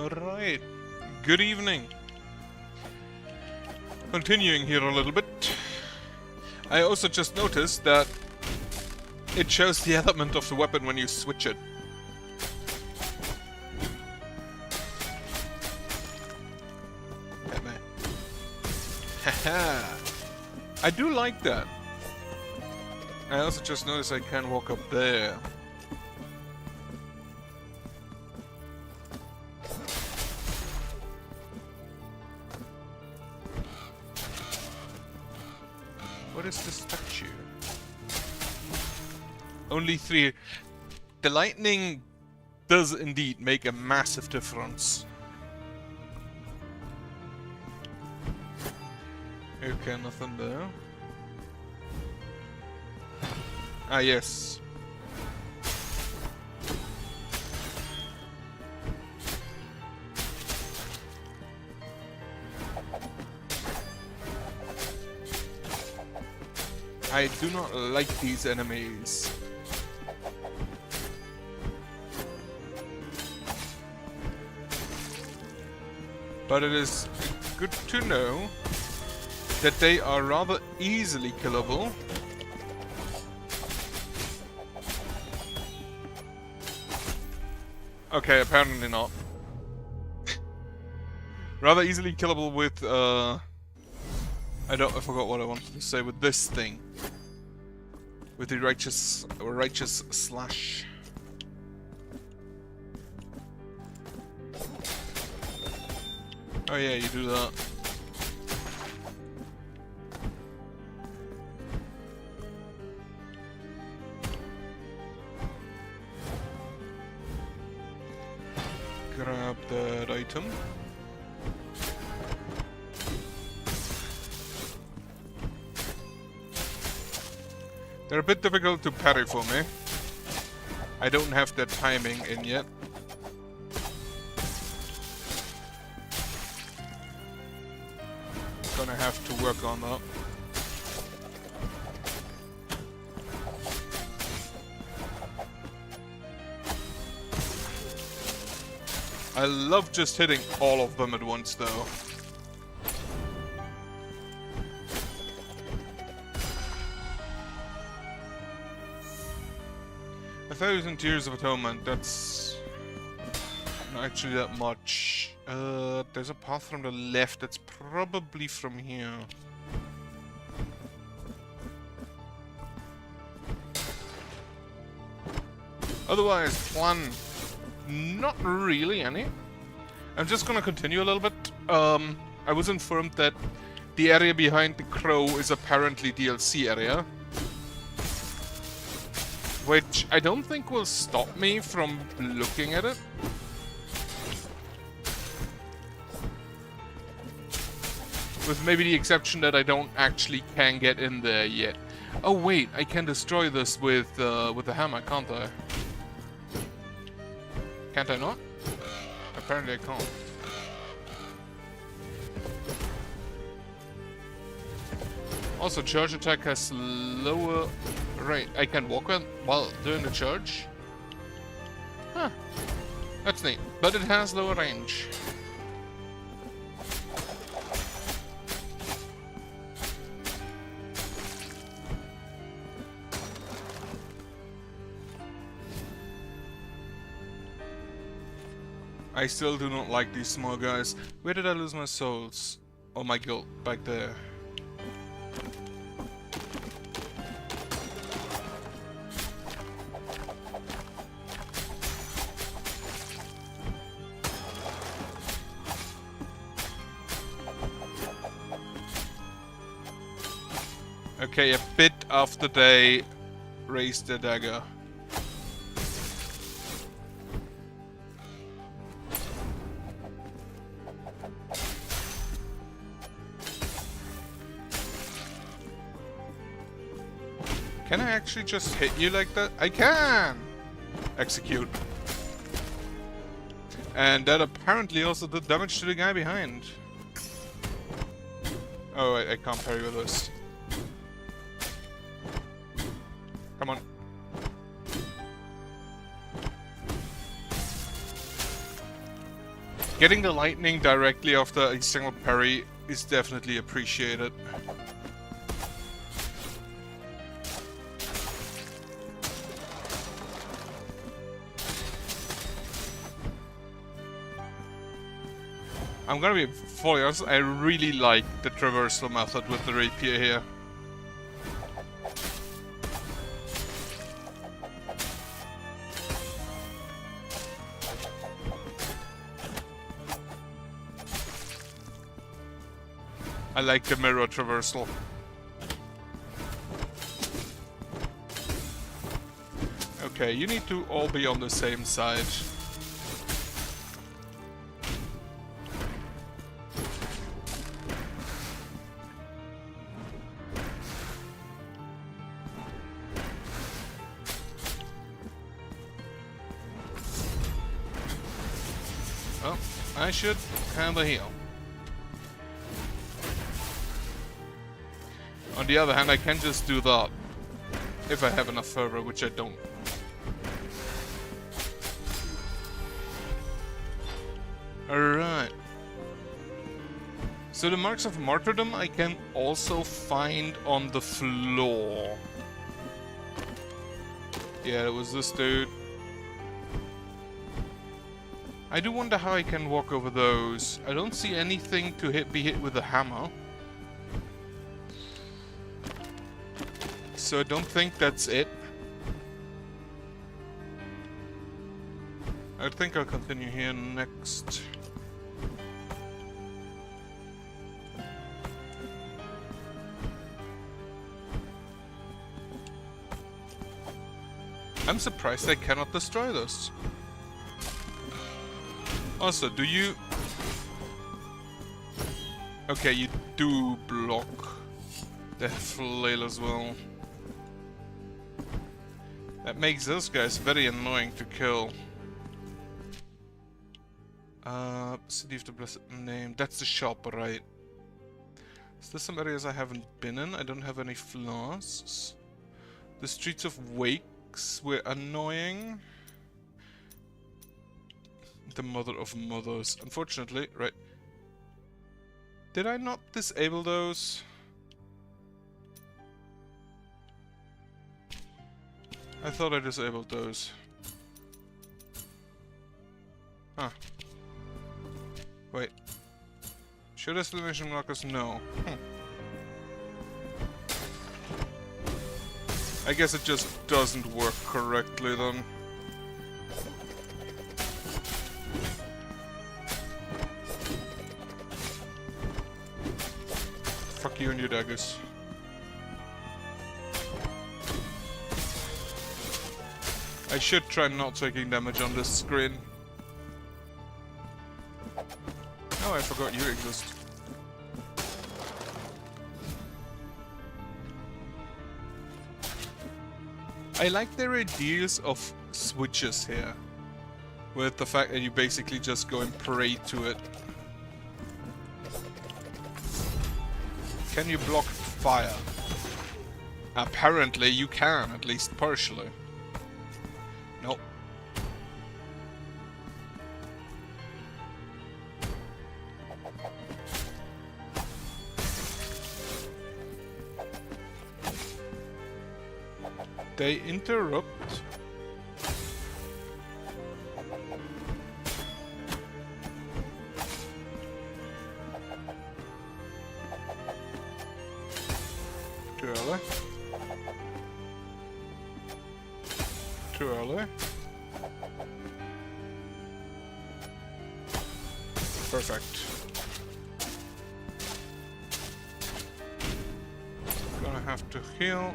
Alright. Good evening. Continuing here a little bit. I also just noticed that it shows the element of the weapon when you switch it. Haha. I do like that. I also just noticed I can walk up there. What is the statue? Only 3. The lightning does indeed make a massive difference. Okay, nothing there. Ah, yes. I do not like these enemies. But it is good to know that they are rather easily killable. Okay, apparently not. Rather easily killable with, I forgot what I wanted to say with this thing. With the righteous slash. Oh yeah, you do that. Grab that item. They're a bit difficult to parry for me. I don't have that timing in yet. Gonna have to work on that. I love just hitting all of them at once, though. A 1,000 Tears of Atonement, that's not actually that much. There's a path from the left, that's probably from here. Otherwise, plan... not really any. I'm just gonna continue a little bit. I was informed that the area behind the crow is apparently DLC area. Which I don't think will stop me from looking at it. With maybe the exception that I don't actually can get in there yet. Oh wait, I can destroy this with the hammer, can't I? Can't I not? Apparently I can't. Also, charge attack has lower range. I can walk while doing the charge? Huh. That's neat. But it has lower range. I still do not like these small guys. Where did I lose my souls? Oh, my guild. Back there. Okay, a bit after they raised the dagger. Can I actually just hit you like that? I can! Execute. And that apparently also did damage to the guy behind. Oh, I can't parry with this. Come on. Getting the lightning directly after a single parry is definitely appreciated. I'm gonna be fully honest, I really like the traversal method with the rapier here. I like the mirror traversal. Okay, you need to all be on the same side. Well, I should have a heal. On the other hand, I can just do that if I have enough fervor, which I don't. Alright. So the marks of martyrdom I can also find on the floor. Yeah, it was this dude. I do wonder how I can walk over those. I don't see anything to be hit with a hammer. So I don't think that's it. I think I'll continue here next. I'm surprised I cannot destroy this. Also, do you... Okay, you do block the flail as well. That makes those guys very annoying to kill. City of the Blessed Name. That's the shop, right? Is there some areas I haven't been in? I don't have any flasks. The Streets of Wakes were annoying. The Mother of Mothers. Unfortunately, right. Did I not disable those? I thought I disabled those. Huh. Wait. Should exclamation markers? No. I guess it just doesn't work correctly then. Fuck you and your daggers. I should try not taking damage on this screen. Oh, I forgot you exist. I like their ideas of switches here. With the fact that you basically just go and pray to it. Can you block fire? Apparently you can, at least partially. Nope. They interrupt. Too early. Too early. Perfect. Gonna have to heal.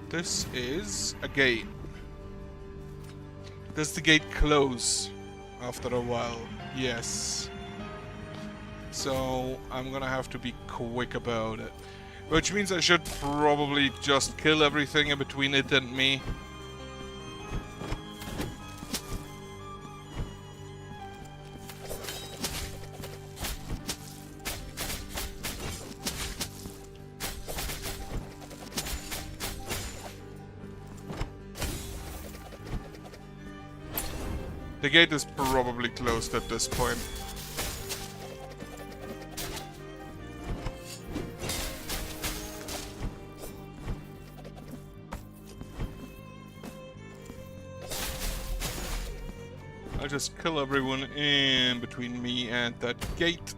This is a gate. Does the gate close after a while? Yes. So I'm gonna have to be quick about it. Which means I should probably just kill everything in between it and me. The gate is probably closed at this point. just kill everyone in between me and that gate.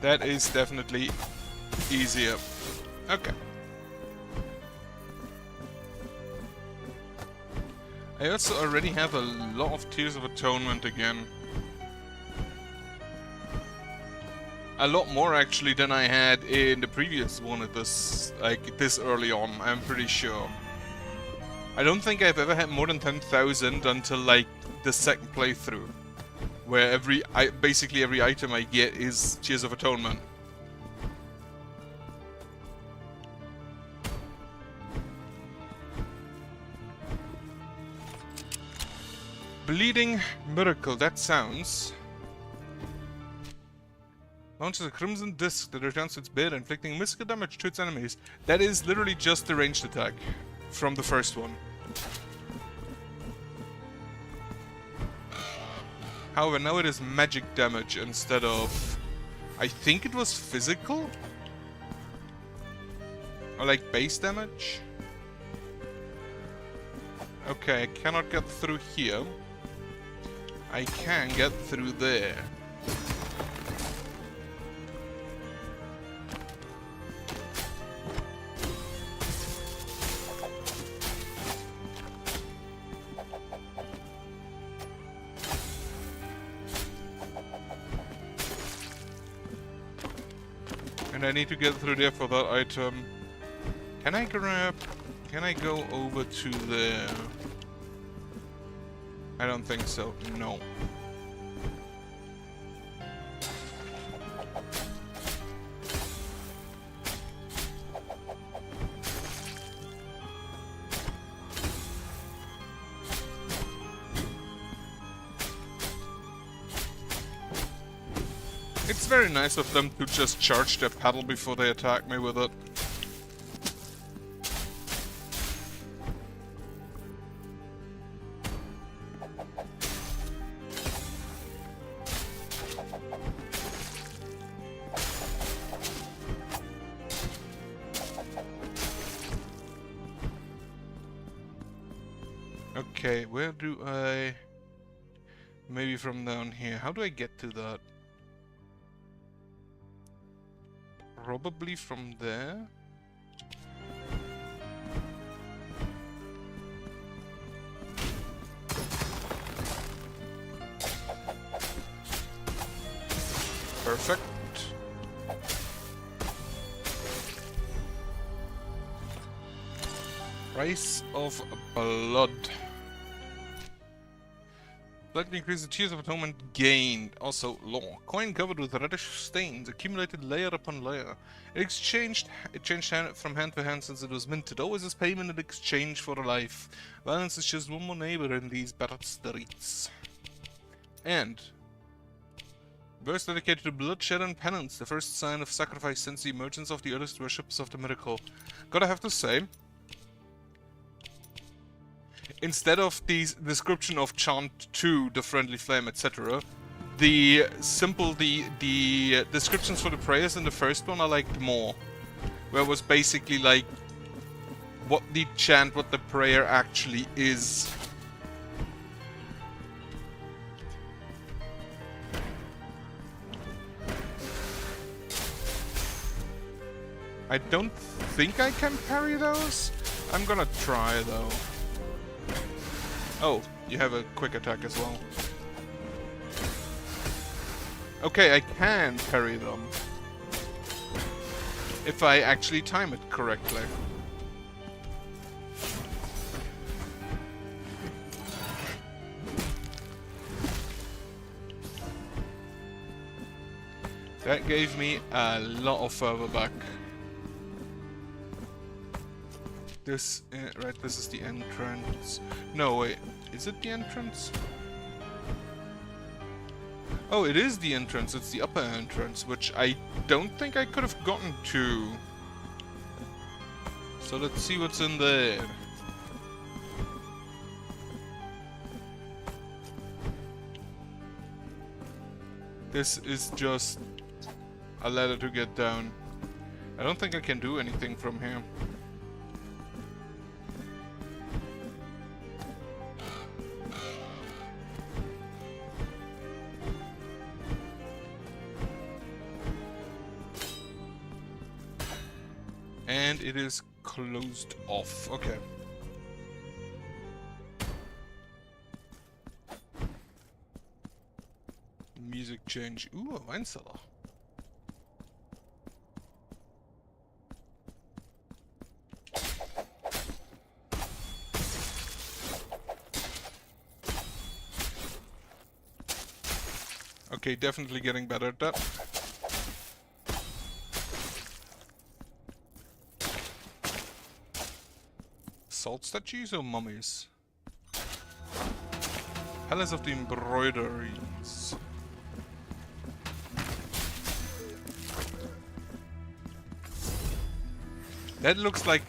That is definitely easier. Okay. I also already have a lot of Tears of Atonement again. A lot more actually than I had in the previous one at this, like, this early on, I'm pretty sure. I don't think I've ever had more than 10,000 until, like, the second playthrough. Where basically every item I get is Tears of Atonement. Bleeding Miracle, that sounds... Launches a crimson disc that returns to its bed, inflicting mystical damage to its enemies. That is literally just the ranged attack from the first one. However, now it is magic damage instead of... I think it was physical? Or like base damage? Okay, I cannot get through here. I can get through there. And I need to get through there for that item. Can I grab... Can I go over to there? I don't think so. No. It's very nice of them to just charge their paddle before they attack me with it. Okay, where do I... Maybe from down here. How do I get to that? Probably from there? Perfect. Price of Blood. Slightly increase the Tears of Atonement gained. Also, law. Coin covered with reddish stains, accumulated layer upon layer. It changed from hand to hand since it was minted. Always as payment in exchange for a life. Violence is just one more neighbor in these battered streets. And verse dedicated to bloodshed and penance, the first sign of sacrifice since the emergence of the earliest worships of the miracle. Gotta have to say, instead of the description of chant 2, the friendly flame, etc., the descriptions for the prayers in the first one I liked more. Where it was basically like what the chant, what the prayer actually is. I don't think I can parry those. I'm gonna try though. Oh, you have a quick attack as well. Okay, I can parry them. If I actually time it correctly. That gave me a lot of further back. This, right, this is the entrance. No, wait, is it the entrance? Oh, it is the entrance, it's the upper entrance, which I don't think I could have gotten to. So let's see what's in there. This is just a ladder to get down. I don't think I can do anything from here. And it is closed off. Okay. Music change. Ooh, a wine cellar. Okay, definitely getting better at that. Salt statues or mummies? Palace of the Embroideries. That looks like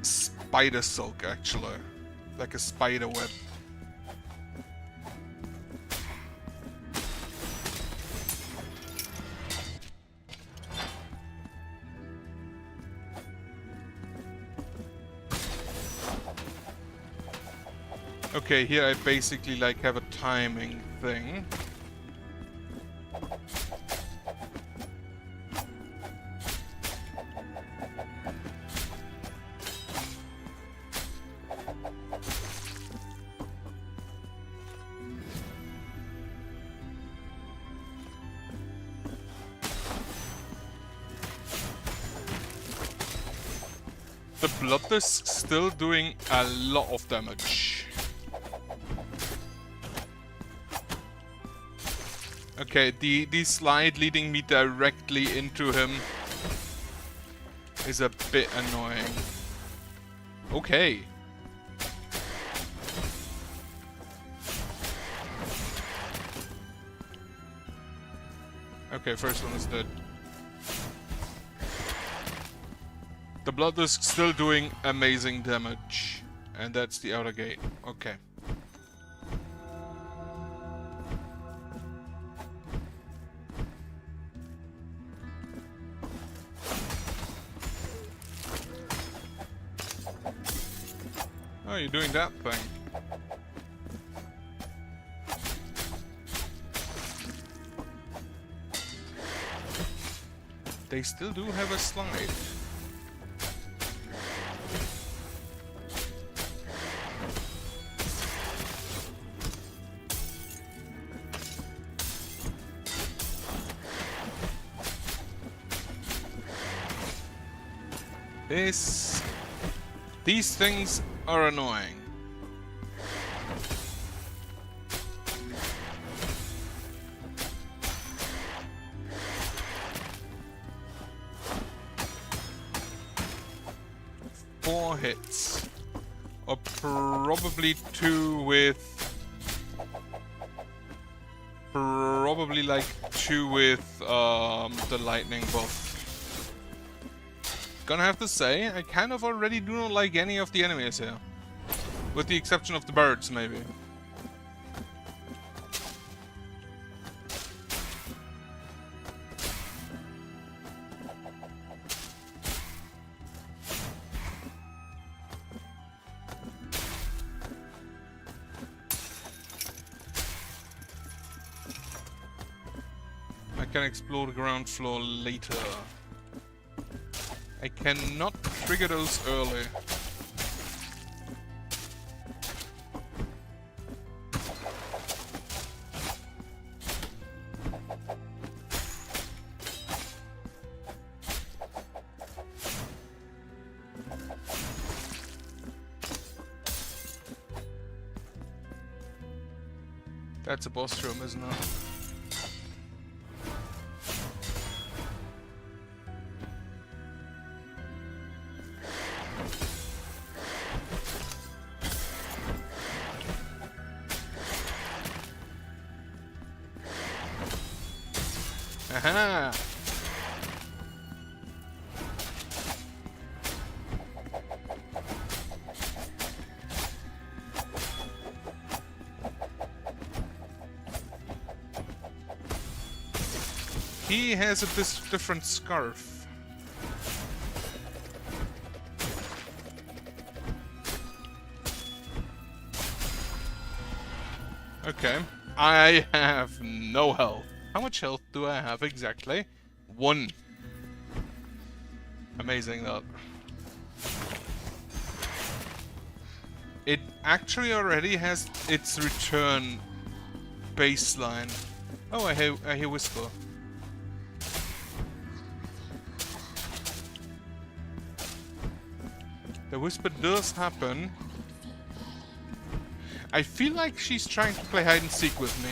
spider silk, actually. Like a spider web. Okay, here I basically like have a timing thing. The blood disc's still doing a lot of damage. Okay, the slide leading me directly into him is a bit annoying. Okay. Okay, first one is dead. The blood disc's still doing amazing damage. And that's the outer gate. Okay. Oh, you're doing that thing. They still do have a slide. These things are annoying. Four hits. Or probably two with... Probably like two with the lightning buff. Gonna have to say, I kind of already do not like any of the enemies here. With the exception of the birds, maybe. I can explore the ground floor later. I cannot trigger those early. That's a boss room, isn't it? Aha! He has a different scarf. Okay. I have no health. How much health do I have exactly? 1. Amazing that. It actually already has its return baseline. Oh, I hear Whisper. The Whisper does happen. I feel like she's trying to play hide and seek with me.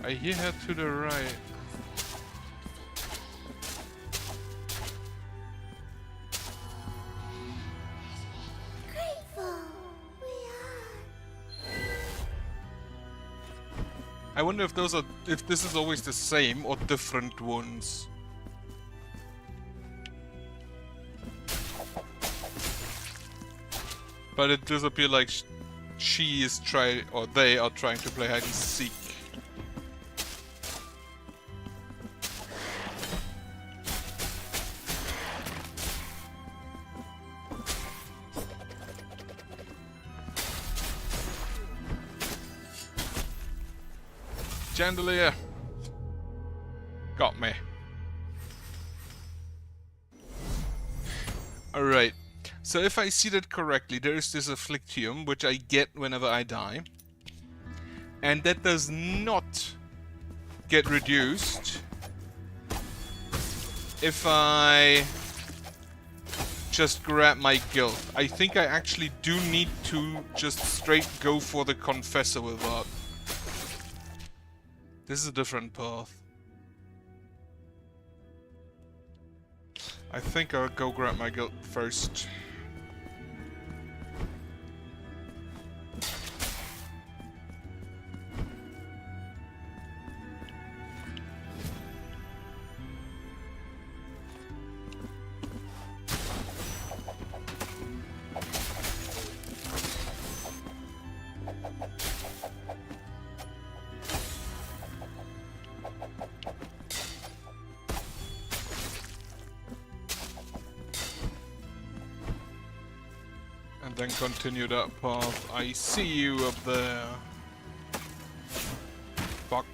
I hear her to the right. I wonder if this is always the same or different ones. But it does appear like she is or they are trying to play hide and seek. Chandelier. Got me. Alright. So if I see that correctly, there is this Afflictium, which I get whenever I die. And that does not get reduced if I just grab my guild. I think I actually do need to just straight go for the Confessor with that. This is a different path. I think I'll go grab my guild first. And then continue that path. I see you up there. Fuck.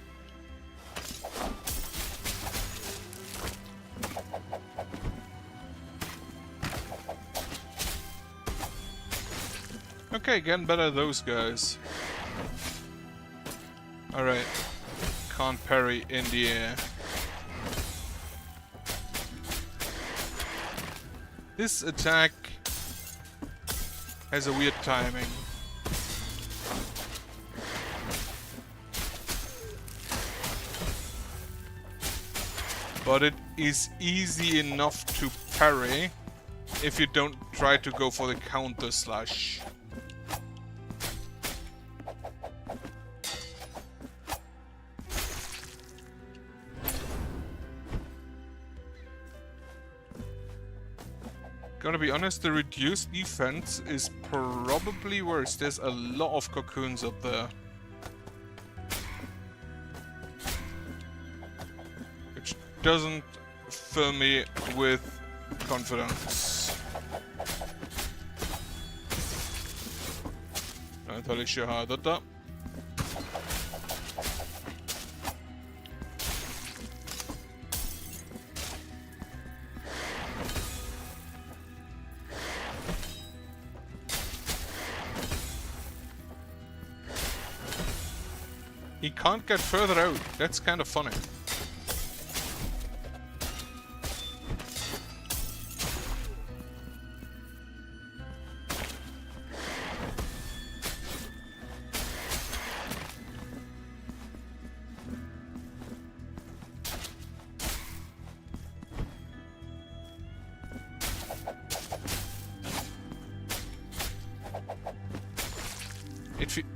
Okay, getting better at those guys. Alright. Can't parry in the air. This attack has a weird timing. But it is easy enough to parry if you don't try to go for the counter slash. Gonna be honest, the reduced defense is probably worse. There's a lot of cocoons up there. Which doesn't fill me with confidence. Not entirely sure how I did that. He can't get further out. That's kind of funny.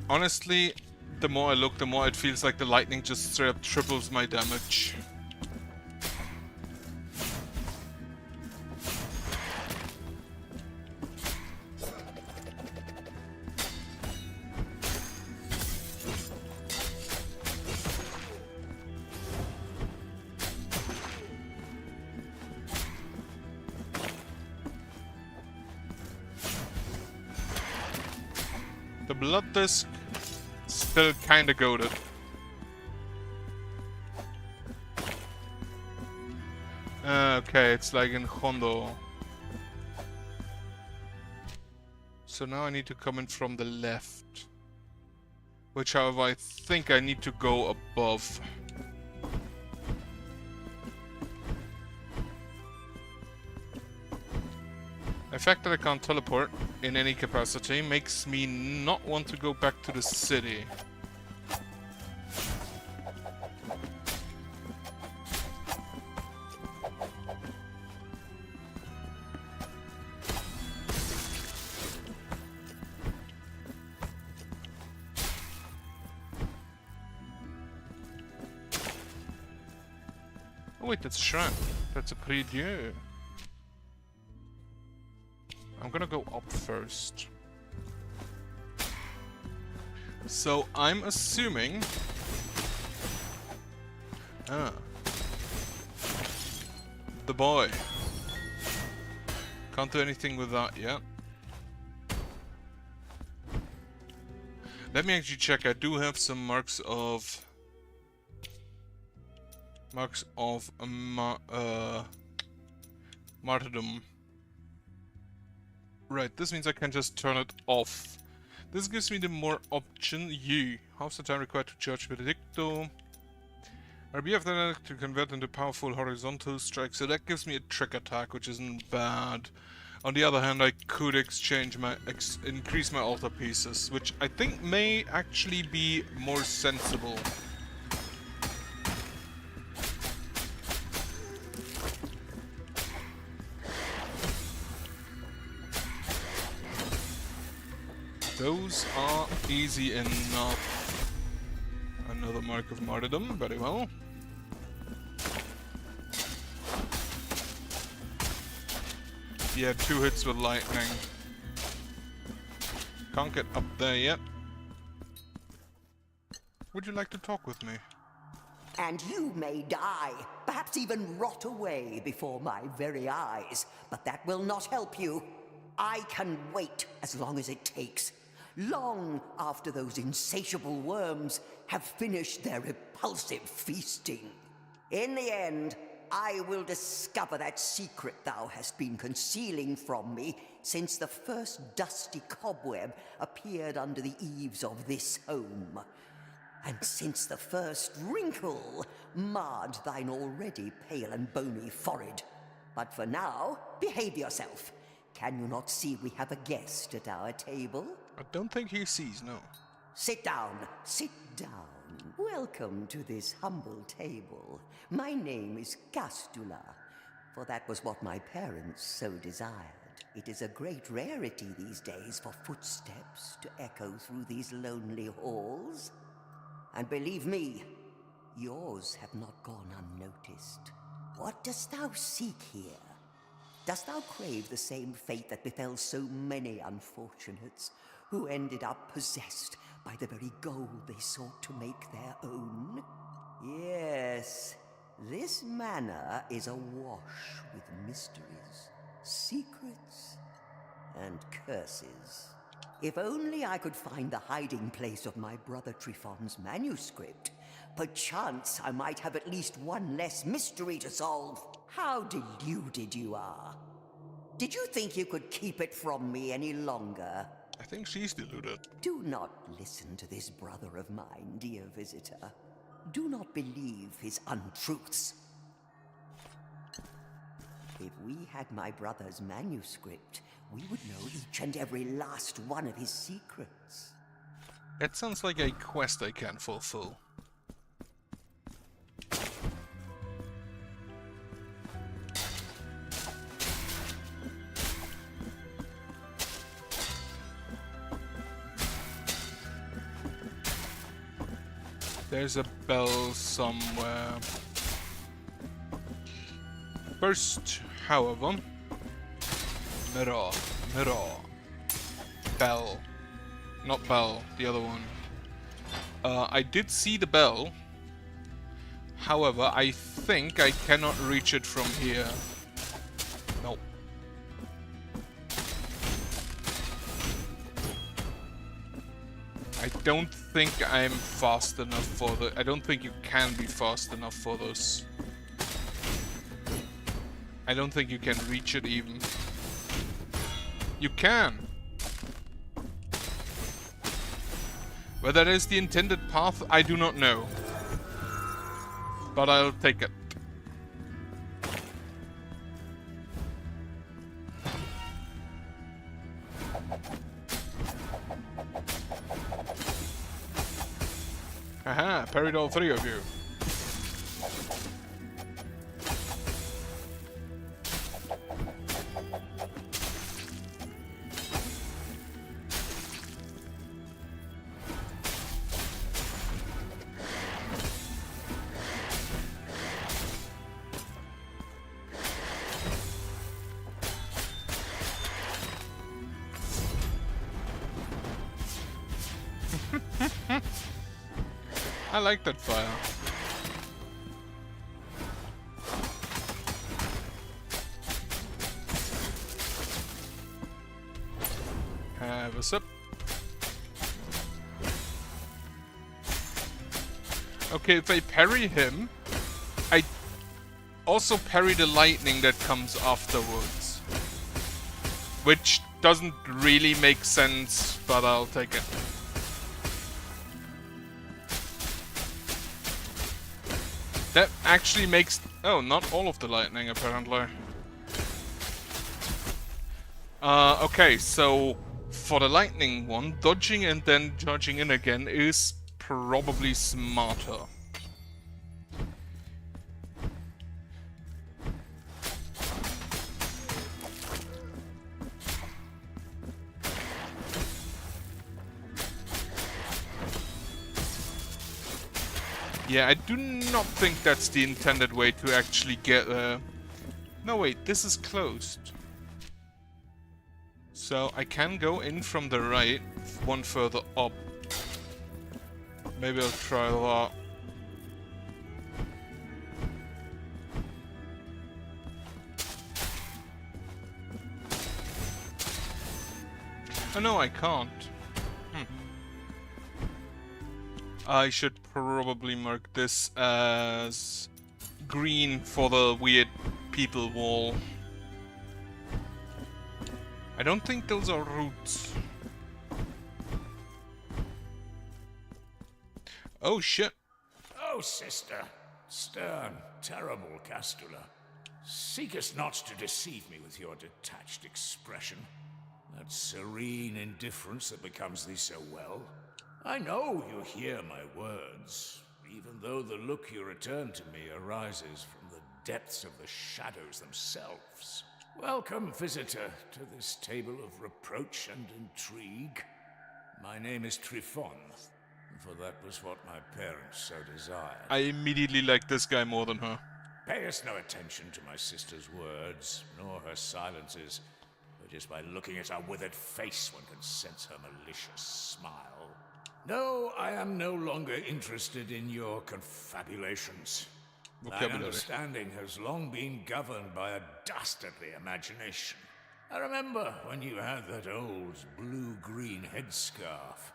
Honestly, the more I look, the more it feels like the lightning just straight up triples my damage. The blood disc still kinda goated. Okay, it's like in Hondo. So now I need to come in from the left. Which, however, I think I need to go above. The fact that I can't teleport in any capacity makes me not want to go back to the city. Oh wait, that's a shrine. That's a prie-dieu. I'm gonna go up first. So I'm assuming... the boy. Can't do anything with that yet. Let me actually check. I do have some marks of martyrdom. Right, this means I can just turn it off. This gives me the more option U. Half the time required to charge Benedicto. RBF then to convert into powerful horizontal strike, so that gives me a trick attack, which isn't bad. On the other hand, I could exchange my increase my altar pieces, which I think may actually be more sensible. Those are easy enough. Another mark of martyrdom, very well. Yeah, 2 hits with lightning. Can't get up there yet. Would you like to talk with me? And you may die, perhaps even rot away before my very eyes, but that will not help you. I can wait as long as it takes. Long after those insatiable worms have finished their repulsive feasting. In the end, I will discover that secret thou hast been concealing from me since the first dusty cobweb appeared under the eaves of this home. And since the first wrinkle marred thine already pale and bony forehead. But for now, behave yourself. Can you not see we have a guest at our table? I don't think he sees, no. Sit down, sit down. Welcome to this humble table. My name is Castula, for that was what my parents so desired. It is a great rarity these days for footsteps to echo through these lonely halls. And believe me, yours have not gone unnoticed. What dost thou seek here? Dost thou crave the same fate that befell so many unfortunates who ended up possessed by the very gold they sought to make their own? Yes, this manor is awash with mysteries, secrets, and curses. If only I could find the hiding place of my brother Trifon's manuscript, perchance I might have at least one less mystery to solve. How deluded you are. Did you think you could keep it from me any longer? I think she's deluded. Do not listen to this brother of mine, dear visitor. Do not believe his untruths. If we had my brother's manuscript, we would know each and every last one of his secrets. That sounds like a quest I can fulfill. There's a bell somewhere. First, however... Mirror. Bell. Not bell, the other one. I did see the bell. However, I think I cannot reach it from here. Nope. I don't think I'm fast enough for the... I don't think you can be fast enough for this. I don't think you can reach it even. You can! Whether that is the intended path, I do not know. But I'll take it. Haha, parried all three of you. I like that fire. Have a sip. Okay, if I parry him, I also parry the lightning that comes afterwards. Which doesn't really make sense, but I'll take it. That actually makes... Oh, not all of the lightning, apparently. Okay, so... For the lightning one, dodging and then charging in again is probably smarter. Yeah, I do not think that's the intended way to actually get there. No, wait, this is closed. So I can go in from the right, one further up. Maybe I'll try that. Oh no, I can't. I should probably mark this as green for the weird people wall. I don't think those are roots. Oh shit. Oh, sister, stern, terrible Castula, seekest not to deceive me with your detached expression, that serene indifference that becomes thee so well. I know you hear my words, even though the look you return to me arises from the depths of the shadows themselves. Welcome, visitor, to this table of reproach and intrigue. My name is Trifon, for that was what my parents so desired. I immediately like this guy more than her. Payest no attention to my sister's words, nor her silences, for just by looking at her withered face one can sense her malicious smile. No, I am no longer interested in your confabulations. My understanding has long been governed by a dastardly imagination. I remember when you had that old blue-green headscarf.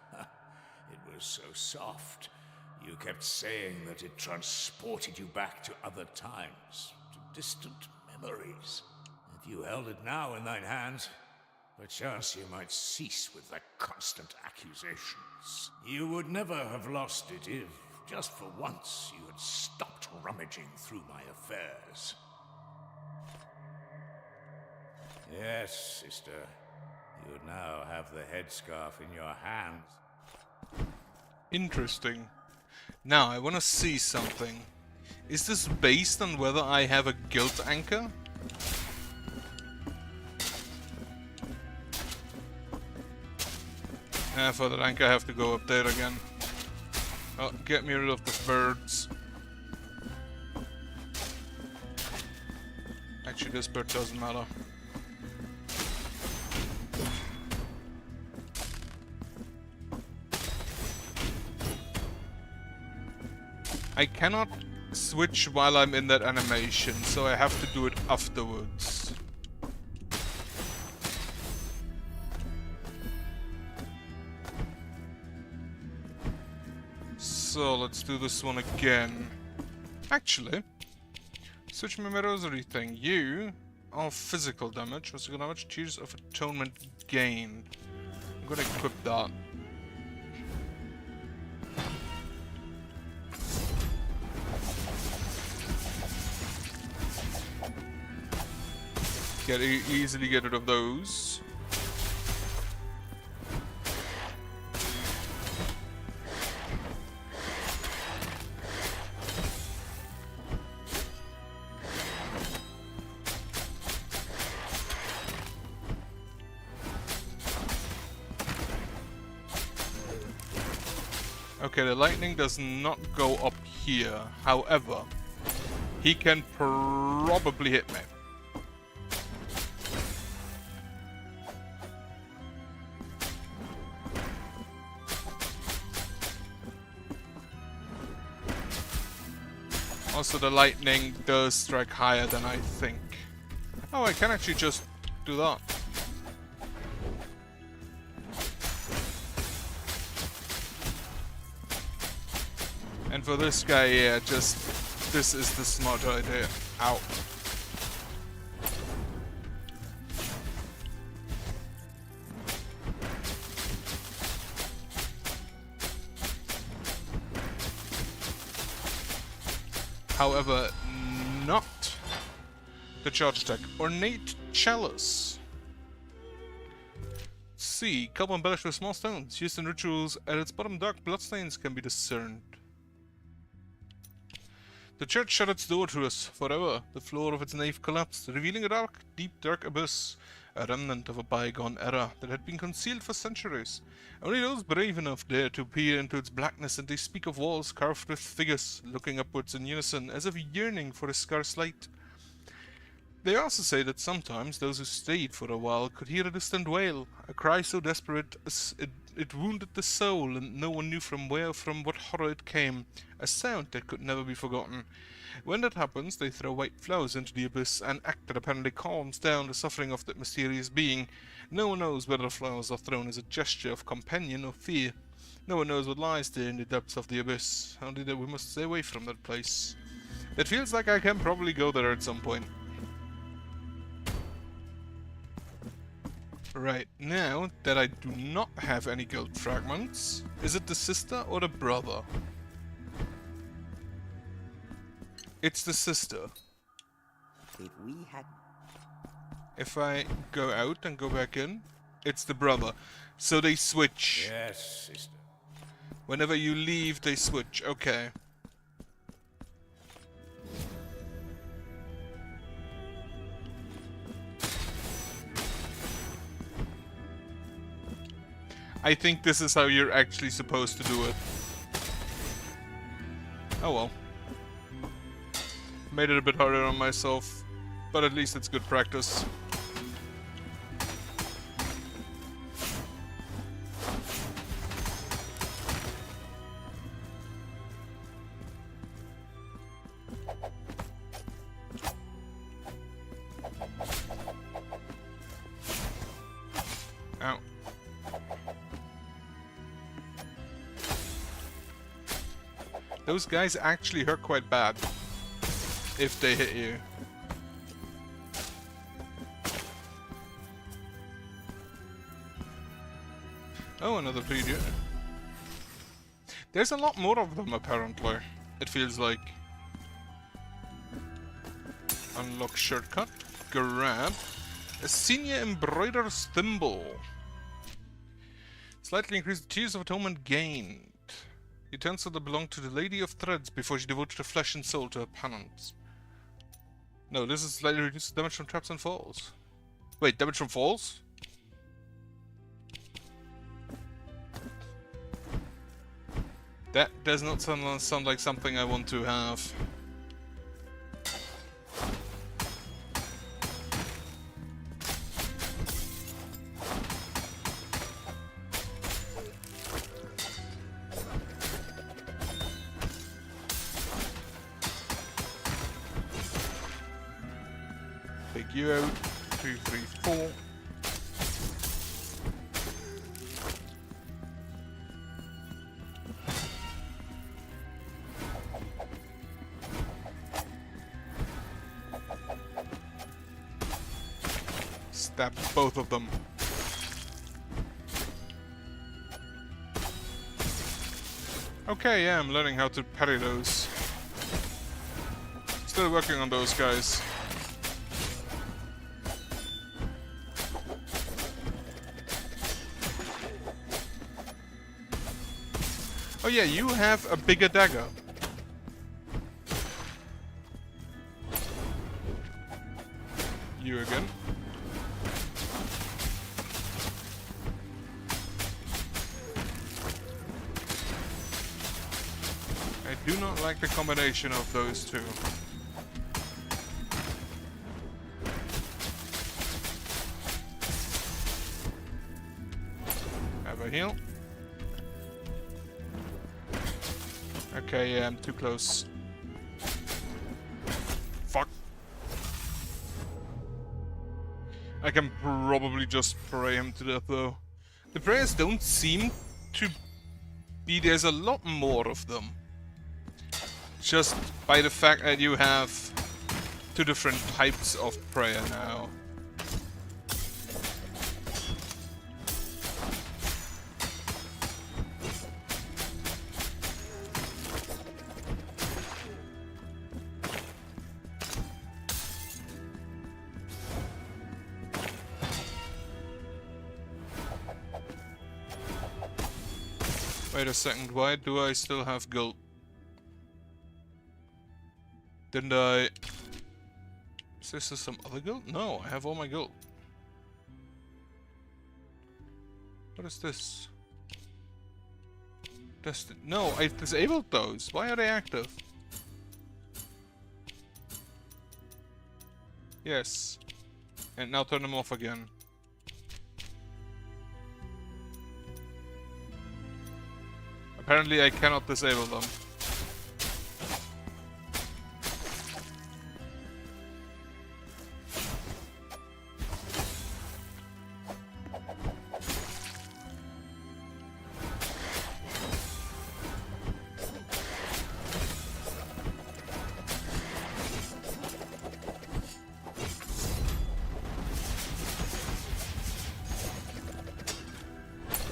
It was so soft. You kept saying that it transported you back to other times, to distant memories. If you held it now in thine hands, perchance you might cease with the constant accusations. You would never have lost it if, just for once, you had stopped rummaging through my affairs. Yes, sister. You now have the headscarf in your hands. Interesting. Now, I want to see something. Is this based on whether I have a guild anchor? For that anchor I have to go up there again. Oh, get me rid of the birds. Actually, this bird doesn't matter. I cannot switch while I'm in that animation, so I have to do it afterwards. So let's do this one again. Actually, switch my rosary thing. You are physical damage. Physical damage, Tears of Atonement gained. I'm gonna equip that. Easily get rid of those. Okay, the lightning does not go up here. However, he can probably hit me. Also, the lightning does strike higher than I think. Oh, I can actually just do that. And for this guy, yeah, just... this is the smart idea. Ow. However, not the charge attack. Ornate Chalice. C. Cup embellished with small stones. Used in rituals. At its bottom, dark bloodstains can be discerned. The church shut its door to us forever. The floor of its nave collapsed, revealing a dark, deep, dark abyss. A remnant of a bygone era that had been concealed for centuries. Only those brave enough dare to peer into its blackness, and they speak of walls carved with figures, looking upwards in unison, as if yearning for a scarce light. They also say that sometimes those who stayed for a while could hear a distant wail, a cry so desperate as it wounded the soul, and no one knew from where or from what horror it came, a sound that could never be forgotten. When that happens, they throw white flowers into the abyss, an act that apparently calms down the suffering of that mysterious being. No one knows whether the flowers are thrown as a gesture of companion or fear. No one knows what lies there in the depths of the abyss, only that we must stay away from that place. It feels like I can probably go there at some point. Right, now that I do not have any guild fragments, is it the sister or the brother? It's the sister. If we had... If I go out and go back in, it's the brother. So they switch. Yes, sister. Whenever you leave, they switch. Okay. I think this is how you're actually supposed to do it. Oh well. Made it a bit harder on myself, but at least it's good practice. Ow. Those guys actually hurt quite bad if they hit you. Oh, another preview. There's a lot more of them apparently, it feels like. Unlock shortcut, grab a senior embroider's thimble. Slightly increase the Tears of Atonement gained. Utensil that belonged to the Lady of Threads before she devoted her flesh and soul to her penance. No, this is slightly reduced damage from traps and falls. Wait, damage from falls? That does not sound like something I want to have. Take you out. 2, 3, 4. Stab both of them. Okay, yeah, I'm learning how to parry those. Still working on those guys. Oh yeah, you have a bigger dagger. You again. I do not like the combination of those two. Have a heal. Okay, yeah, I'm too close. Fuck. I can probably just pray him to death though. The prayers don't seem to be... There's a lot more of them. Just by the fact that you have 2 different types of prayer now. Wait a second, why do I still have gold? Didn't I... Is this some other gold? No, I have all my gold. What is this? No, I disabled those. Why are they active? Yes. And now turn them off again. Apparently I cannot disable them.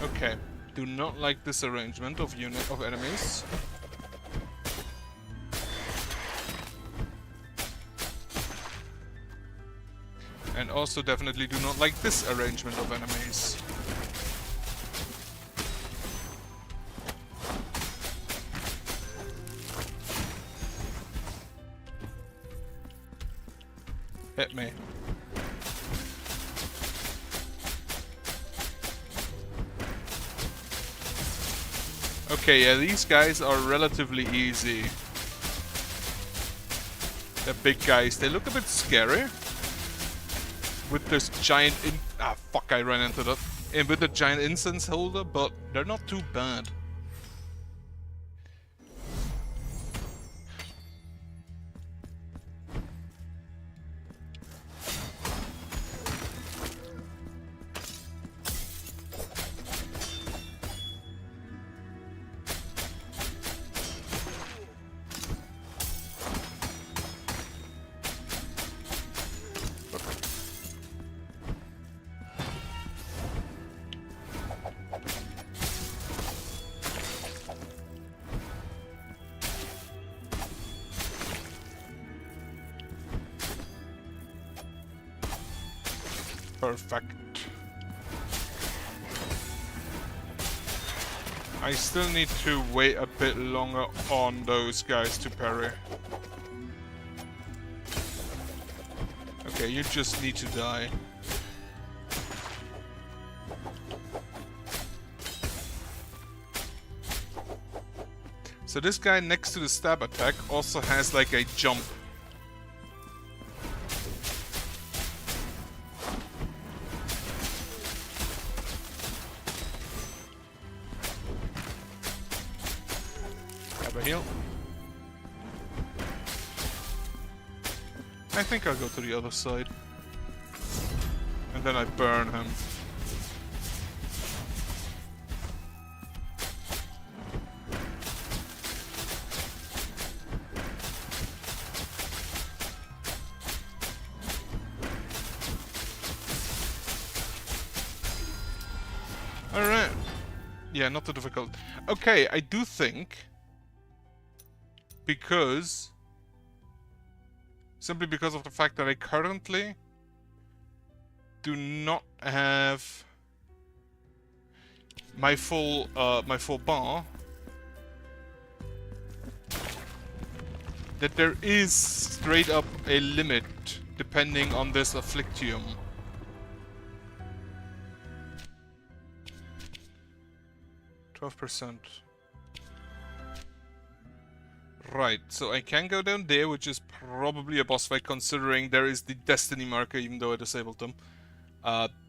Okay. Do not like this arrangement of enemies. And also definitely do not like this arrangement of enemies. Hit me. Okay, yeah, these guys are relatively easy. They're big guys. They look a bit scary. With this giant fuck, I ran into that. And with the giant incense holder, but they're not too bad. Perfect. I still need to wait a bit longer on those guys to parry. Okay, you just need to die. So this guy next to the stab attack also has like a jump. Grab a heal. I think I'll go to the other side. And then I burn him. Alright. Yeah, not too difficult. Okay, I do think... Simply because of the fact that I currently do not have my full bar, that there is straight up a limit depending on this afflictium. %. Right, so I can go down there, which is probably a boss fight considering there is the destiny marker, even though I disabled them.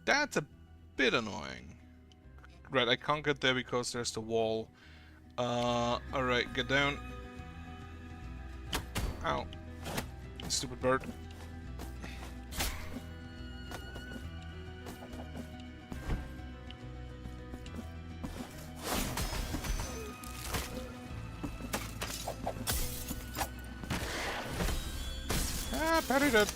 That's a bit annoying. Right, I can't get there because there's the wall. Alright, get down. Ow. Stupid bird. Ah, parried it.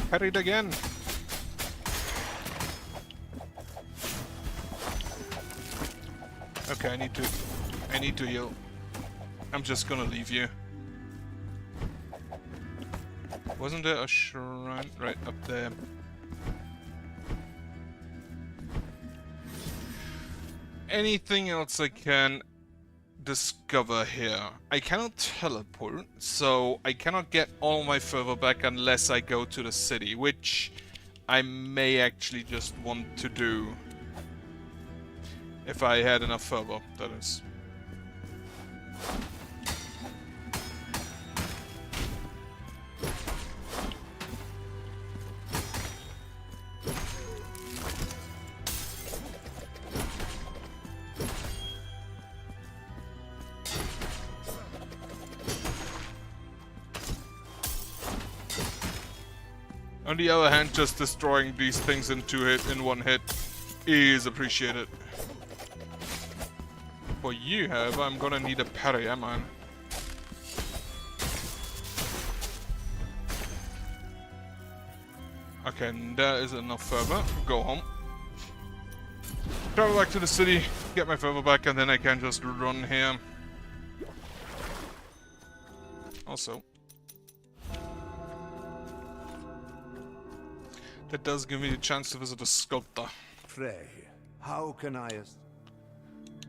Parried again. Okay, I need to heal. I'm just gonna leave you. Wasn't there a shrine right up there? Anything else I can discover here? I cannot teleport, so I cannot get all my fervor back unless I go to the city, which I may actually just want to do. If I had enough fervor, that is. On the other hand, just destroying these things in one hit is appreciated. For you, however, I'm gonna need a parry, am I? Okay, and that is enough fervor. Go home. Travel back to the city, get my fervor back, and then I can just run here. Also, that does give me the chance to visit a sculptor. Pray, how can I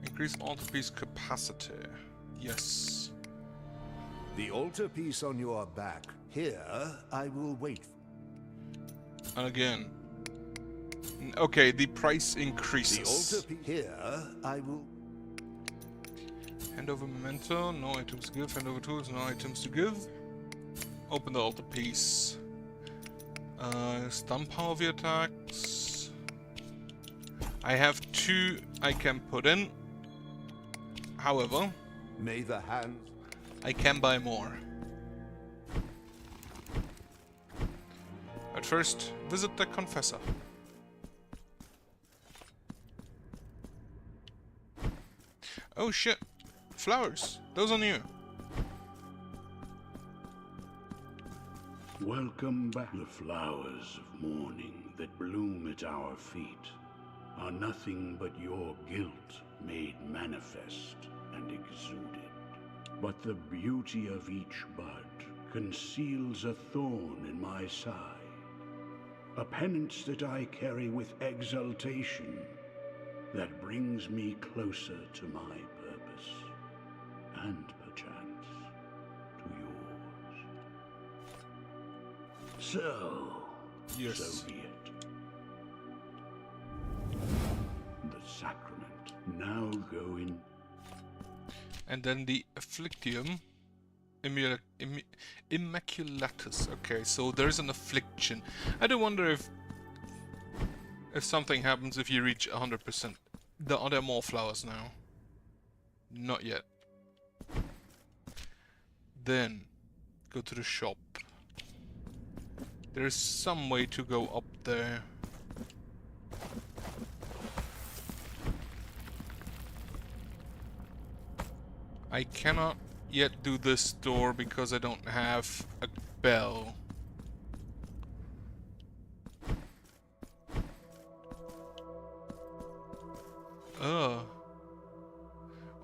Increase altarpiece capacity. Yes. The altarpiece on your back. Here, I will wait. And again. Okay, the price increases. The altarpiece. Here, I will... Hand over memento, no items to give. Hand over tools, no items to give. Open the altarpiece. Stun power of your attacks. I have 2 I can put in. However, May the hands... I can buy more. At first, visit the Confessor. Oh shit! Flowers! Those are new. Welcome back. The flowers of morning that bloom at our feet are nothing but your guilt made manifest and exuded. But the beauty of each bud conceals a thorn in my side, a penance that I carry with exultation that brings me closer to my purpose, and perchance to yours. So, Yes. so be it. The sacrament. Now go in. And then the Afflictium Immaculatus. Okay, so there's an affliction. I do wonder if something happens if you reach 100%. Are there more flowers now? Not yet. Then go to the shop. There's some way to go up there. I cannot yet do this door because I don't have a bell.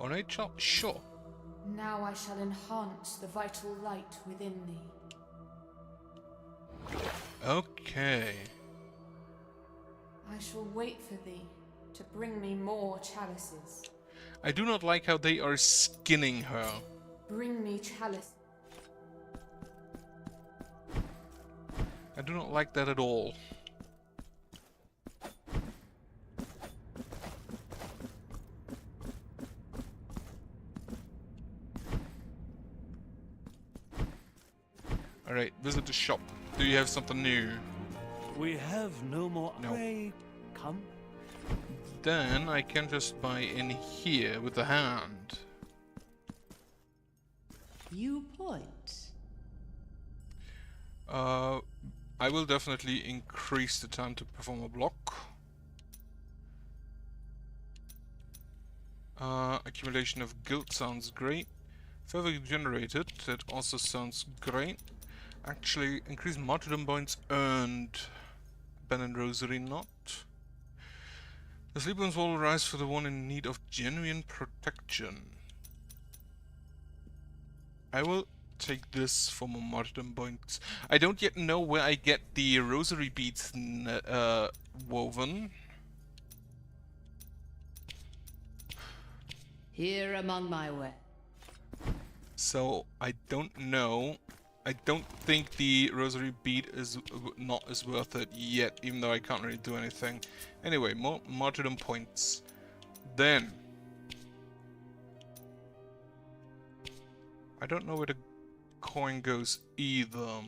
Ornate shop? Sure. Now I shall enhance the vital light within thee. Okay. I shall wait for thee to bring me more chalices. I do not like how they are skinning her. Bring me chalice. I do not like that at all. Alright, visit the shop. Do you have something new? We have no more. No. Pray, come. Then I can just buy in here with the hand. Viewpoint. I will definitely increase the time to perform a block. Accumulation of guilt sounds great. Further generated, that also sounds great. Actually, increase martyrdom points earned. Abandoned rosary not. The sleep ones will rise for the one in need of genuine protection. I will take this for more martyrdom points. I don't yet know where I get the rosary beads woven. Here am on my way. So I don't know. I don't think the rosary bead is not as worth it yet, even though I can't really do anything. Anyway, more martyrdom points. Then I don't know where the coin goes either.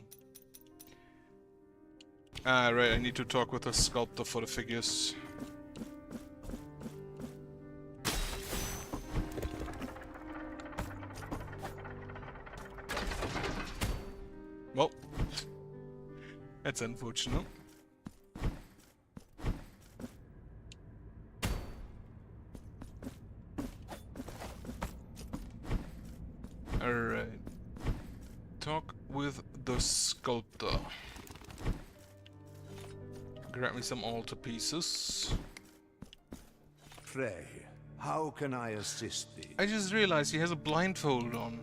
Ah, right, I need to talk with the sculptor for the figures. Well, that's unfortunate. Alright. Talk with the sculptor. Grab me some altar pieces. Pray, how can I assist thee? I just realized he has a blindfold on.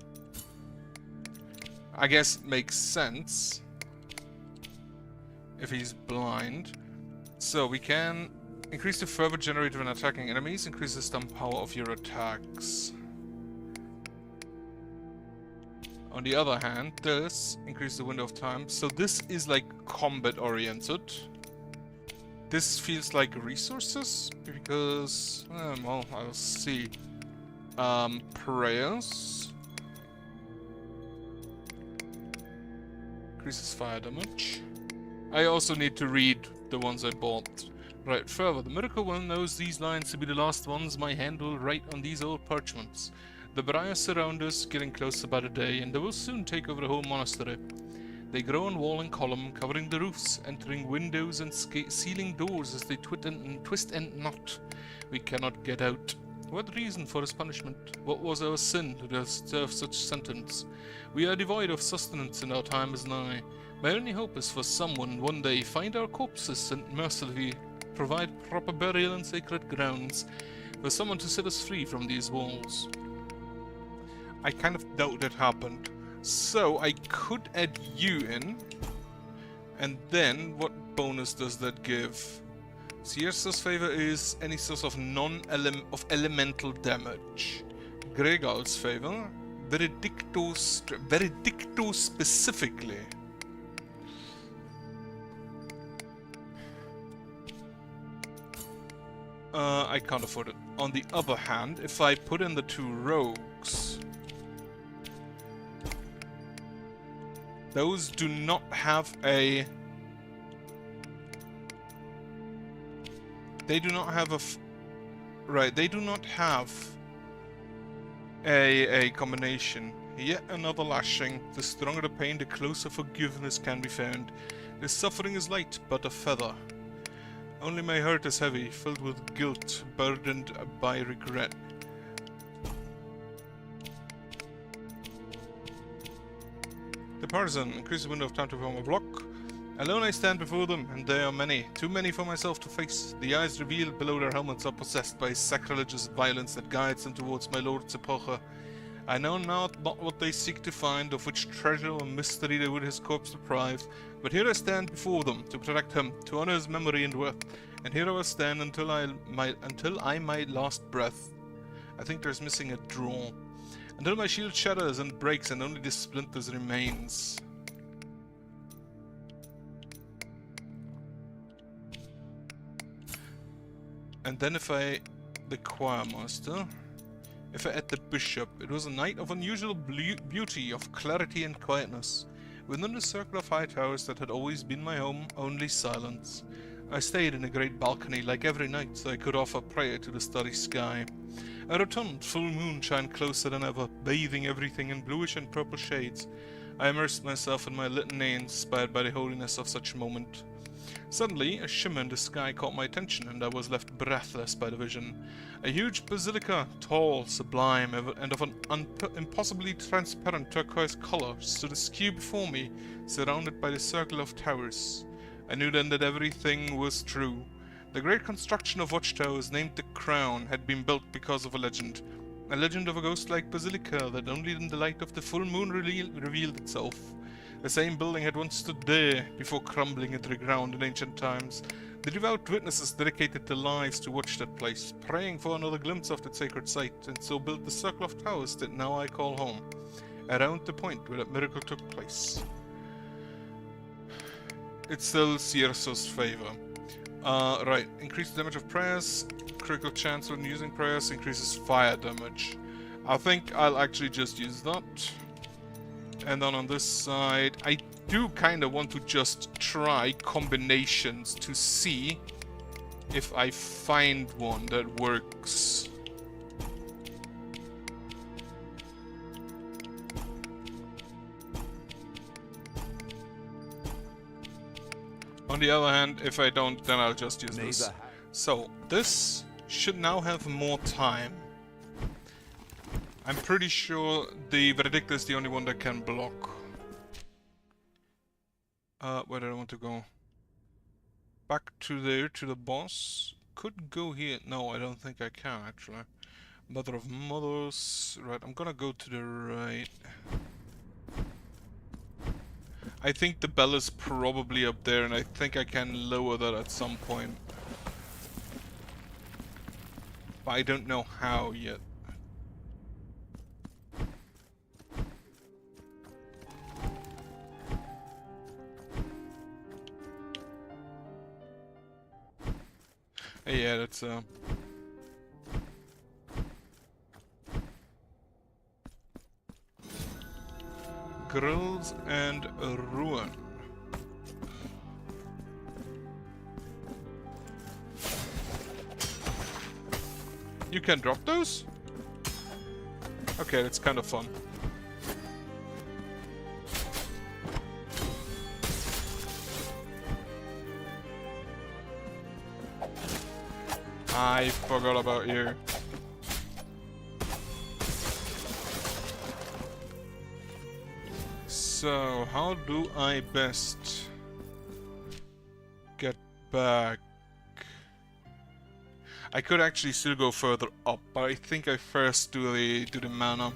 I guess makes sense if he's blind. So we can increase the fervor generated when attacking enemies, increase the stun power of your attacks. On the other hand, this increases the window of time. So this is like combat oriented. This feels like resources because, well, I'll see. Prayers. Increases fire damage. I also need to read the ones I bought. Right, further, the miracle one knows these lines to be the last ones my hand will write on these old parchments. The briars surround us, getting closer by the day, and they will soon take over the whole monastery. They grow on wall and column, covering the roofs, entering windows and sealing doors as they twist and knot. We cannot get out. What reason for this punishment? What was our sin to deserve such sentence? We are devoid of sustenance and our time is nigh. My only hope is for someone one day find our corpses and mercifully provide proper burial in sacred grounds, for someone to set us free from these walls. I kind of doubt that happened. So I could add you in, and then what bonus does that give? Sierra's favor is any source of elemental damage. Gregal's favor, Veredicto specifically. I can't afford it. On the other hand, if I put in the 2 rogues, those do not have a... They do not have a... Right, they do not have a combination. Yet another lashing. The stronger the pain, the closer forgiveness can be found. The suffering is light, but a feather. Only my heart is heavy, filled with guilt, burdened by regret. The partisan, increase the window of time to form a block. Alone I stand before them, and they are many, too many for myself to face. The eyes revealed below their helmets are possessed by sacrilegious violence that guides them towards my lord's epocha. I know not what they seek to find, of which treasure or mystery they would his corpse deprive, but here I stand before them, to protect him, to honor his memory and worth, and here I will stand until I my last breath. I think there's missing a draw. Until my shield shatters and breaks and only the splinters remains. And then if I... the choir master... If I add the bishop, it was a night of unusual beauty, of clarity and quietness. Within the circle of high towers that had always been my home, only silence. I stayed in a great balcony like every night, so I could offer prayer to the starry sky. A rotund full moon shined closer than ever, bathing everything in bluish and purple shades. I immersed myself in my litany, inspired by the holiness of such moment. Suddenly, a shimmer in the sky caught my attention, and I was left breathless by the vision. A huge basilica, tall, sublime, and of an impossibly transparent turquoise color, stood askew before me, surrounded by the circle of towers. I knew then that everything was true. The great construction of watchtowers named the Crown had been built because of a legend of a ghost-like basilica that only in the light of the full moon revealed itself. The same building had once stood there, before crumbling into the ground in ancient times. The devout witnesses dedicated their lives to watch that place, praying for another glimpse of that sacred site, and so built the circle of towers that now I call home, around the point where that miracle took place. It's still Cierso's favor. Right, increase the damage of prayers, critical chance when using prayers, increases fire damage. I think I'll actually just use that. And then on this side, I do kind of want to just try combinations to see if I find one that works. On the other hand, if I don't, then I'll just use this. So, this should now have more time. I'm pretty sure the Verdict is the only one that can block. Where do I want to go? Back to there, to the boss. Could go here. No, I don't think I can, actually. Mother of Mothers. Right, I'm gonna go to the right. I think the bell is probably up there, and I think I can lower that at some point. But I don't know how yet. Yeah, that's Grills and Ruin. You can drop those? Okay, that's kind of fun. I forgot about you. So, how do I best get back? I could actually still go further up, but I think I first do the mana.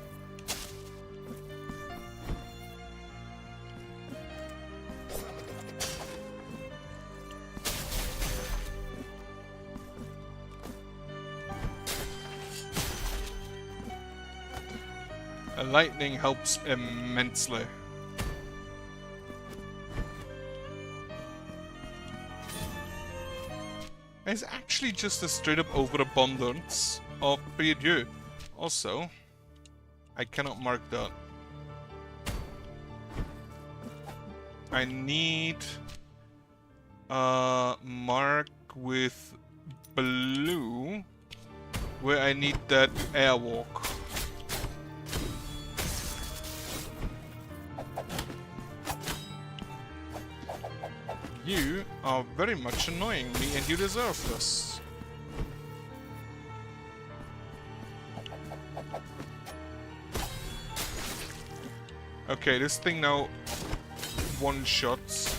Lightning helps immensely. It's actually just a straight up overabundance of Priedieu. Also, I cannot mark that. I need mark with blue where I need that airwalk. You are very much annoying me and you deserve this. Okay, this thing now one-shots.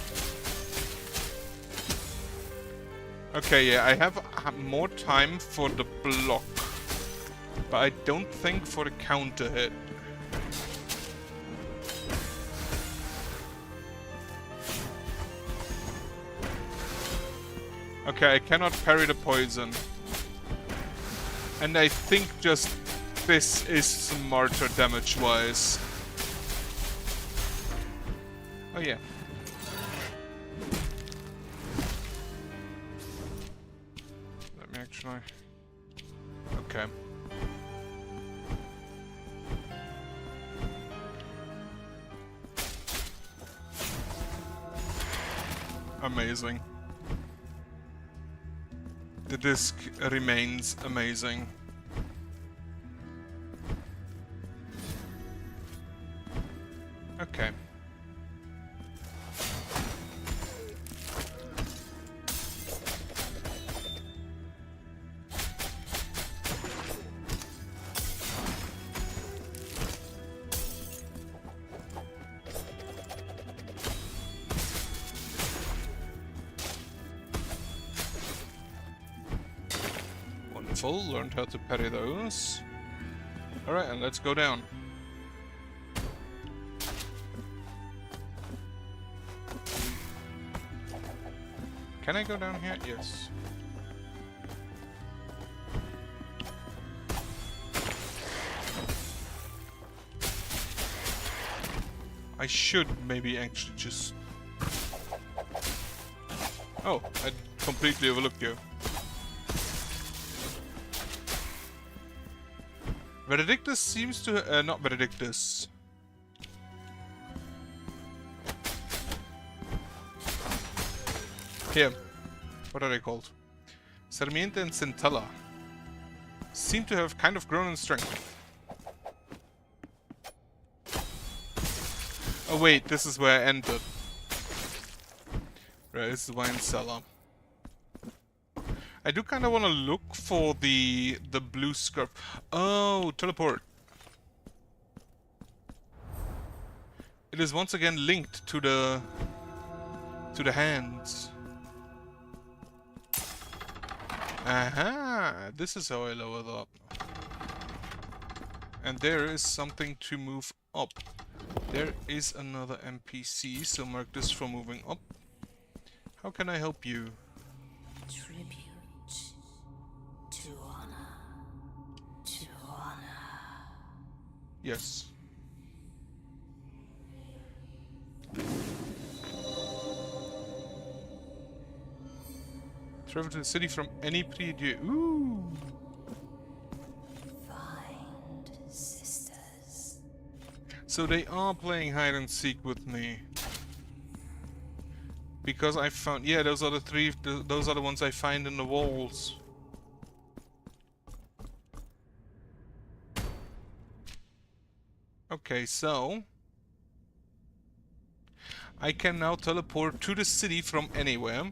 Okay, yeah, I have more time for the block, but I don't think for the counter hit. Okay, I cannot parry the poison. And I think just this is smarter damage-wise. Oh yeah. Let me actually... Okay. Amazing. The disc remains amazing. Okay. Wonderful, learned how to parry those. Alright, and let's go down. Can I go down here? Yes. I should maybe actually just... Oh, I completely overlooked you. Benedictus seems to... not Benedictus. Here. What are they called? Sarmiente and Centella seem to have kind of grown in strength. Oh wait, this is where I entered. Right, this is the wine cellar. I do kind of want to look for the blue scarf. Oh, teleport. It is once again linked to the hands. Aha! This is how I lower that up. And there is something to move up. There is another NPC, so mark this for moving up. How can I help you? Tribute to honor. To honor. Yes. Travel to the city from any Priedieu. Ooh! Find sisters. So they are playing hide and seek with me. Because I found... Yeah, those are the three... those are the ones I find in the walls. Okay, so... I can now teleport to the city from anywhere.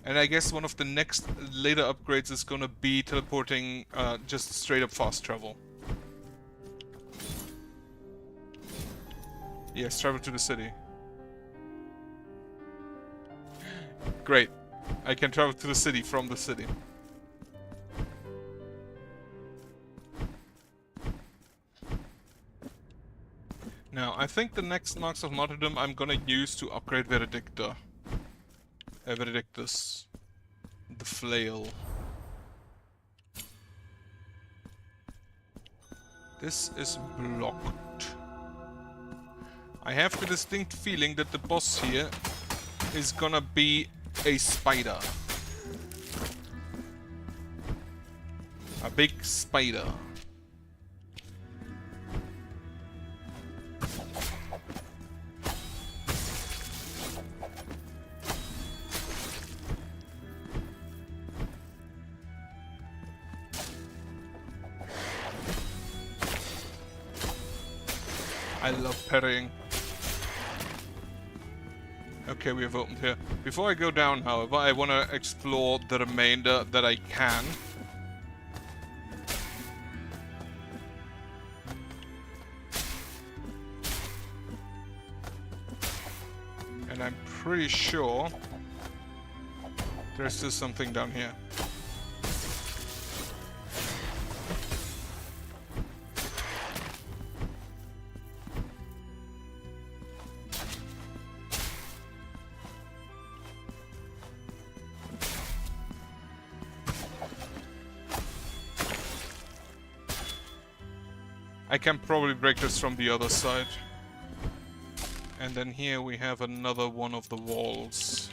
And I guess one of the next later upgrades is gonna be teleporting just straight up fast travel. Yes, travel to the city. Great. I can travel to the city from the city. Now, I think the next Marks of Martyrdom I'm gonna use to upgrade Veredicta. Veredictus. The flail. This is blocked. I have the distinct feeling that the boss here is gonna be a spider. A big spider. I love parrying. Okay, we have opened here. Before I go down, however, I want to explore the remainder that I can. And I'm pretty sure there's still something down here. I can probably break this from the other side. And then here we have another one of the walls.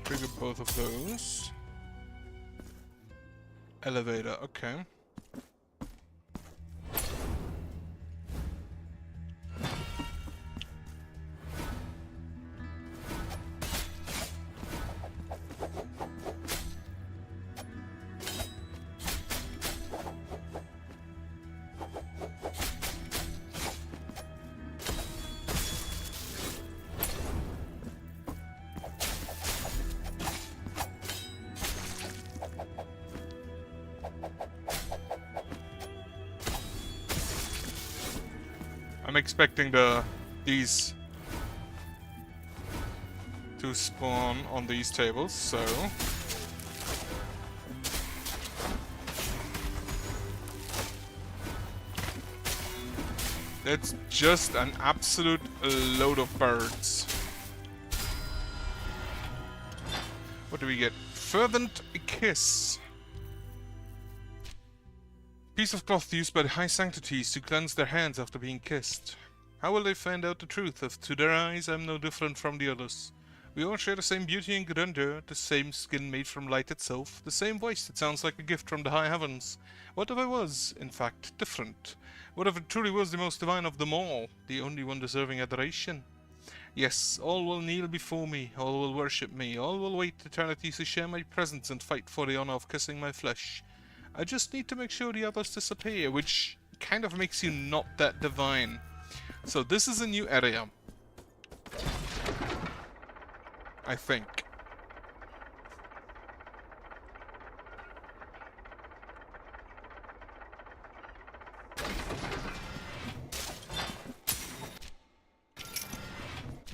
Trigger both of those. Elevator, okay. I'm expecting these to spawn on these tables, so that's just an absolute load of birds. What do we get? Fervent kiss. Piece of cloth used by the high sanctities to cleanse their hands after being kissed. How will they find out the truth if to their eyes I'm no different from the others? We all share the same beauty and grandeur, the same skin made from light itself, the same voice that sounds like a gift from the high heavens. What if I was, in fact, different? What if it truly was the most divine of them all, the only one deserving adoration? Yes, all will kneel before me, all will worship me, all will wait eternity to share my presence and fight for the honor of kissing my flesh. I just need to make sure the others disappear, which kind of makes you not that divine. So this is a new area. I think.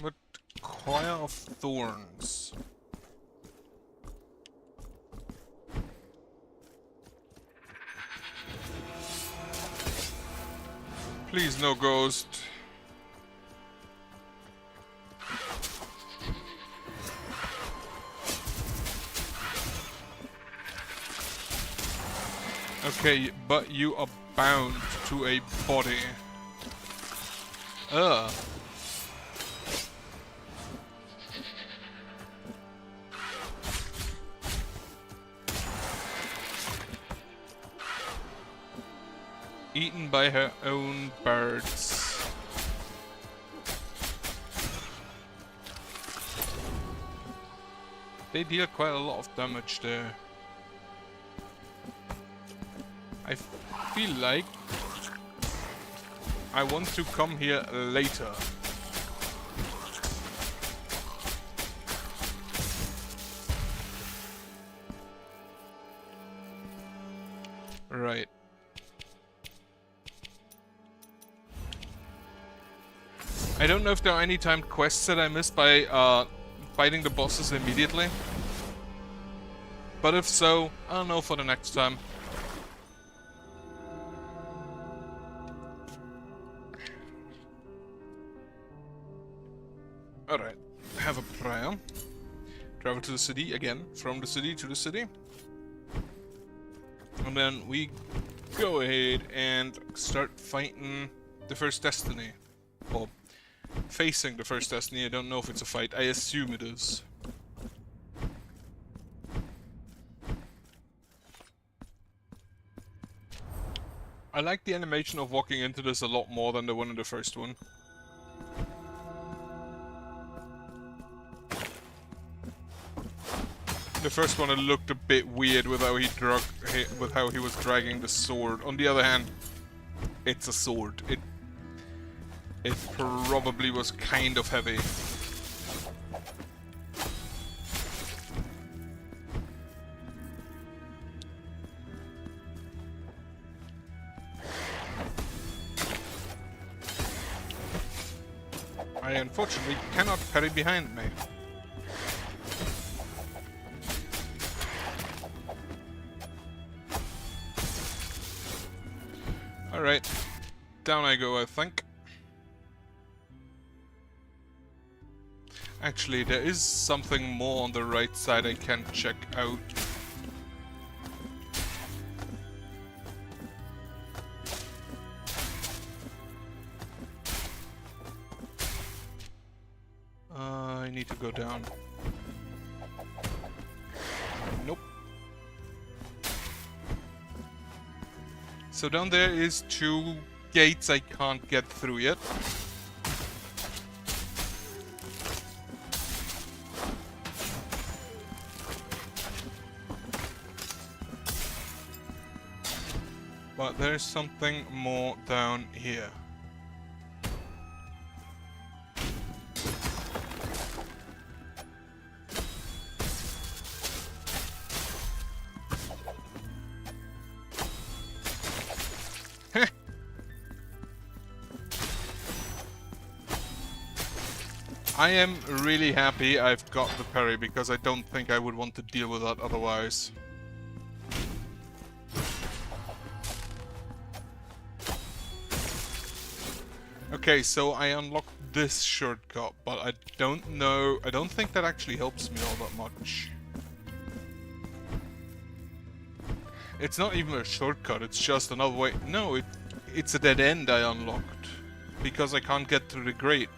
What? Choir of Thorns. Please, no ghost. Okay, but you are bound to a body. Eaten by her own birds. They deal quite a lot of damage there. I feel like I want to come here later. Right. I don't know if there are any timed quests that I missed by fighting the bosses immediately. But if so, I'll know for the next time. travel to the city again, from the city to the city. And then we go ahead and start fighting the first destiny. Or facing the first destiny. I don't know if it's a fight. I assume it is. I like the animation of walking into this a lot more than the one in the first one. The first one, it looked a bit weird with how he was dragging the sword. On the other hand, it's a sword. It probably was kind of heavy. I unfortunately cannot parry behind me. Alright, down I go, I think. Actually, there is something more on the right side I can check out. I need to go down. Nope. So down there is 2 gates I can't get through yet. But there's something more down here. I am really happy I've got the parry, because I don't think I would want to deal with that otherwise. Okay, so I unlocked this shortcut, but I don't think that actually helps me all that much. It's not even a shortcut, it's just another way. No, it's a dead end I unlocked, because I can't get through the grate.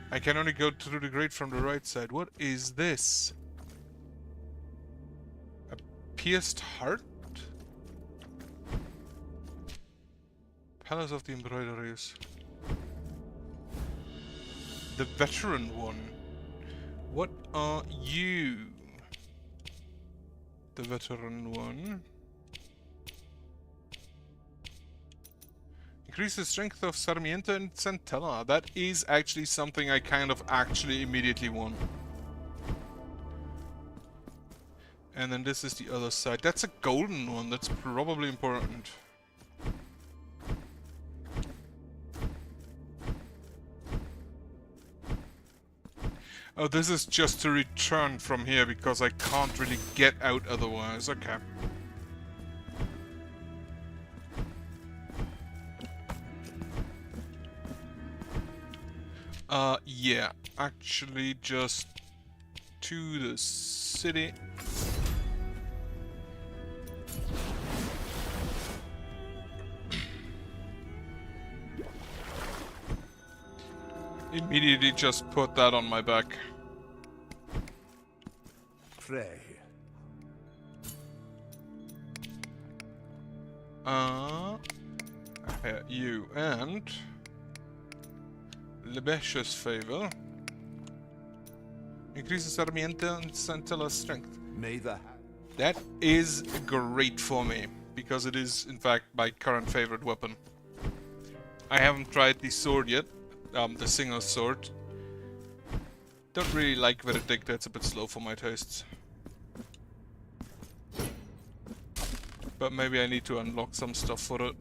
I can only go through the grate from the right side. What is this? A pierced heart? Palace of the Embroideries. The veteran one. What are you? The veteran one. Increase the strength of Sarmiento and Centella. That is actually something I kind of immediately want. And then this is the other side. That's a golden one. That's probably important. Oh, this is just to return from here because I can't really get out otherwise. Okay. Yeah, actually just to the city. Immediately just put that on my back. Pray. You and Lebesha's favor. Increases Sarmiento and Santella's strength. May the... That is great for me, because it is, in fact, my current favorite weapon. I haven't tried the sword yet, the single sword. Don't really like Verdicta, it's a bit slow for my tastes. But maybe I need to unlock some stuff for it.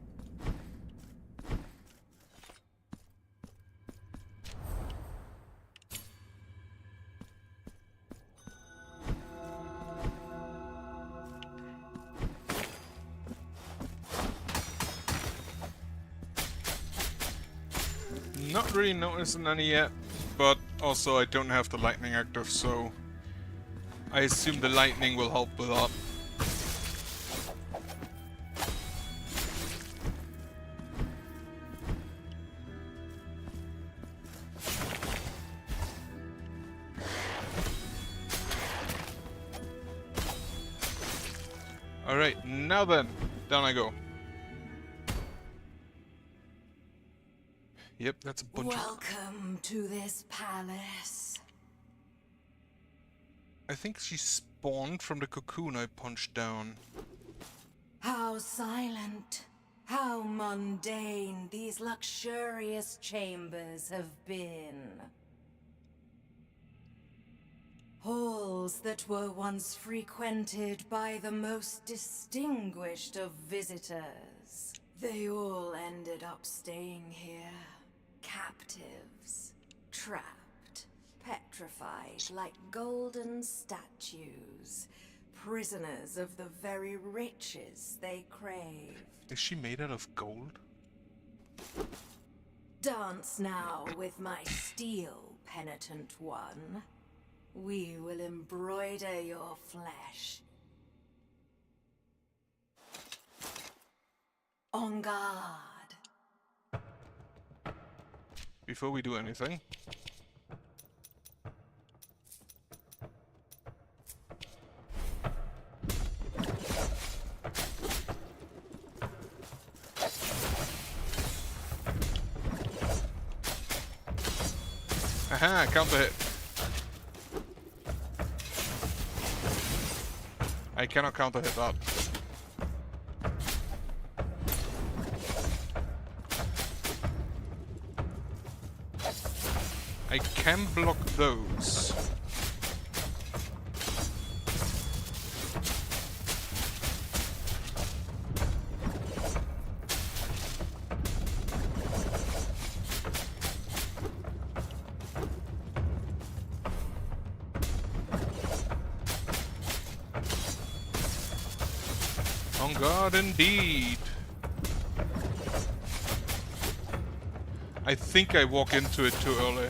Not really noticing any yet, but also I don't have the lightning active, so I assume the lightning will help with that. Alright, now then, down I go. Yep, that's a bunch of... Welcome to this palace. I think she spawned from the cocoon I punched down. How silent, how mundane these luxurious chambers have been. Halls that were once frequented by the most distinguished of visitors. They all ended up staying here. Captives, trapped, petrified like golden statues. Prisoners of the very riches they craved. Is she made out of gold? Dance now with my steel, penitent one. We will embroider your flesh. On guard. Before we do anything. Aha, counter hit. I cannot counter hit that. I can block those. On guard indeed. I think I walk into it too early.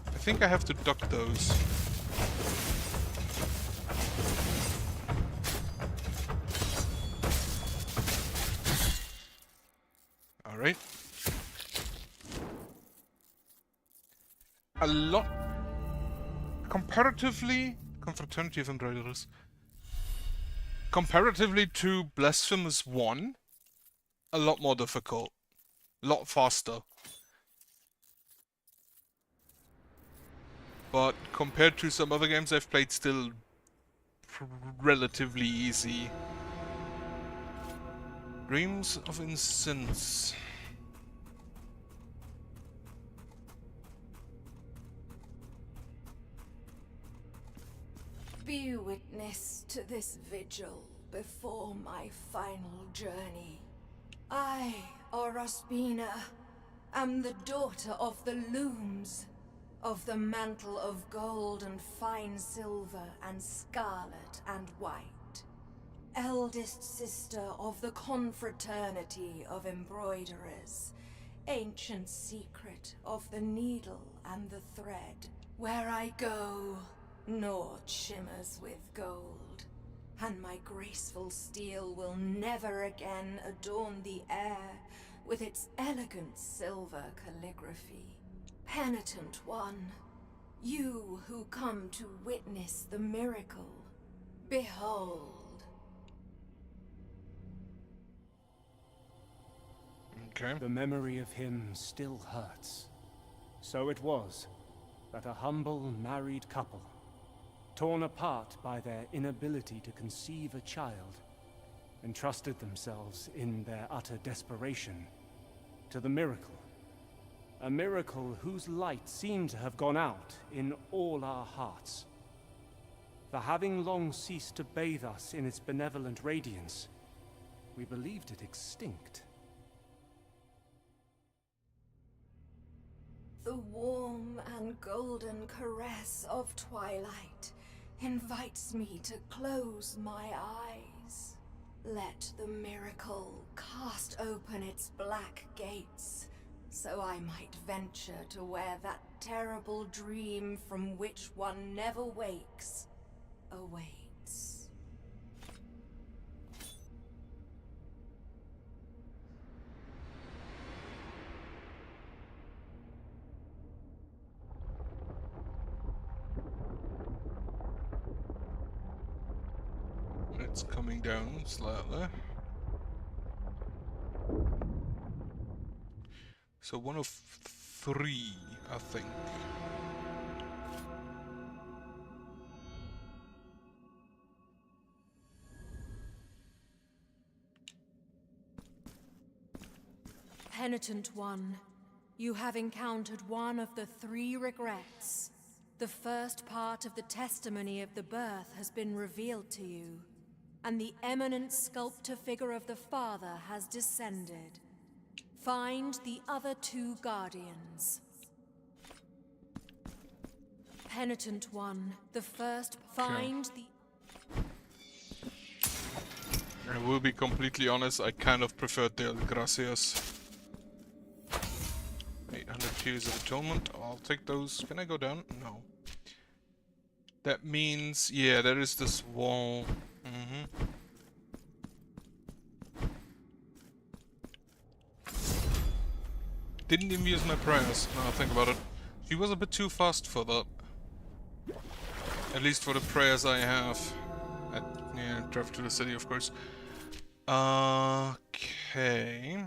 I think I have to duck those. Alright. A lot... Comparatively... Confraternity of Embroiderers. Comparatively to Blasphemous 1, a lot more difficult. A lot faster. But compared to some other games I've played, still relatively easy. Dreams of Incense. Be witness to this vigil before my final journey. I, Orospina, am the daughter of the looms, of the mantle of gold and fine silver and scarlet and white. Eldest sister of the confraternity of embroiderers, ancient secret of the needle and the thread. Where I go, naught shimmers with gold, and my graceful steel will never again adorn the air with its elegant silver calligraphy. Penitent one, you who come to witness the miracle, behold. Okay. The memory of him still hurts. So it was that a humble married couple, torn apart by their inability to conceive a child, entrusted themselves in their utter desperation to the miracle. A miracle whose light seemed to have gone out in all our hearts. For having long ceased to bathe us in its benevolent radiance, we believed it extinct. The warm and golden caress of twilight invites me to close my eyes. Let the miracle cast open its black gates, so I might venture to where that terrible dream from which one never wakes awaits. It's coming down slightly. So one of 3, I think. Penitent one, you have encountered one of the 3 regrets. The first part of the testimony of the birth has been revealed to you, and the eminent sculptor figure of the Father has descended. Find the other 2 guardians. Penitent one, the first find the... I will be completely honest, I kind of preferred the Gracias. 800 Tears of Atonement, I'll take those. Can I go down? No. That means, yeah, there is this wall. Didn't even use my prayers, now I think about it. She was a bit too fast for that. At least for the prayers I have. Yeah, drive to the city, of course. Okay.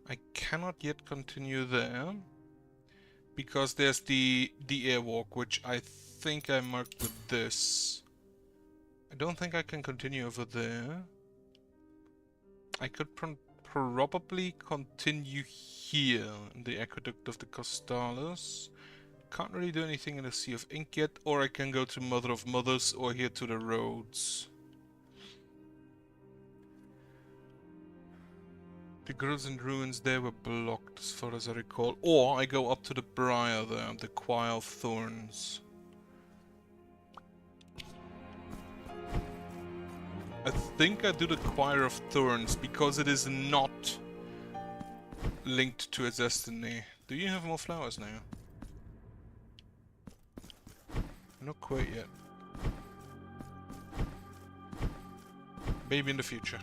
I cannot yet continue there. Because there's the airwalk, which I think I marked with this. I don't think I can continue over there. I could probably continue here in the Aqueduct of the Costales. Can't really do anything in the Sea of Ink yet, or I can go to Mother of Mothers or here to the roads. The girls and ruins there were blocked as far as I recall. Or I go up to the Briar there, the Choir of Thorns. I think I do the Choir of Thorns because it is not linked to its destiny. Do you have more flowers now? Not quite yet. Maybe in the future.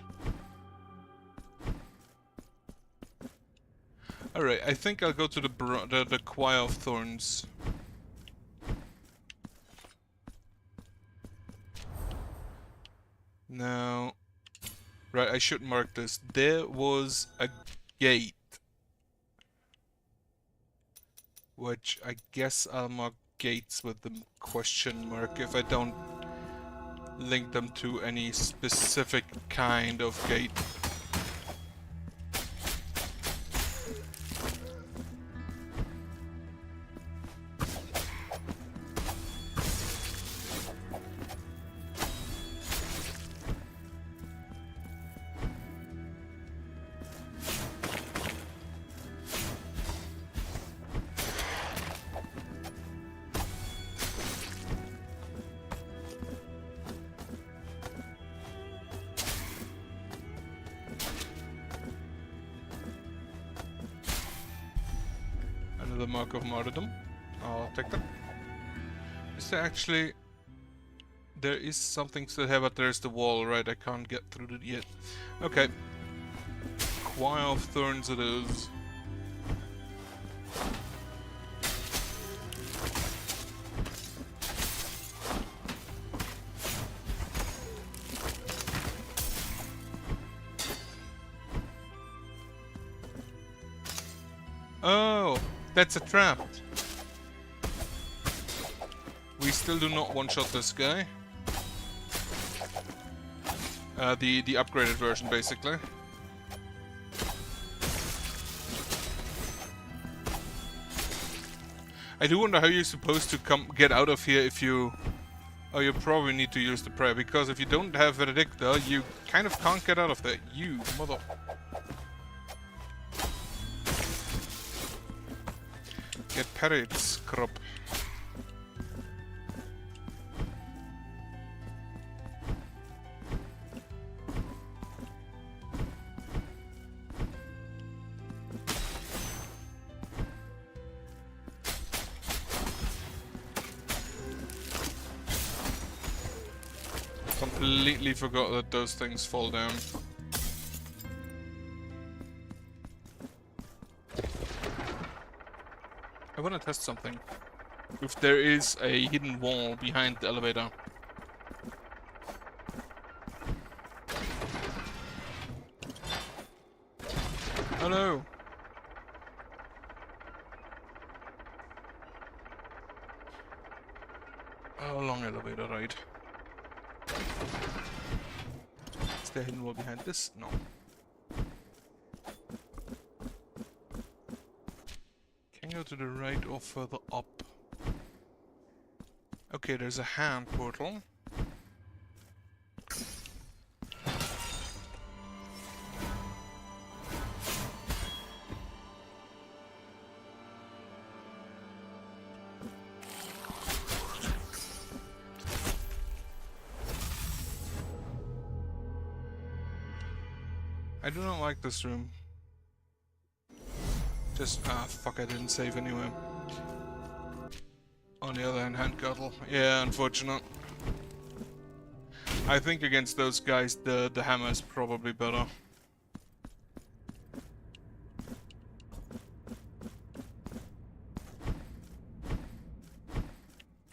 Alright, I think I'll go to the Choir of Thorns. Now... Right, I should mark this. There was a gate. Which I guess I'll mark gates with the question mark if I don't link them to any specific kind of gate. Another mark of martyrdom. I'll take that. Is there actually... There is something still here, but there's the wall, right? I can't get through it yet. Okay. Choir of Thorns it is. Oh, that's a trap. We still do not one-shot this guy. The upgraded version, basically. I do wonder how you're supposed to get out of here if you... Oh, you probably need to use the prayer, because if you don't have Benedicta, you kind of can't get out of there. You mother... Get parried, scrub. Completely forgot that those things fall down. I want to test something. If there is a hidden wall behind the elevator. Hello. Oh, long elevator ride. Is there a hidden wall behind this? No. Can go to the right or further up. Okay, there's a hand portal. I do not like this room. Just, fuck, I didn't save anyway. On the other hand girdle. Yeah, unfortunate. I think against those guys, the hammer is probably better.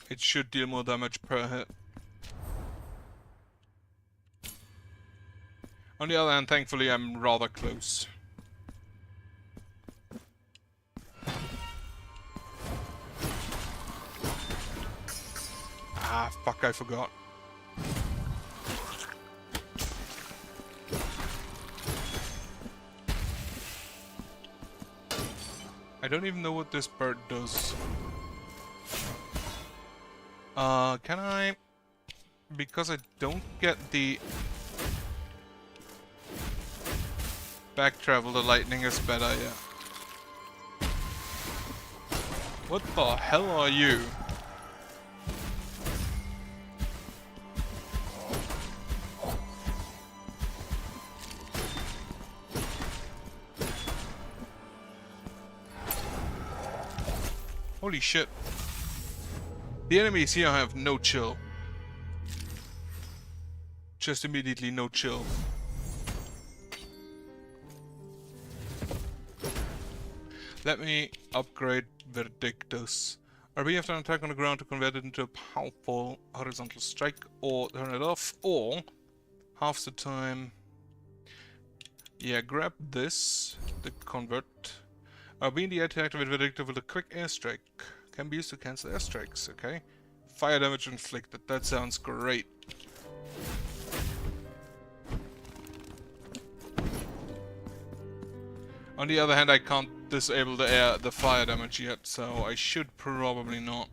It should deal more damage per hit. On the other hand, thankfully, I'm rather close. Ah, fuck, I forgot. I don't even know what this bird does. Can I... Because I don't get the... back travel, the lightning is better, yeah. What the hell are you? Holy shit. The enemies here have no chill. Just immediately no chill. Let me upgrade Verdictus. RB after an attack on the ground to convert it into a powerful horizontal strike, or turn it off, or half the time. Yeah, grab this, the convert. RB in the air to activate Verdictus with a quick airstrike. Can be used to cancel airstrikes, okay. Fire damage inflicted, that sounds great. On the other hand, I can't disable the fire damage yet, so I should probably not.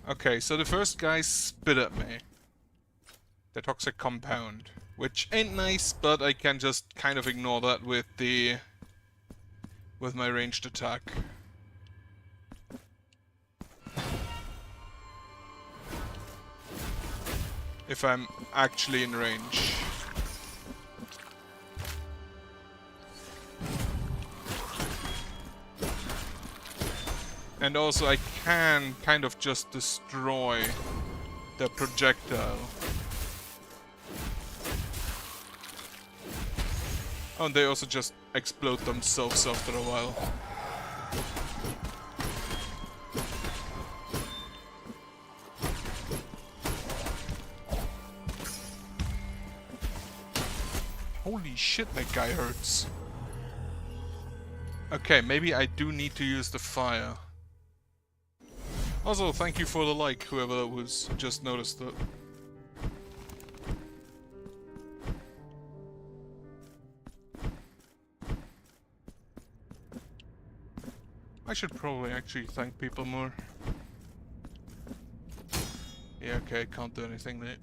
Okay, so the first guy spit at me. The toxic compound. Which ain't nice, but I can just kind of ignore that with my ranged attack. If I'm actually in range. And also I can kind of just destroy the projectile. Oh, and they also just explode themselves after a while. Holy shit, that guy hurts. Okay, maybe I do need to use the fire. Also, thank you for the like, whoever was just noticed that. I should probably actually thank people more. Yeah, okay, can't do anything there.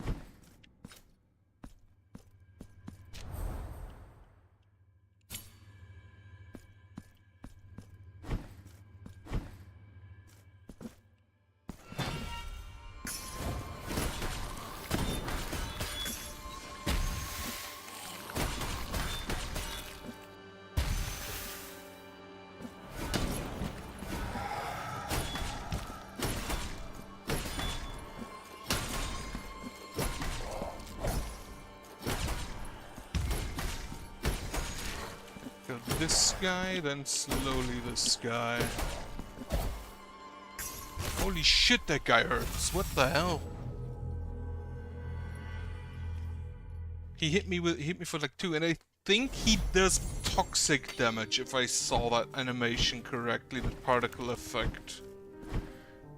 Kill this guy, then slowly this guy. Holy shit, that guy hurts. What the hell? He hit me for like 2, and I think he does toxic damage if I saw that animation correctly, the particle effect.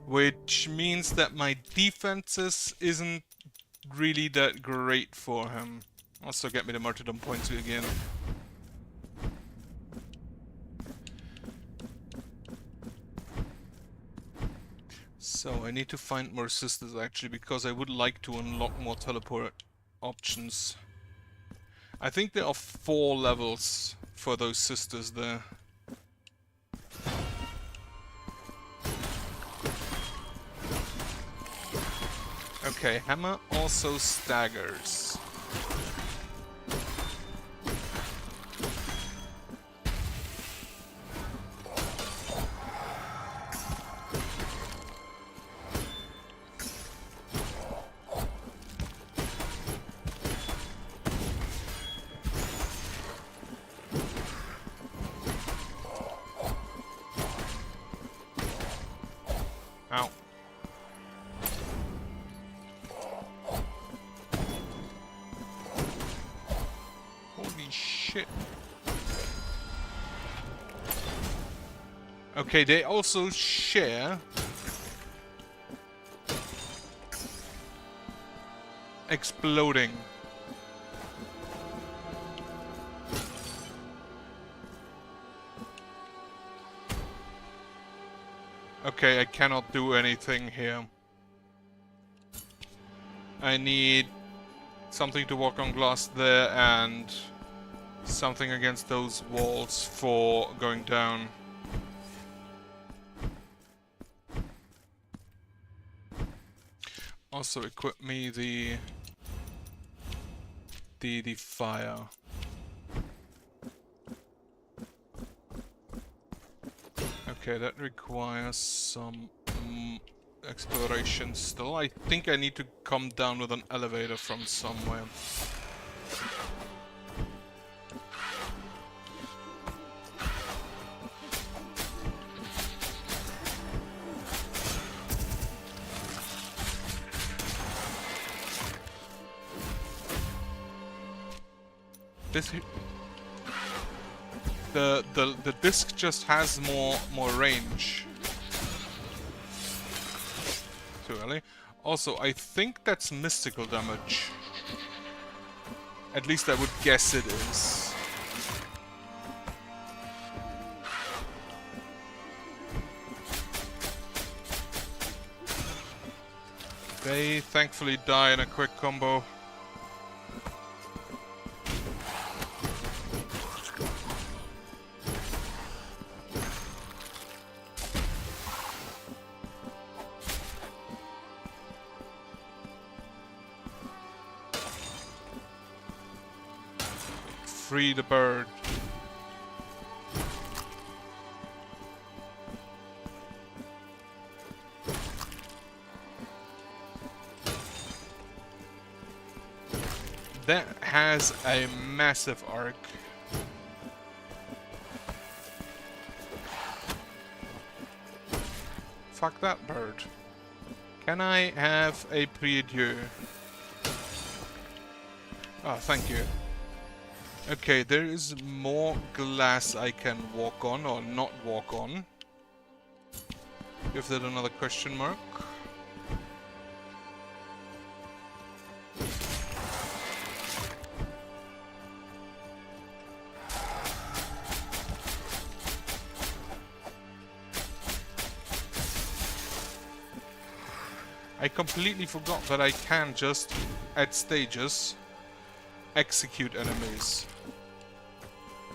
Which means that my defenses isn't really that great for him. Also get me the martyrdom points again. So I need to find more sisters actually, because I would like to unlock more teleport options. I think there are 4 levels for those sisters there. Okay, hammer also staggers. Ow. Holy shit. Okay, they also share exploding. Okay, I cannot do anything here. I need something to walk on glass there and something against those walls for going down. Also equip me the fire. Okay, that requires some exploration still. I think I need to come down with an elevator from somewhere. This the disc just has more range. Too early. Also, I think that's mystical damage. At least I would guess it is. They thankfully die in a quick combo. Free the bird. That has a massive arc. Fuck that bird. Can I have a prie-dieu? Oh, thank you. Okay, there is more glass I can walk on or not walk on. Give that another question mark. I completely forgot that I can just, at stages, execute enemies.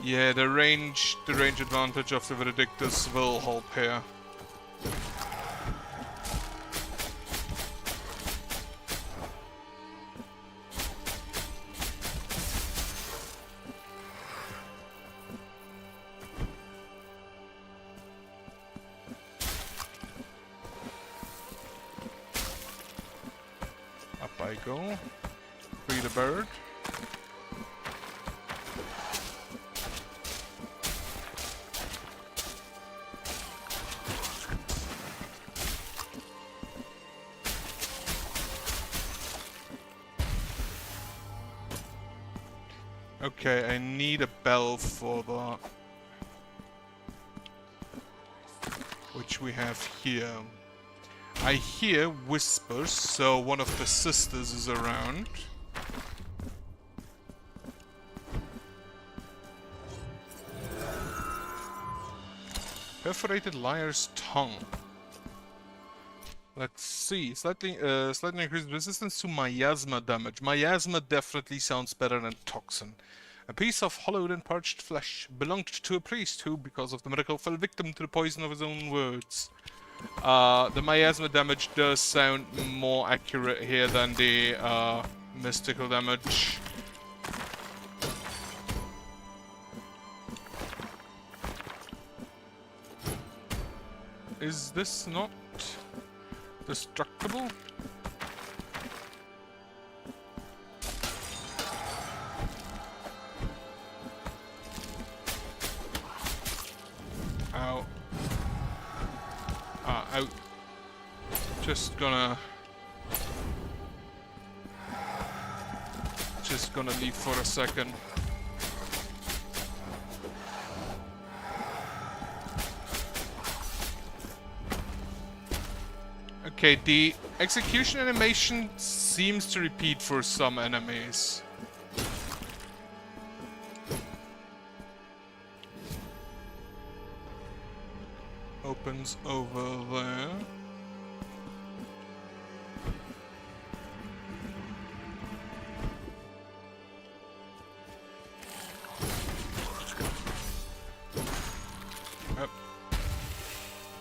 Yeah, the range advantage of the Benedictus will help here. Up I go. Free the bird. Okay, I need a bell for that. Which we have here. I hear whispers, so one of the sisters is around. Perforated liar's tongue. Let's see. Slightly increased resistance to miasma damage. Miasma definitely sounds better than toxin. A piece of hollowed and parched flesh belonged to a priest who, because of the miracle, fell victim to the poison of his own words. The miasma damage does sound more accurate here than the mystical damage. Is this not destructible? Ow. Out. Just gonna leave for a second. Okay, the execution animation seems to repeat for some enemies. Opens over there.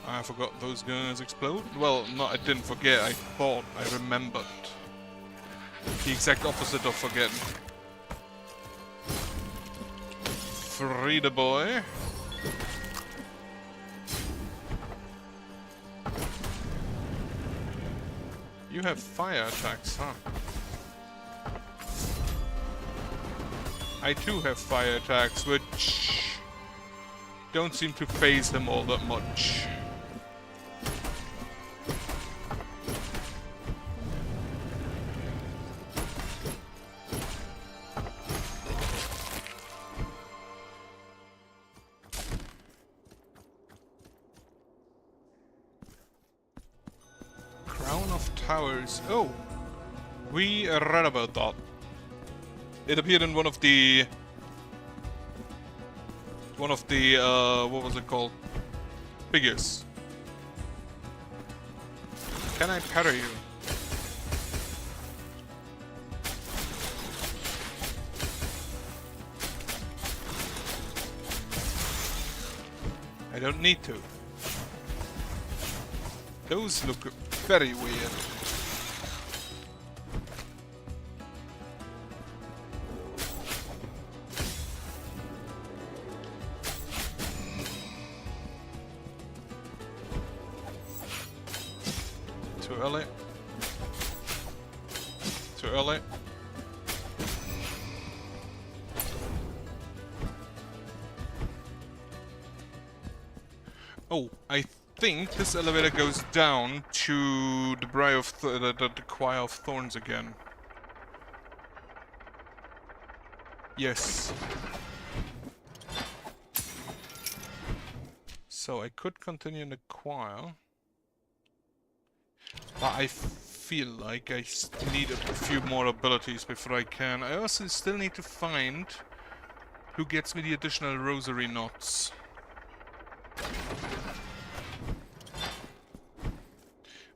I forgot those guns explode. Well, no, I didn't forget. I thought I remembered. The exact opposite of forgetting. Free the boy. You have fire attacks, huh? I too have fire attacks, which don't seem to phase him all that much. Towers. Oh, we read about that. It appeared in one of the what was it called? Figures. Can I parry you? I don't need to. Those look very weird. Too early. Too early. Oh, I think this elevator goes down to the the Choir of Thorns again. Yes. So I could continue in the choir. But I feel like I need a few more abilities before I can. I also still need to find who gets me the additional rosary knots.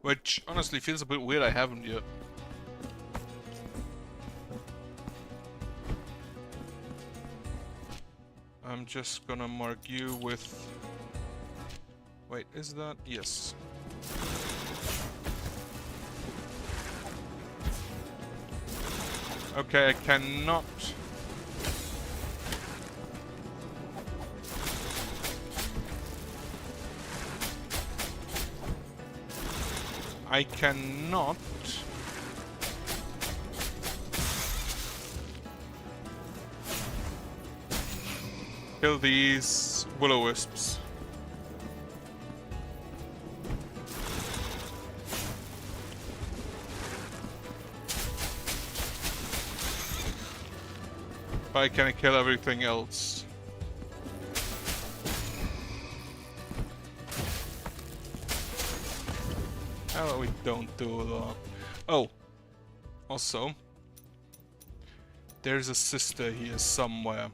Which honestly feels a bit weird I haven't yet. I'm just gonna mark you with... Wait, is that? Yes. Okay, I cannot... I cannot... kill these will-o-wisps. But can I kill everything else? How about we don't do that? Oh! Also, there's a sister here somewhere.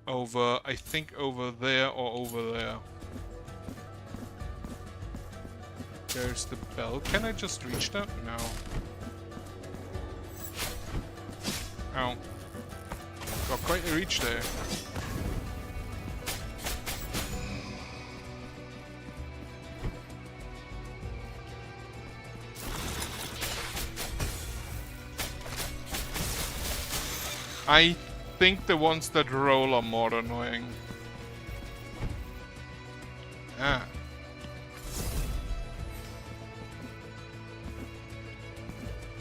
Over, I think over there or over there. There's the bell. Can I just reach that? No. Ow. Got quite a reach there. I think the ones that roll are more annoying. Ah.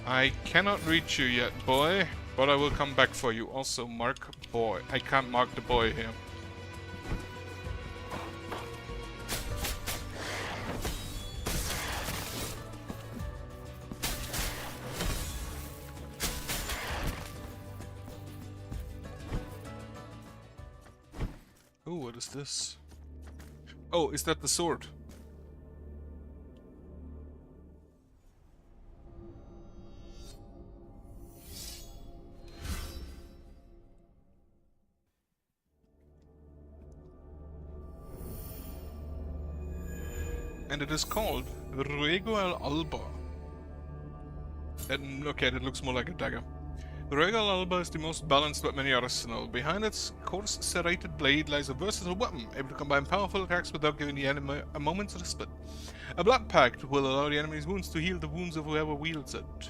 I cannot reach you yet, boy, but I will come back for you. Also, mark boy. I can't mark the boy here. Oh, what is this? Oh, is that the sword? And it is called Ruego al Alba. Okay, that looks more like a dagger. The Ruego al Alba is the most balanced weapon in the arsenal. Behind its coarse serrated blade lies a versatile weapon, able to combine powerful attacks without giving the enemy a moment's respite. A blood pact will allow the enemy's wounds to heal the wounds of whoever wields it.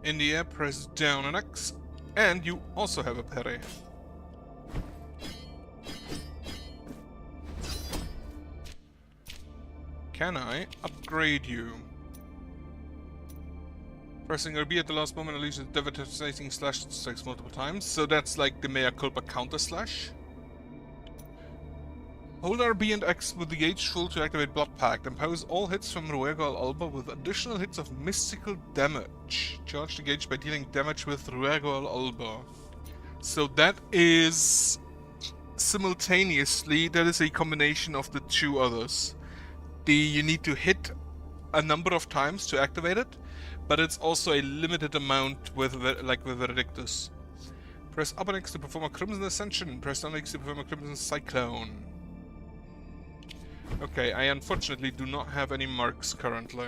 In the air, press down an X, and you also have a parry. Can I upgrade you? Pressing RB at the last moment unleashes a devastating slash that strikes multiple times, so that's like the mea culpa counter slash. Hold RB and X with the gauge full to activate Blood Pact. Empowers all hits from Ruego al Alba with additional hits of mystical damage. Charge the gauge by dealing damage with Ruego al Alba. So that is simultaneously, that is a combination of the two others. You need to hit a number of times to activate it, but it's also a limited amount with Verdictus. Press up and X to perform a Crimson Ascension. Press down X to perform a Crimson Cyclone. Okay, I unfortunately do not have any marks currently.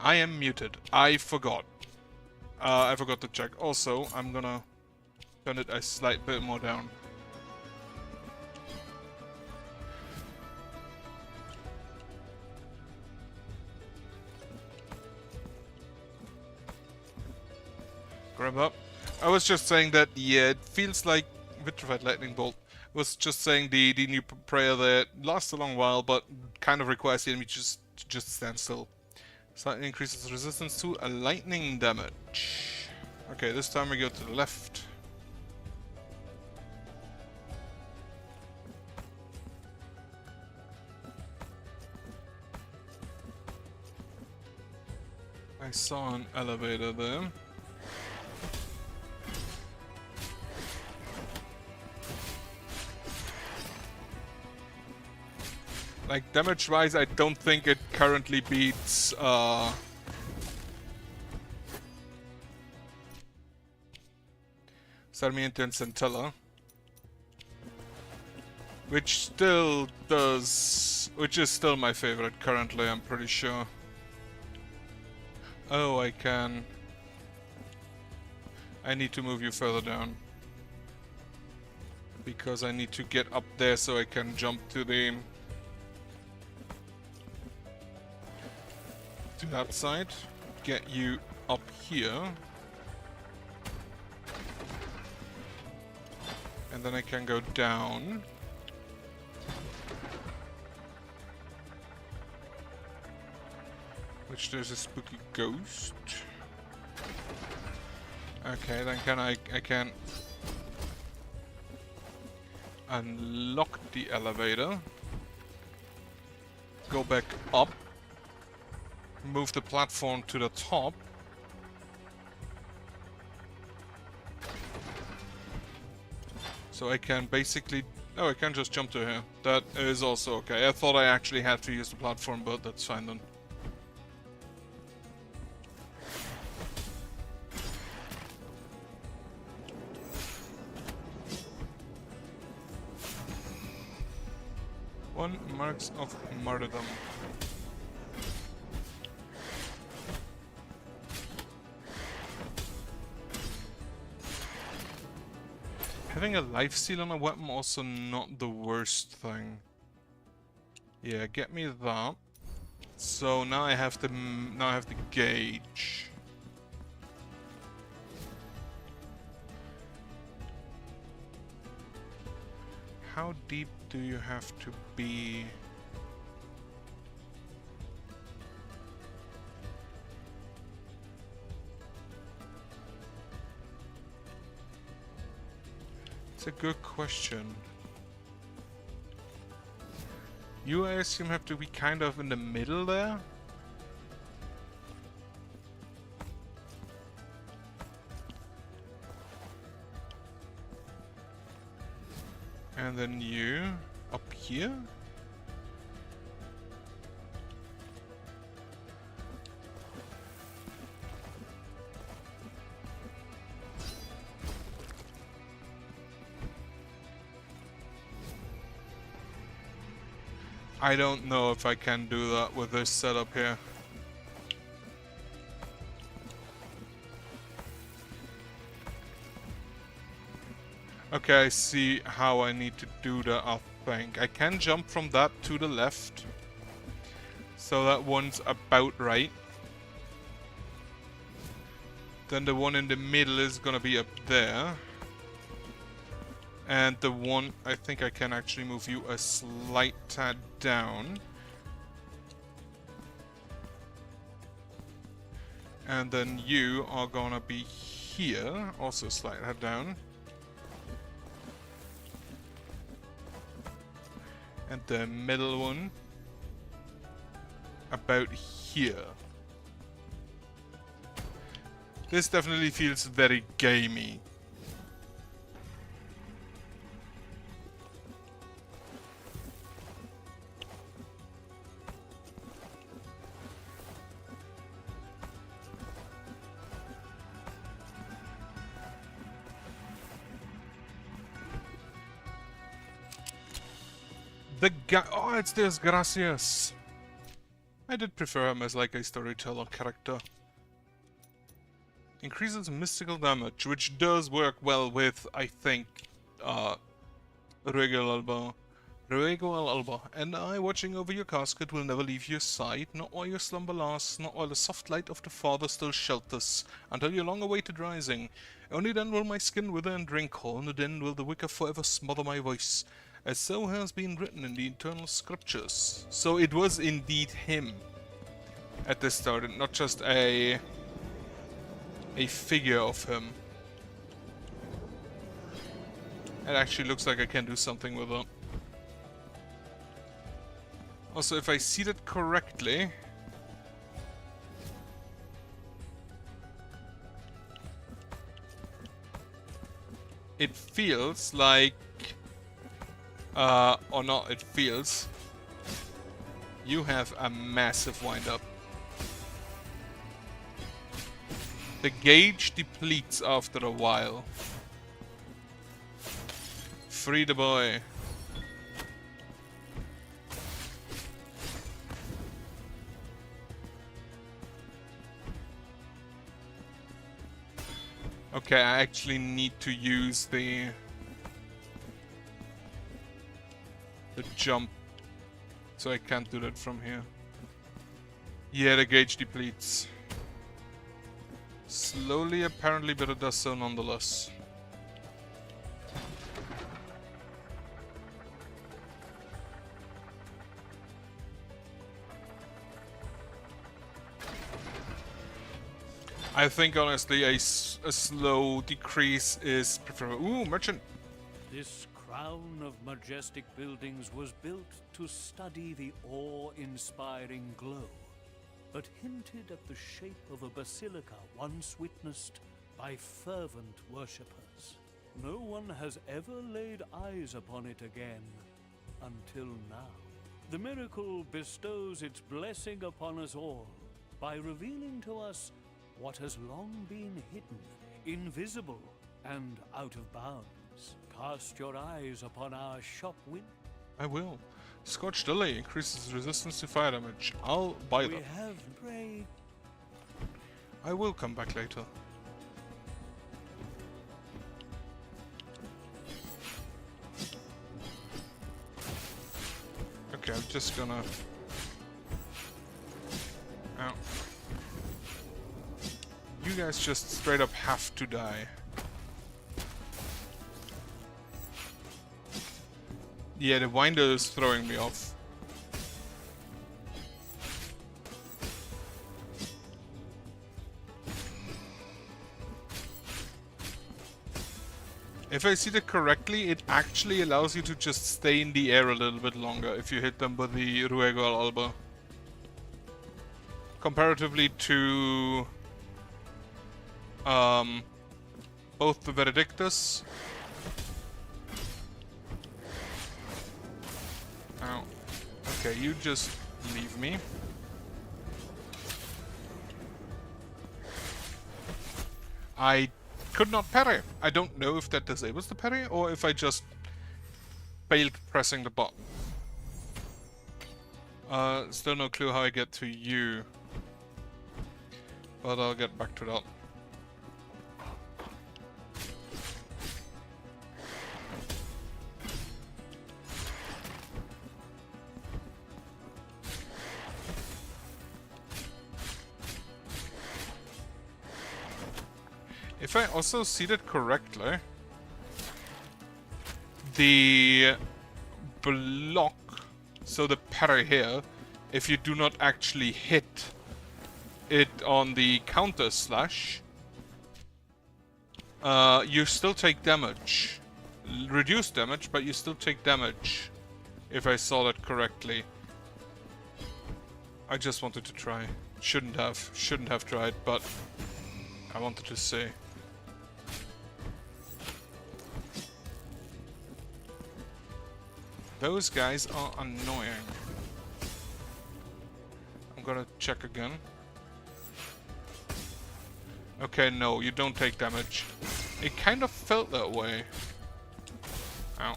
I am muted. I forgot. I forgot to check. Also, I'm gonna turn it a slight bit more down. Grab up. I was just saying that, yeah, it feels like Vitrified Lightning Bolt. I was just saying the new prayer there lasts a long while, but kind of requires the enemy to just stand still. Slightly increases resistance to a lightning damage. Okay, this time we go to the left. I saw an elevator there. Like, damage-wise, I don't think it currently beats, Sarmiento and Centella. Which is still my favorite currently, I'm pretty sure. Oh, I need to move you further down. Because I need to get up there so I can jump to that side. Get you up here. And then I can go down. Which there's a spooky ghost. Okay, then I can unlock the elevator. Go back up. Move the platform to the top. So I can basically... Oh, I can just jump to here. That is also okay. I thought I actually had to use the platform, but that's fine then. One marks of martyrdom. Having a life steal on a weapon also not the worst thing. Yeah, get me that. So now I have the gauge. How deep do you have to be? It's a good question. You, I assume, have to be kind of in the middle there? And then you up here? I don't know if I can do that with this setup here. Okay, I see how I need to do that, I think. I can jump from that to the left. So that one's about right. Then the one in the middle is gonna be up there. And the one, I think I can actually move you a slight tad down. And then you are gonna be here, also slight tad down. And the middle one about here. This definitely feels very gamey. The guy. Oh, it's this. Gracias. I did prefer him as like a storyteller character. Increases mystical damage, which does work well with, I think, Ruego Alba. And I, watching over your casket, will never leave your side, not while your slumber lasts, not while the soft light of the Father still shelters, until your long-awaited rising. Only then will my skin wither and wrinkle, and then will the wicker forever smother my voice, as so has been written in the eternal scriptures. So it was indeed him at the start, and not just a figure of him. It actually looks like I can do something with it. Also, if I see that correctly, it feels like, or not, it feels, you have a massive wind-up. The gauge depletes after a while. Free the boy. Okay, I actually need to use the jump, so I can't do that from here. Yeah, the gauge depletes. Slowly, apparently, but it does so nonetheless. I think, honestly, a slow decrease is preferable. Ooh, merchant! This crown of majestic buildings was built to study the awe-inspiring glow, but hinted at the shape of a basilica once witnessed by fervent worshippers. No one has ever laid eyes upon it again, until now. The miracle bestows its blessing upon us all, by revealing to us what has long been hidden, invisible, and out of bounds. Cast your eyes upon our shop window. I will. Scorched Delay increases resistance to fire damage. I'll buy We them. have prayed. I will come back later. Okay, I'm just gonna... Ow. You guys just straight up have to die. Yeah, the winder is throwing me off. If I see that correctly, it actually allows you to just stay in the air a little bit longer if you hit them with the Ruego al Alba. Comparatively to both the Veredictus. Ow. Okay, you just leave me. I could not parry. I don't know if that disables the parry or if I just failed pressing the button. Still no clue how I get to you. But I'll get back to that. If I also see that correctly, the block, so the parry here, if you do not actually hit it on the counter slash, you still take damage. Reduced damage, but you still take damage, if I saw that correctly. I just wanted to try. Shouldn't have tried, but I wanted to see. Those guys are annoying. I'm gonna check again. Okay, no, you don't take damage. It kind of felt that way. Ow.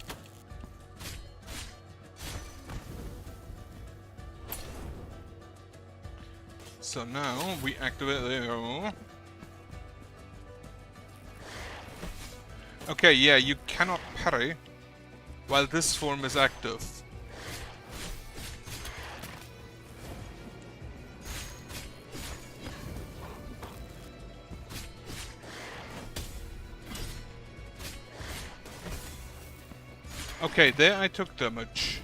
So now we activate the... Okay, yeah, you cannot parry while this form is active. Okay, there I took damage.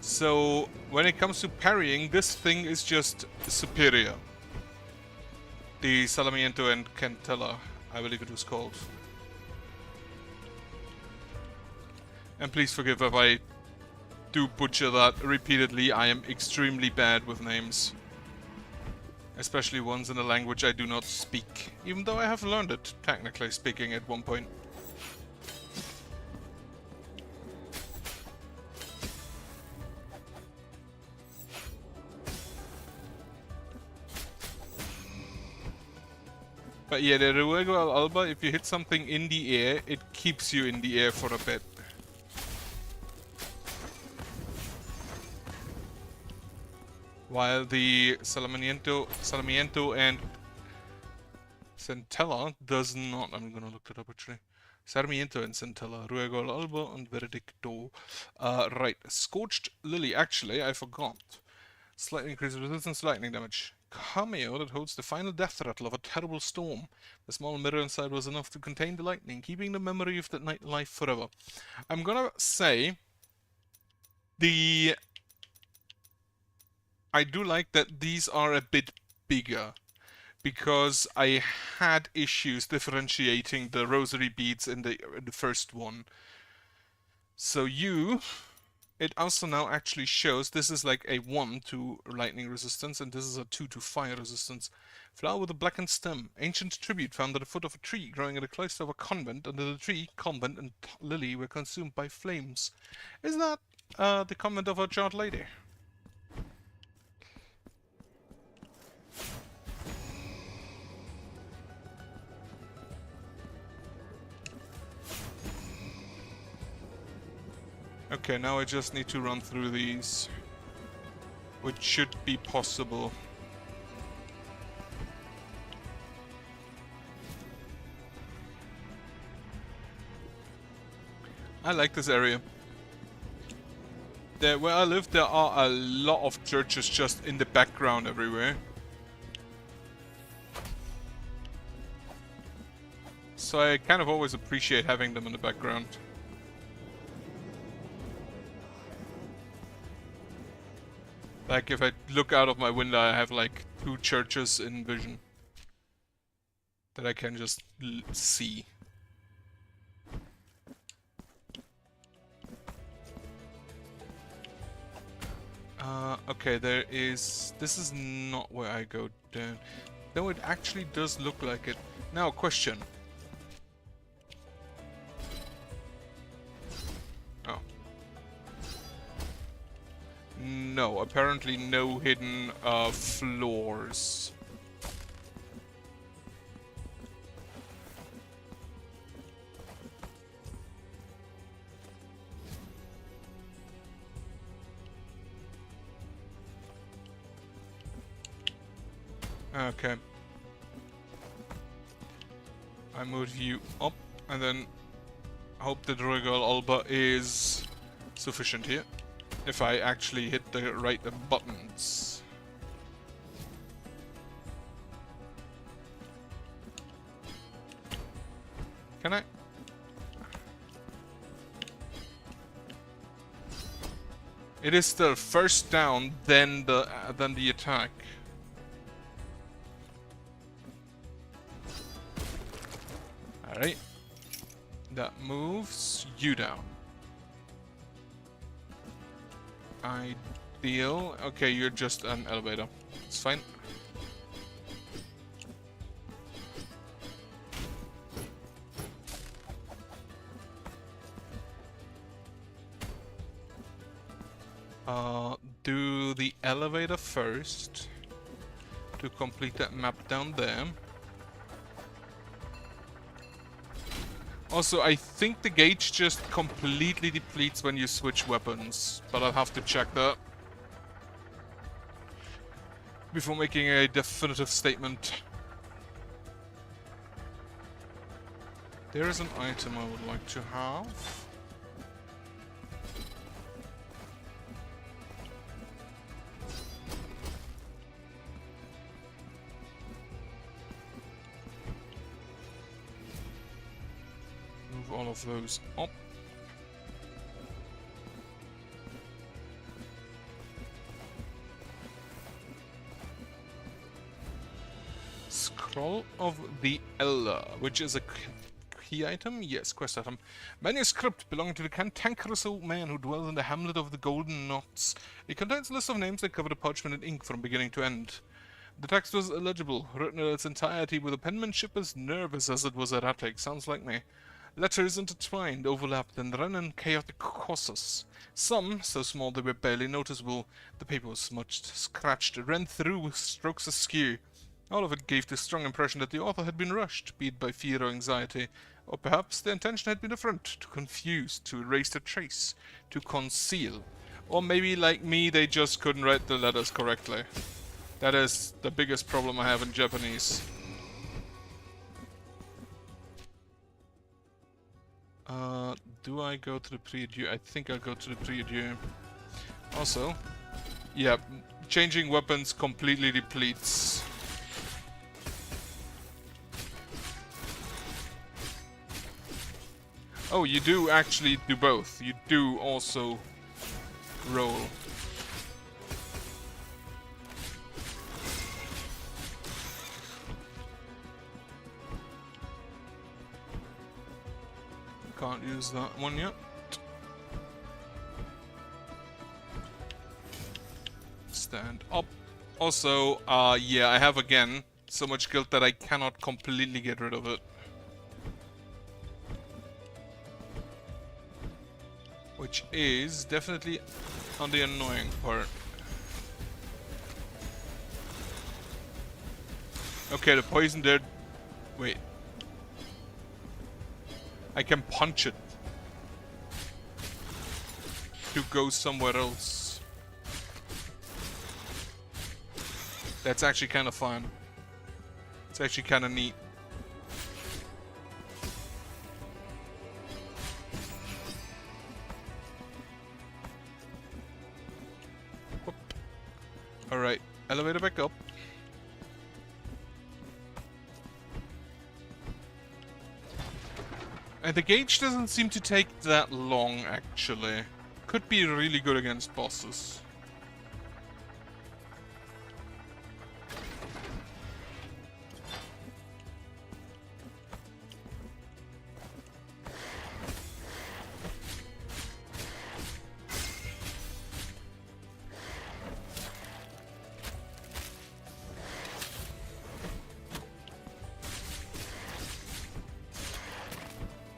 So, when it comes to parrying, this thing is just superior. The Salamiento and Cantella, I believe it was called. And please forgive if I do butcher that repeatedly. I am extremely bad with names. Especially ones in a language I do not speak. Even though I have learned it, technically speaking, at one point. But yeah, the Ruego al Alba, if you hit something in the air, it keeps you in the air for a bit. While the Salamiento and Centella does not. I'm gonna look that up actually. Sarmiento and Centella, Ruego al Alba and Veredicto. Right, Scorched Lily. Actually, I forgot. Slightly increases resistance to lightning damage. Cameo that holds the final death rattle of a terrible storm. The small mirror inside was enough to contain the lightning, keeping the memory of that night alive forever. I'm gonna say I do like that these are a bit bigger, because I had issues differentiating the rosary beads in the first one. So it also now actually shows this is like a 1 to lightning resistance, and this is a 2 to fire resistance. Flower with a blackened stem. Ancient tribute found at the foot of a tree growing in the cloister of a convent. Under the tree, convent and lily were consumed by flames. Is that the convent of a Jard Lady? Okay, now I just need to run through these, which should be possible. I like this area. Where I live, there are a lot of churches just in the background everywhere. So I kind of always appreciate having them in the background. Like, if I look out of my window, I have like 2 churches in vision that I can just see. Okay, this is not where I go down. Though it actually does look like it. Now, question. Oh. No, apparently no hidden floors. Okay. I move you up and then hope that Regal Alba is sufficient here. If I actually hit the right buttons. Can I? It is still first down, then the attack. Alright. That moves you down. Ideal. Okay, you're just an elevator. It's fine. Do the elevator first to complete that map down there. Also, I think the gauge just completely depletes when you switch weapons, but I'll have to check that. before making a definitive statement. There is an item I would like to have. Move all of those up. Scroll of the Elder, which is a key item? Yes, quest item. Manuscript belonging to the cantankerous old man who dwells in the hamlet of the Golden Knots. It contains a list of names that cover the parchment in ink from beginning to end. The text was illegible, written in its entirety with a penmanship as nervous as it was erratic. Sounds like me. Letters intertwined, overlapped, and ran in chaotic courses. Some, so small they were barely noticeable. The paper was smudged, scratched, ran through with strokes askew. All of it gave the strong impression that the author had been rushed, be it by fear or anxiety, or perhaps the intention had been different, to confuse, to erase the trace, to conceal. Or maybe, like me, they just couldn't write the letters correctly. That is the biggest problem I have in Japanese. Do I go to the preview? I think I'll go to the preview. Also, yeah, changing weapons completely depletes. Oh, you do actually do both. You do also roll. Can't use that one yet. Stand up. Also, yeah, I have again so much guilt that I cannot completely get rid of it. Which is definitely on the annoying part. Okay, the poison there. Wait. I can punch it to go somewhere else. That's actually kind of fun. It's actually kind of neat. Alright, elevator back up. And the gauge doesn't seem to take that long, actually. Could be really good against bosses.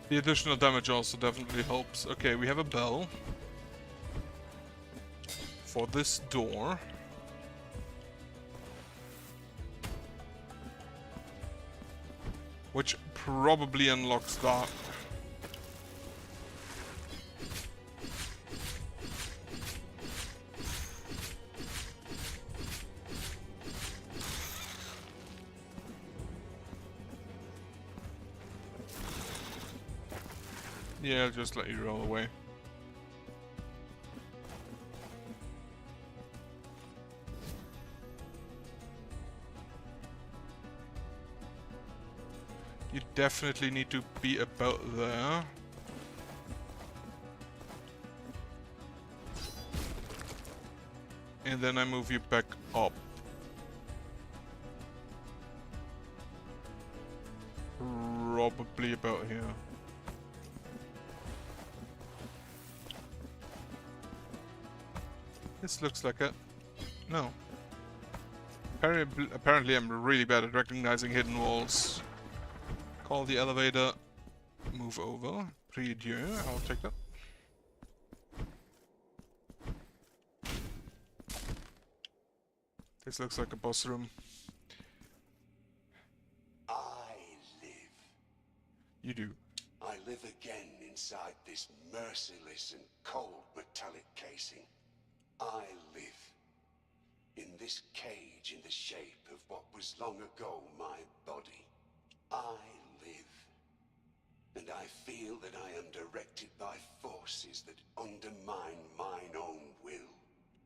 The additional damage also definitely helps. Okay, we have a bell for this door. Which probably unlocks that. Yeah, I'll just let you roll away. You definitely need to be about there. And then I move you back up. Probably about here. This looks like it. No. Apparently I'm really bad at recognizing hidden walls. Call the elevator. Move over. Prie-dieu. I'll take that. This looks like a boss room. I live. You do. I live again inside this merciless and cold metallic casing. I live. In this cage in the shape of what was long ago my body, I live. And I feel that I am directed by forces that undermine mine own will.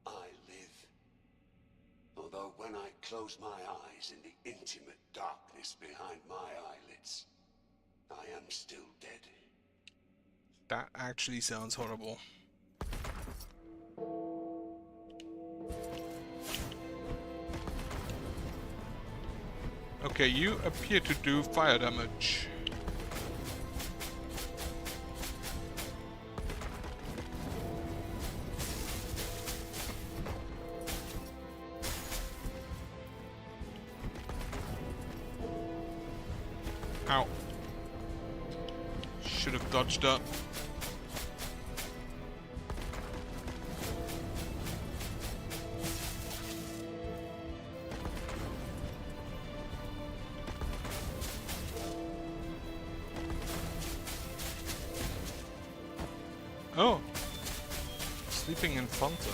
I live. Although when I close my eyes in the intimate darkness behind my eyelids, I am still dead. That actually sounds horrible. Okay, you appear to do fire damage. Ow. Should have dodged up. Oh. Sleeping in Fanta.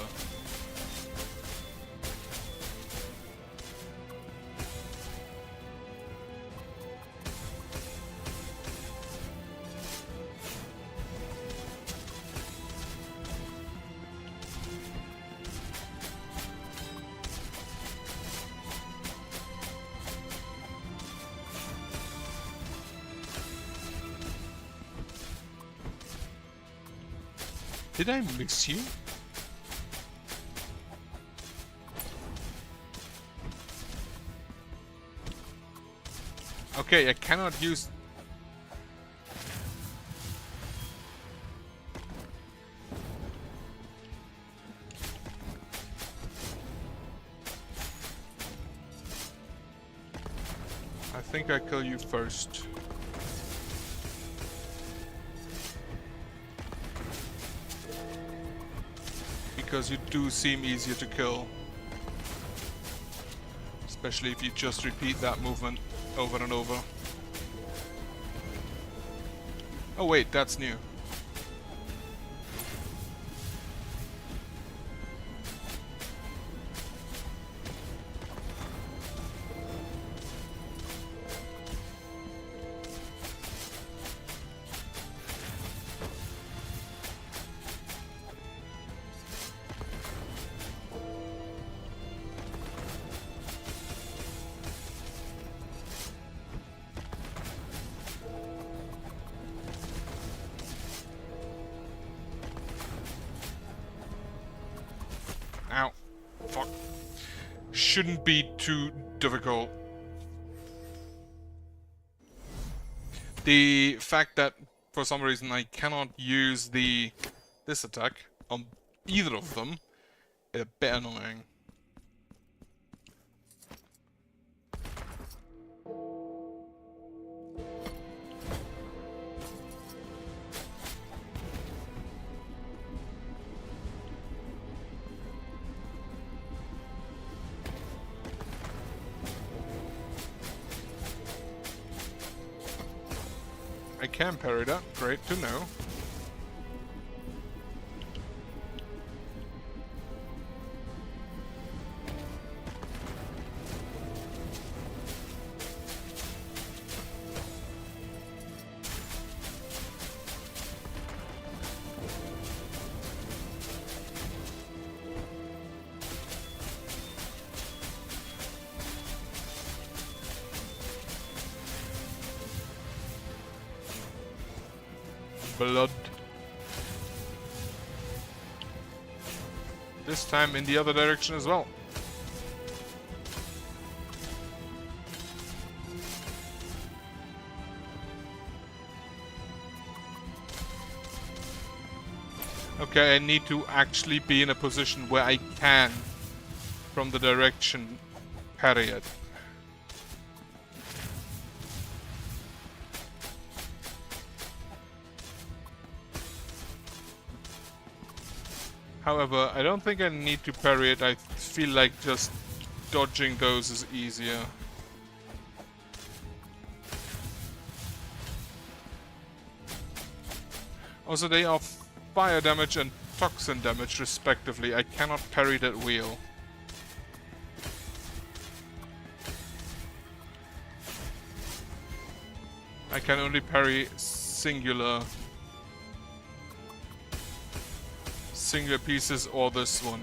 Did I miss you? Okay, I cannot use... I think I kill you first. Because you do seem easier to kill. Especially if you just repeat that movement over and over. Oh wait, that's new. Ow. Fuck. Shouldn't be too difficult. The fact that for some reason I cannot use this attack on either of them is a bit annoying. I can parry that, great to know. Blood. This time in the other direction as well. Okay, I need to actually be in a position where I can, from the direction, parry it. However, I don't think I need to parry it. I feel like just dodging those is easier. Also, they are fire damage and toxin damage respectively. I cannot parry that wheel. I can only parry singular pieces or this one.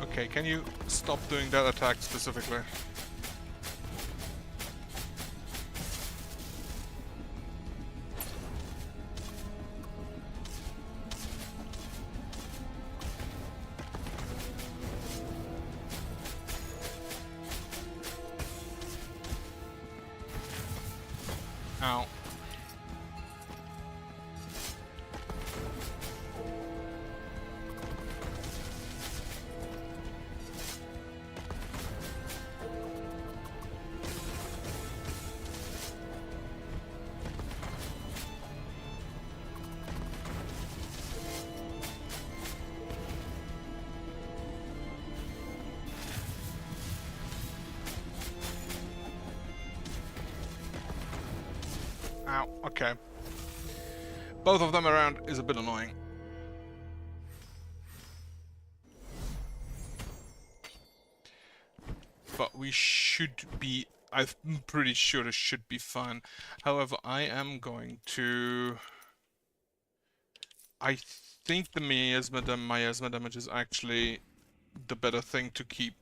Okay, can you stop doing that attack specifically? Ow. Ow, okay. Both of them around is a bit annoying. But we should be... I'm pretty sure this should be fine. However, I am going to... I think the miasma damage is actually the better thing to keep.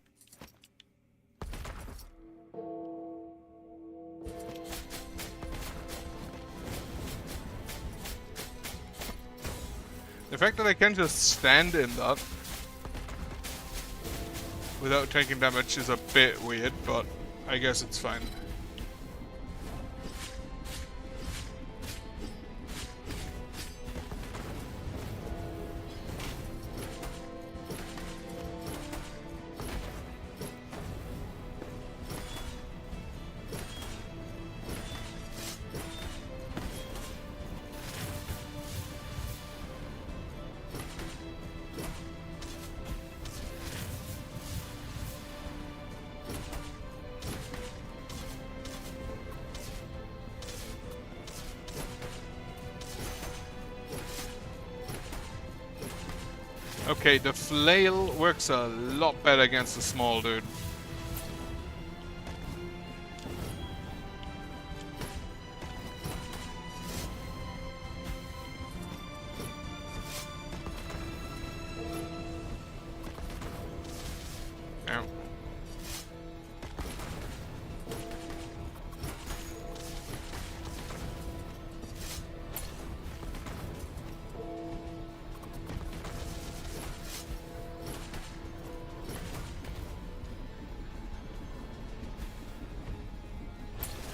The fact that I can just stand in that without taking damage is a bit weird, but I guess it's fine. Okay, the flail works a lot better against the small dude. Ow.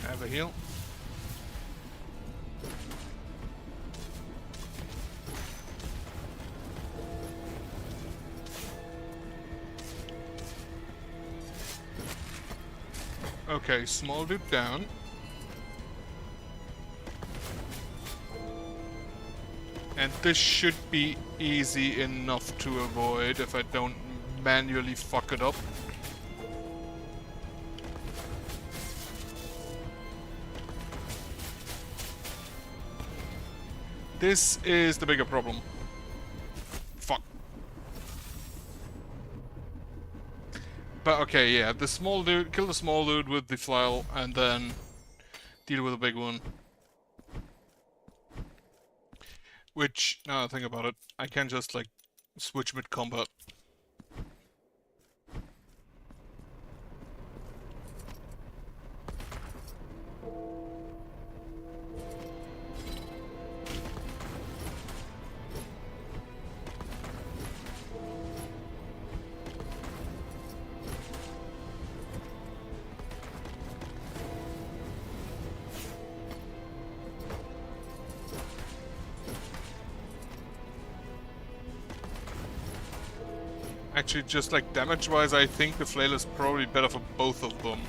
Have a heal. Okay, small dude down. And this should be easy enough to avoid if I don't manually fuck it up. This is the bigger problem. Fuck. But okay, yeah, the small dude, kill the small dude with the flail, and then deal with the big one. Which, now I think about it, I can just, like, switch mid-combat. Actually, just like damage-wise, I think the flail is probably better for both of them.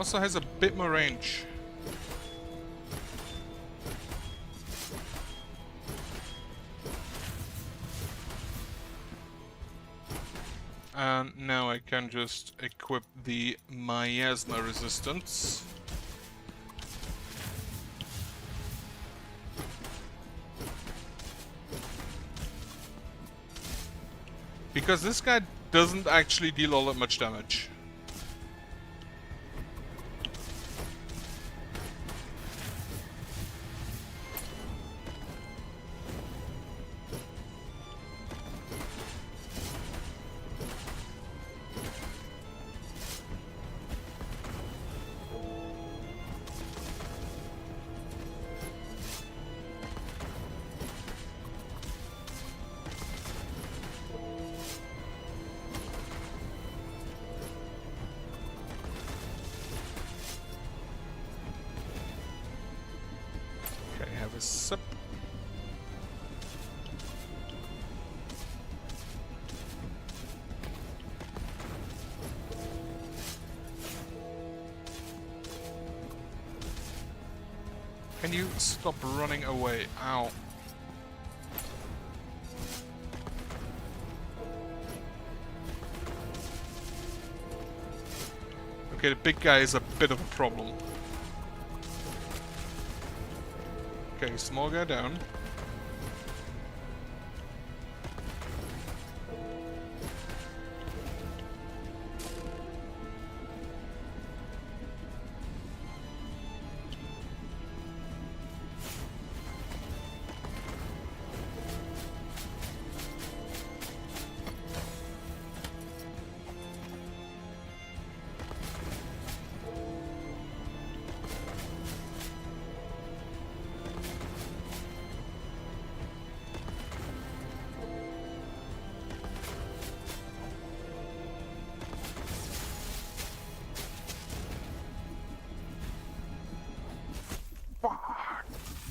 Also has a bit more range. And now I can just equip the miasma resistance. Because this guy doesn't actually deal all that much damage. Have a sip. Can you stop running away? Ow. Okay, the big guy is a bit of a problem. Okay, small guy down.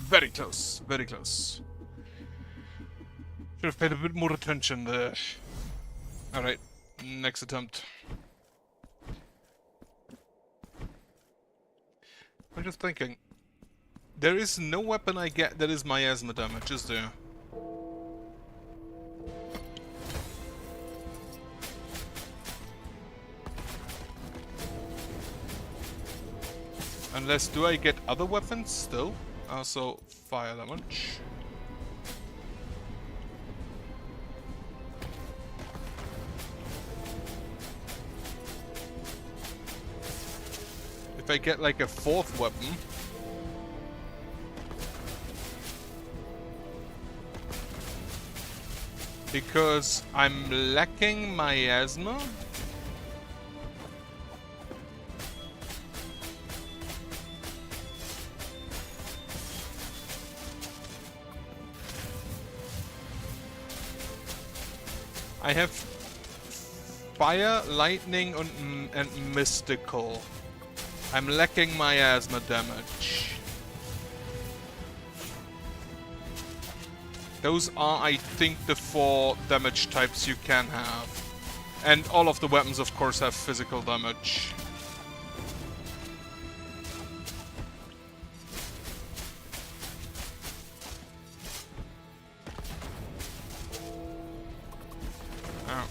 Very close, very close. Should have paid a bit more attention there. Alright, next attempt. I'm just thinking. There is no weapon I get that is miasma damage, is there? Unless, do I get other weapons still? Also, fire damage. If I get like a fourth weapon. Because I'm lacking miasma. I have fire, lightning, and mystical. I'm lacking miasma damage. Those are, I think, the 4 damage types you can have. And all of the weapons, of course, have physical damage. Oh.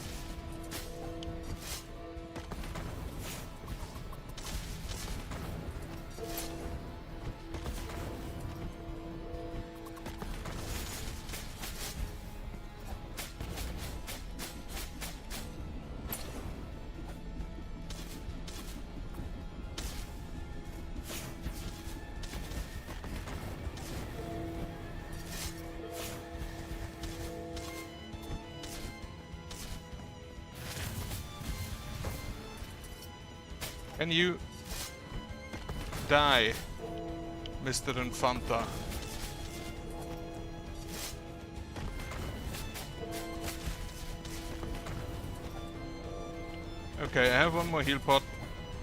Can you die, Mr. Infanta? Okay, I have one more heal pot,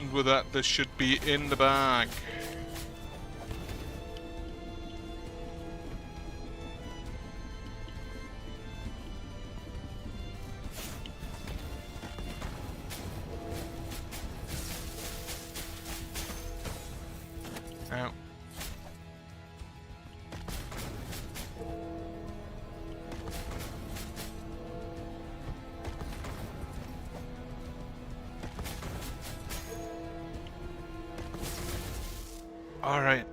and with that, this should be in the bag. Alright.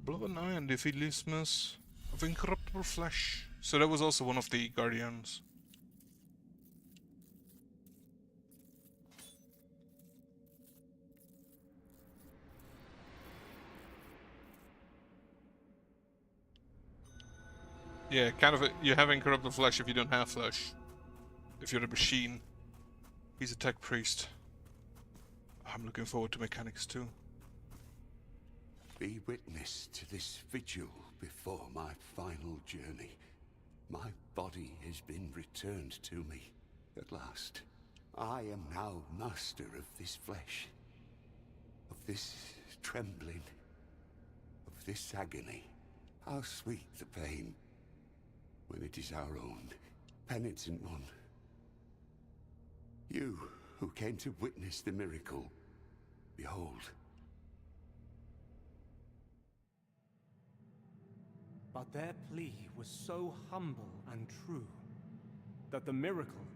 Blood and Iron defeat Blasphemous of incorruptible flesh. So that was also one of the Guardians. Yeah, kind of. You have incorruptible flesh if you don't have flesh. If you're a machine. He's a tech priest. I'm looking forward to mechanics too. Be witness to this vigil before my final journey. My body has been returned to me at last. I am now master of this flesh, of this trembling, of this agony. How sweet the pain when it is our own. Penitent one, you who came to witness the miracle, behold. But their plea was so humble and true that the miracle,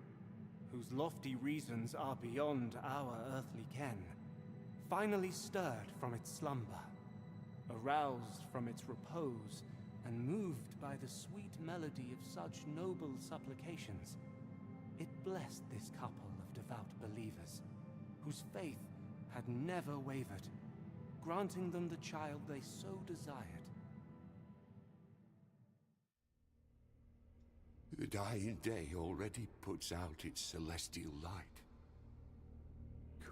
whose lofty reasons are beyond our earthly ken, finally stirred from its slumber, aroused from its repose, and moved by the sweet melody of such noble supplications, it blessed this couple of devout believers, whose faith had never wavered, granting them the child they so desired. The dying day already puts out its celestial light,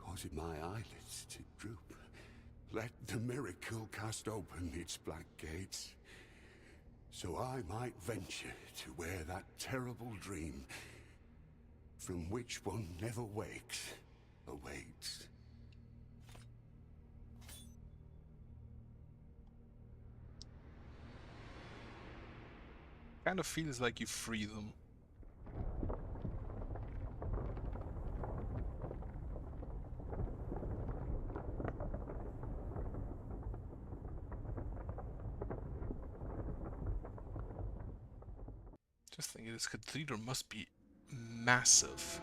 causing my eyelids to droop. Let the miracle cast open its black gates, so I might venture to where that terrible dream, from which one never wakes, awaits. Kind of feels like you free them. Just thinking, this cathedral must be massive.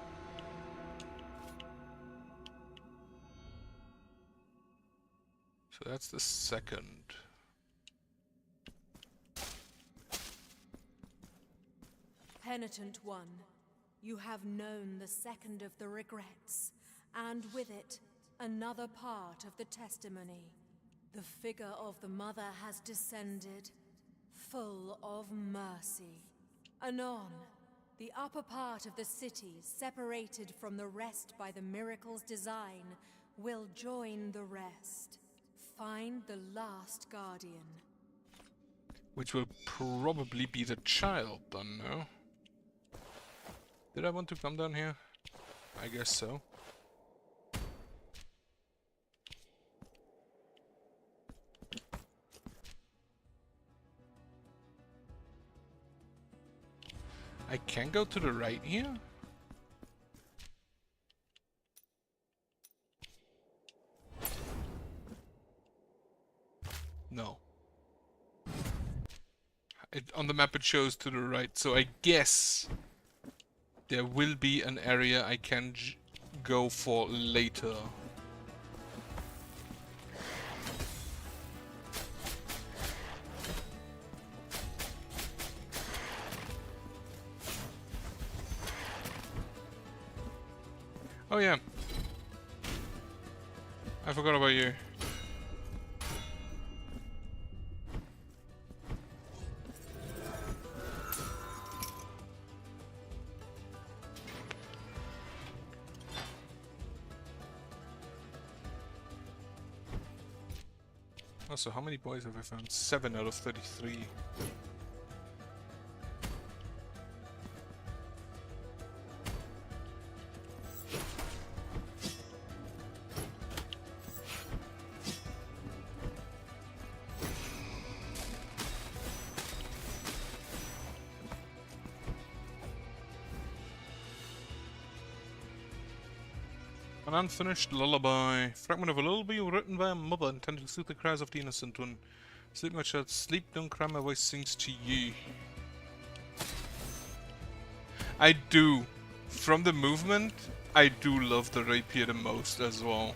So that's the second. Penitent one, you have known the second of the regrets, and with it, another part of the testimony. The figure of the mother has descended, full of mercy. Anon, the upper part of the city, separated from the rest by the miracle's design, will join the rest. Find the last guardian. Which will probably be the child, then, no? Did I want to come down here? I guess so. I can go to the right here? No. On the map it shows to the right, so I guess there will be an area I can go for later. Oh yeah. I forgot about you. So how many boys have I found? 7 out of 33. An unfinished lullaby. Fragment of a lullaby written by a mother intended to soothe the cries of the innocent one. Sleep, my child, sleep, don't cry, my voice sings to you. I do from the movement, I do love the rapier the most as well.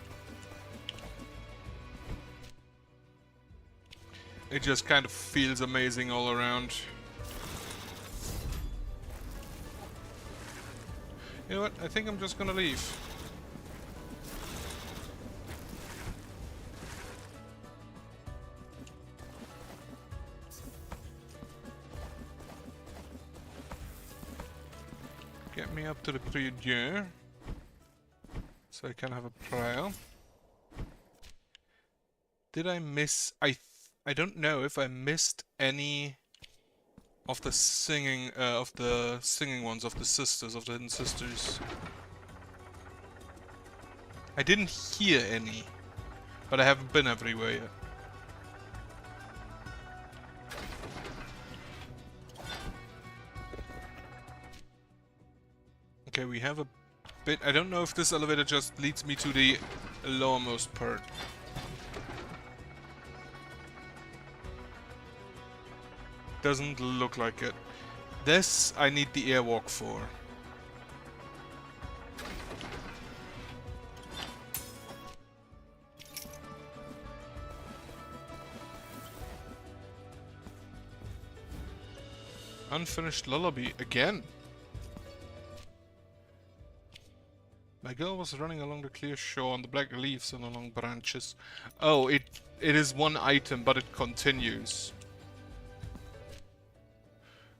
It just kind of feels amazing all around. You know what? I think I'm just gonna leave. Get me up to the prie-dieu, so I can have a prayer. Did I miss? I don't know if I missed any of the singing ones of the sisters, of the hidden sisters. I didn't hear any, but I haven't been everywhere yet. Okay, we have a bit. I don't know if this elevator just leads me to the lowermost part. Doesn't look like it. This I need the airwalk for. Unfinished lullaby again. My girl was running along the clear shore on the black leaves and along branches. Oh, it is one item, but it continues.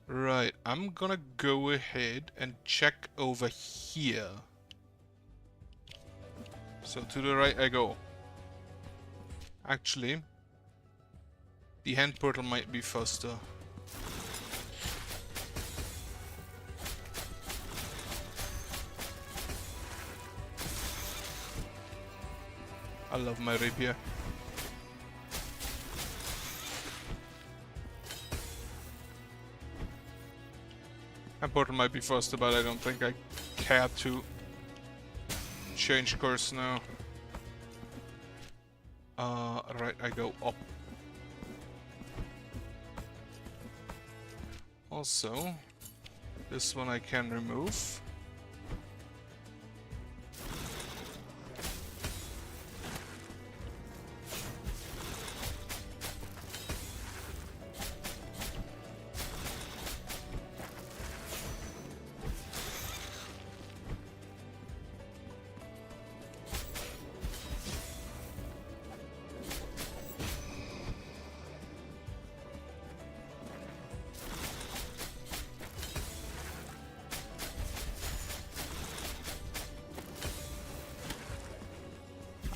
Right, I'm gonna go ahead and check over here. So to the right I go. Actually, the hand portal might be faster. I love my rapier. Hand portal might be faster, but I don't think I care to change course now. Right, I go up. Also, this one I can remove.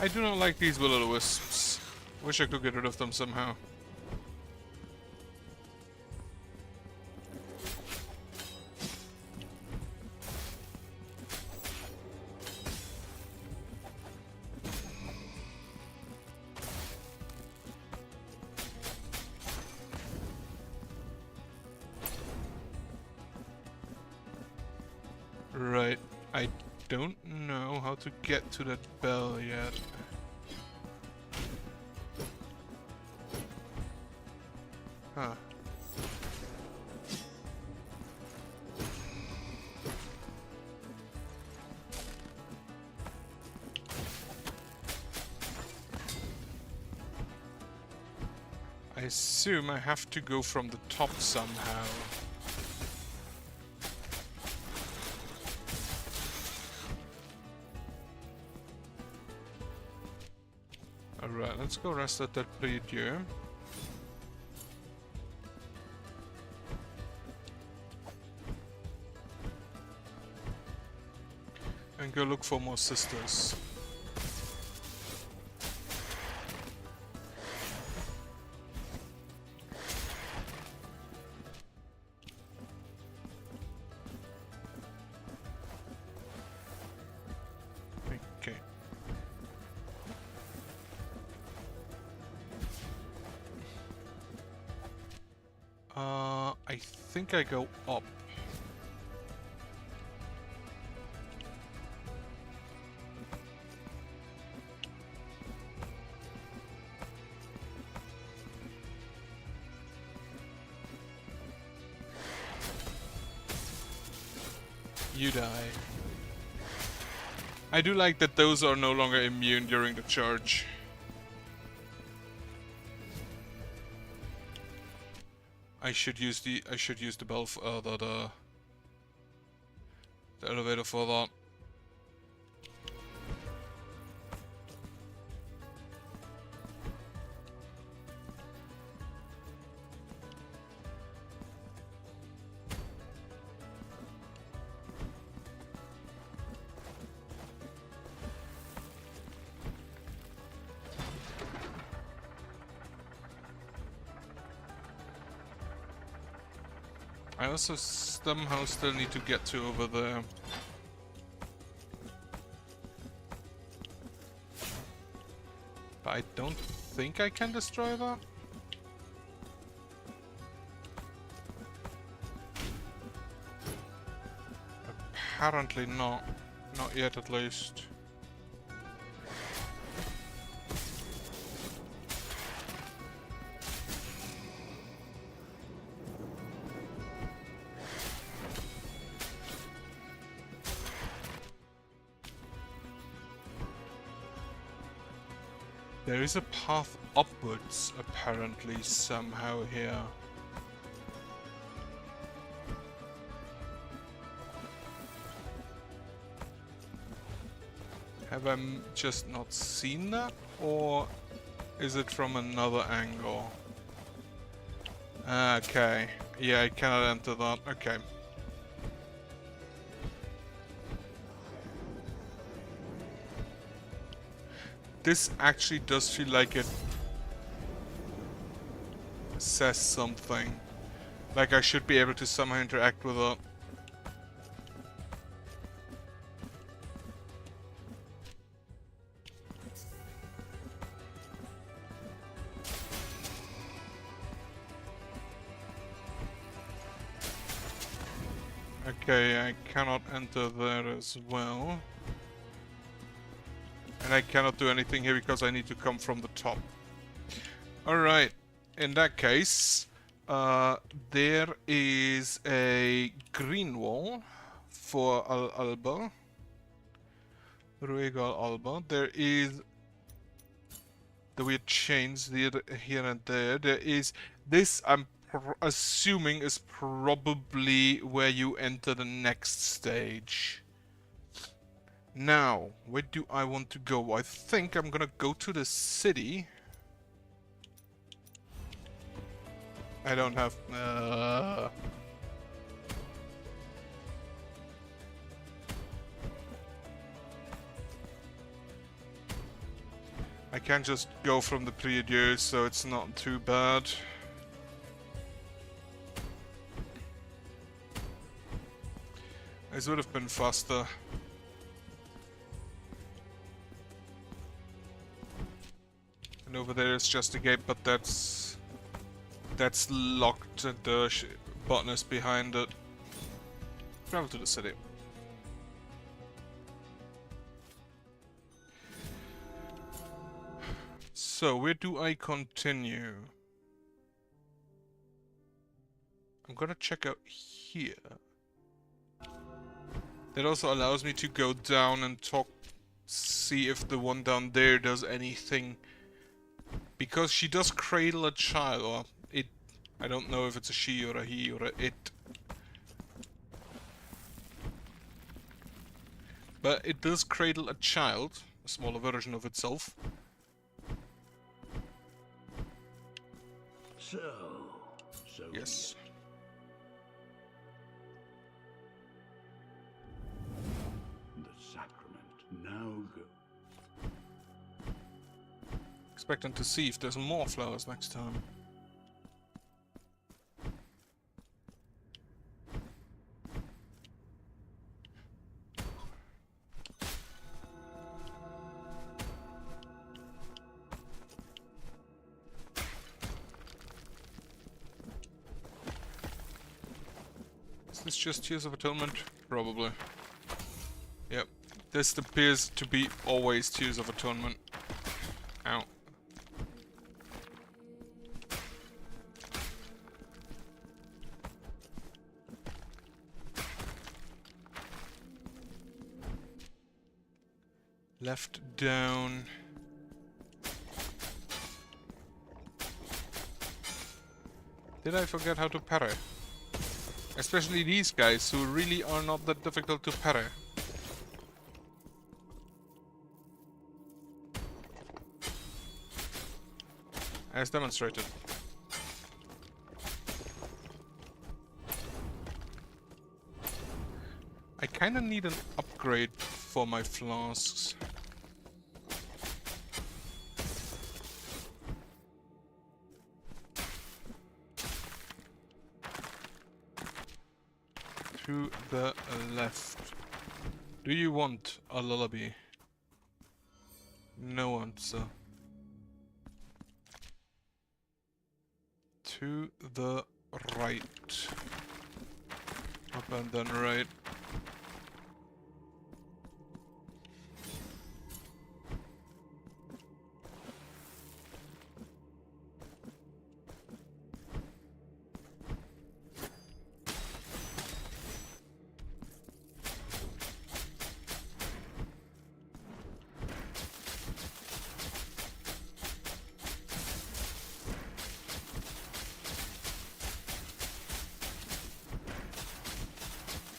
I do not like these will-o'-the-wisps. Wish I could get rid of them somehow. Right, I don't know how to get to that bell yet. Huh. I assume I have to go from the top somehow. Alright, let's go rest at that prie-dieu. And go look for more sisters. Okay. I think I go up. You die. I do like that those are no longer immune during the charge. I should use the bell the elevator for that. I also somehow still need to get to over there. But I don't think I can destroy that. Apparently not. Not yet, at least. There is a path upwards, apparently, somehow here. Have I just not seen that? Or is it from another angle? Okay. Yeah, I cannot enter that. Okay. This actually does feel like it says something. Like I should be able to somehow interact with it. Okay, I cannot enter there as well. And I cannot do anything here because I need to come from the top. Alright, in that case, there is a green wall for Alba. Ruegal Alba. There is the weird chains here and there. There is this, I'm assuming, is probably where you enter the next stage. Now, where do I want to go? I think I'm gonna go to the city. I don't have... I can just go from the Priedieu, so it's not too bad. This would have been faster. And over there is just a gate, but that's locked and the button is behind it. Travel to the city. So, where do I continue? I'm gonna check out here. That also allows me to go down and talk, see if the one down there does anything. Because she does cradle a child, or it. I don't know if it's a she or a he or a it. But it does cradle a child, a smaller version of itself. So yes. The sacrament now go. Expecting to see if there's more flowers next time. Is this just Tears of Atonement? Probably. Yep. This appears to be always Tears of Atonement. Ow. Left down. Did I forget how to parry? Especially these guys who really are not that difficult to parry. As demonstrated. I kinda need an upgrade for my flasks. To the left. Do you want a lullaby? No answer. To the right. Up and then right.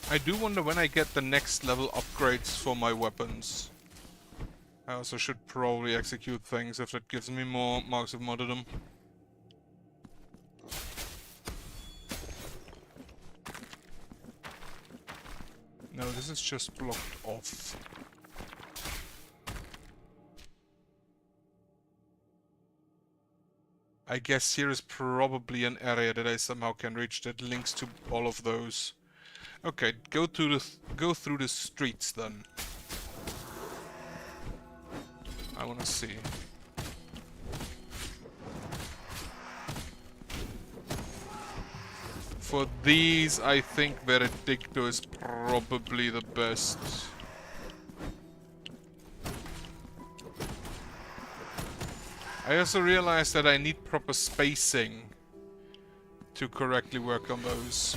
I do wonder when I get the next level upgrades for my weapons. I also should probably execute things if it gives me more marks of martyrdom. No, this is just blocked off. I guess here is probably an area that I somehow can reach that links to all of those. Okay, go through the streets then. I wanna see. For these, I think Veredicto is probably the best. I also realized that I need proper spacing to correctly work on those.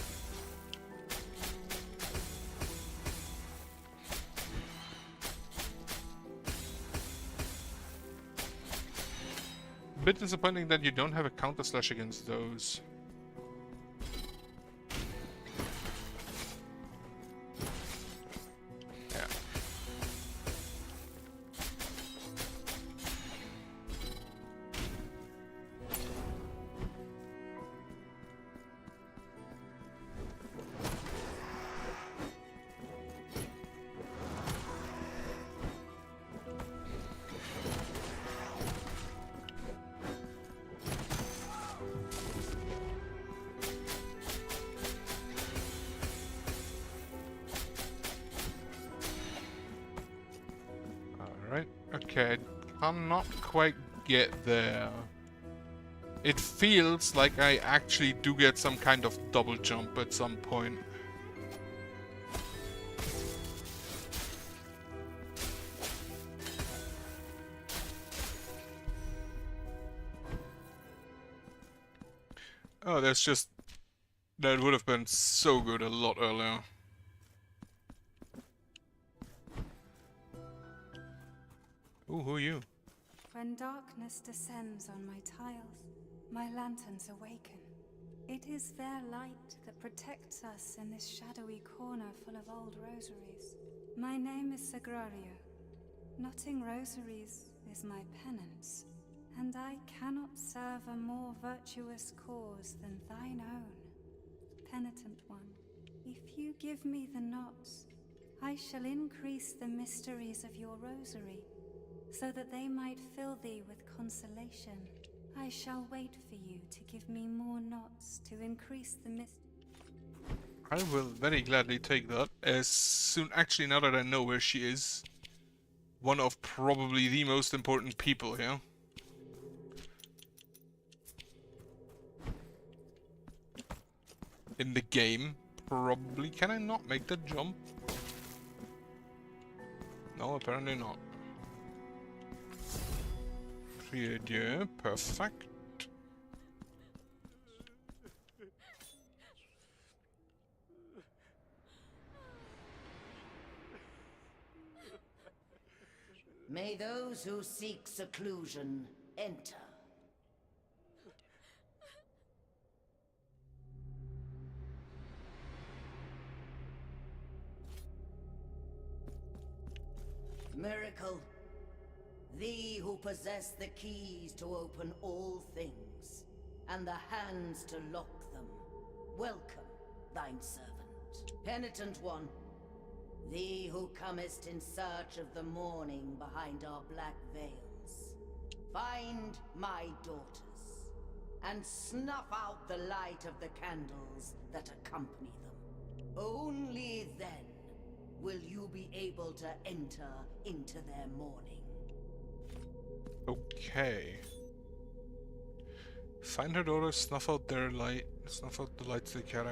Bit disappointing that you don't have a counter slash against those. Yeah. Okay, I cannot quite get there. It feels like I actually do get some kind of double jump at some point. Oh, that's just... That would have been so good a lot earlier. Ooh, who are you? When darkness descends on my tiles, my lanterns awaken. It is their light that protects us in this shadowy corner full of old rosaries. My name is Sagrario. Knotting rosaries is my penance, and I cannot serve a more virtuous cause than thine own. Penitent one, if you give me the knots, I shall increase the mysteries of your rosary, so that they might fill thee with consolation. I shall wait for you to give me more knots to increase the I will very gladly take that. As soon, actually, now that I know where she is, one of probably the most important people here. In the game, probably. Can I not make that jump? No, apparently not. Dieu, perfect. those who seek seclusion enter. Miracle, thee who possess the keys to open all things, and the hands to lock them, welcome thine servant. Penitent one, thee who comest in search of the morning behind our black veils, find my daughters, and snuff out the light of the candles that accompany them. Only then will you be able to enter into their morning. Okay. Find her daughters, snuff out their light, snuff out the lights they carry.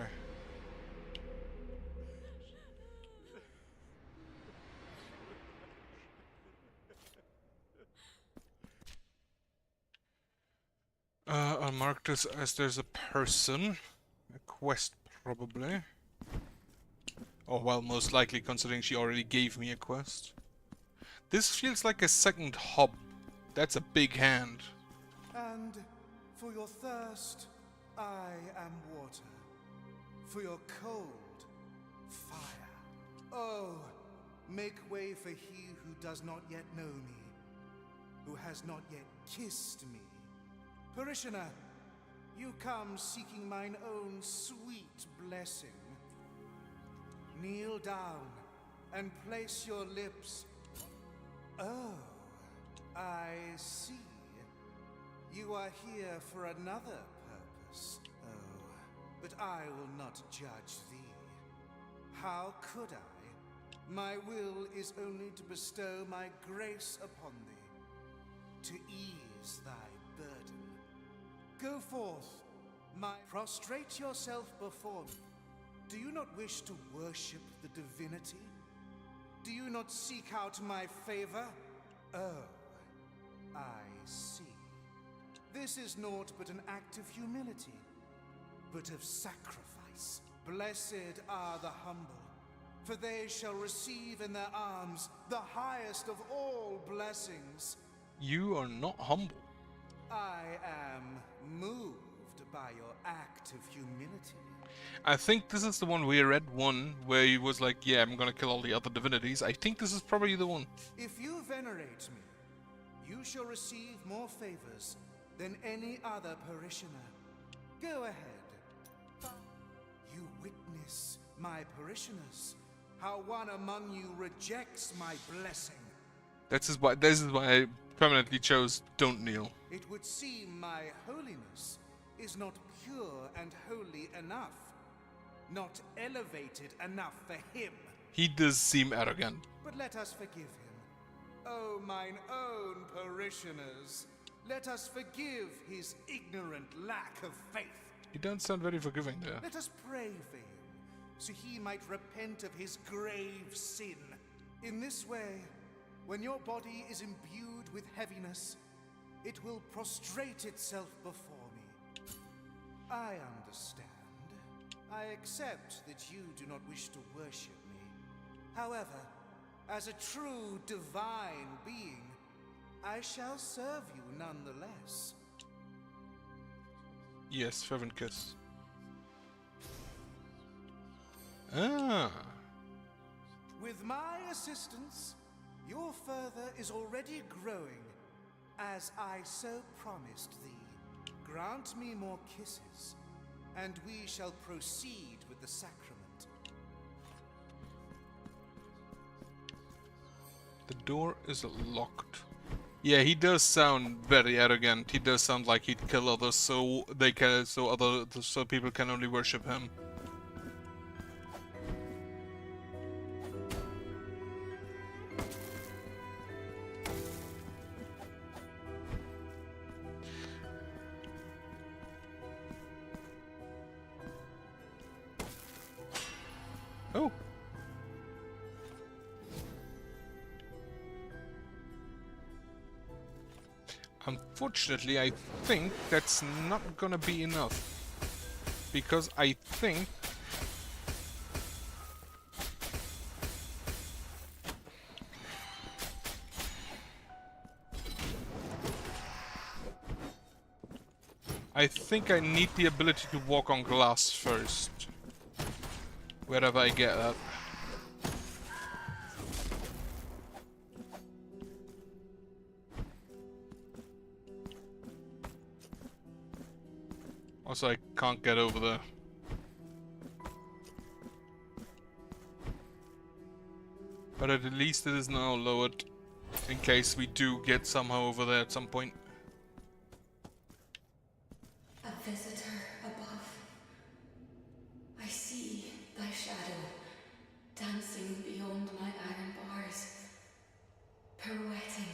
I'll mark this as there's a person. A quest, probably. Oh, well, most likely, considering she already gave me a quest. This feels like a second hub. That's a big hand. And for your thirst, I am water. For your cold, fire. Oh, make way for he who does not yet know me, who has not yet kissed me. Parishioner, you come seeking mine own sweet blessing. Kneel down and place your lips. Oh, I see. You are here for another purpose. Oh, but I will not judge thee. How could I? My will is only to bestow my grace upon thee, to ease thy burden. Go forth, prostrate yourself before me. Do you not wish to worship the divinity? Do you not seek out my favor? Oh, I see. This is naught but an act of humility, but of sacrifice. Blessed are the humble, for they shall receive in their arms the highest of all blessings. You are not humble. I am moved by your act of humility. I think this is the one we read one where he was like, yeah, I'm gonna kill all the other divinities. I think this is probably the one. If you venerate me, you shall receive more favors than any other parishioner. Go ahead. You witness, my parishioners, how one among you rejects my blessing. This is why I permanently chose don't kneel. It would seem my holiness is not pure and holy enough, not elevated enough for him. He does seem arrogant. But let us forgive him. Oh, mine own parishioners, let us forgive his ignorant lack of faith. He don't sound very forgiving there. Let us pray for him, so he might repent of his grave sin. In this way, when your body is imbued with heaviness, it will prostrate itself before me. I understand. I accept that you do not wish to worship me. However, as a true divine being, I shall serve you nonetheless. Yes, fervent kiss. Ah. With my assistance, your further is already growing, as I so promised thee. Grant me more kisses, and we shall proceed with the sacrament. The door is locked. Yeah, he does sound very arrogant. He does sound like he'd kill others so people can only worship him. Oh. Unfortunately, I think that's not gonna be enough. Because I think... I think I need the ability to walk on glass first. Wherever I get that. Also, I can't get over there. But at least it is now lowered, in case we do get somehow over there at some point. A visitor above. I see thy shadow, dancing beyond my iron bars, pirouetting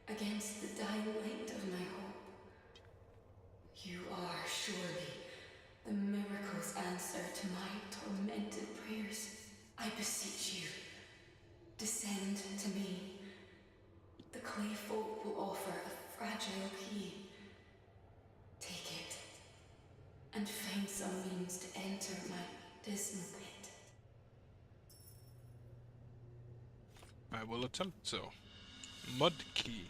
against the dying light of my hope. You are surely the miracle's answer to my tormented prayers. I beseech you, descend to me. The clay folk will offer a fragile key. Take it, and find some means to enter my dismal pit. I will attempt so. Mud key.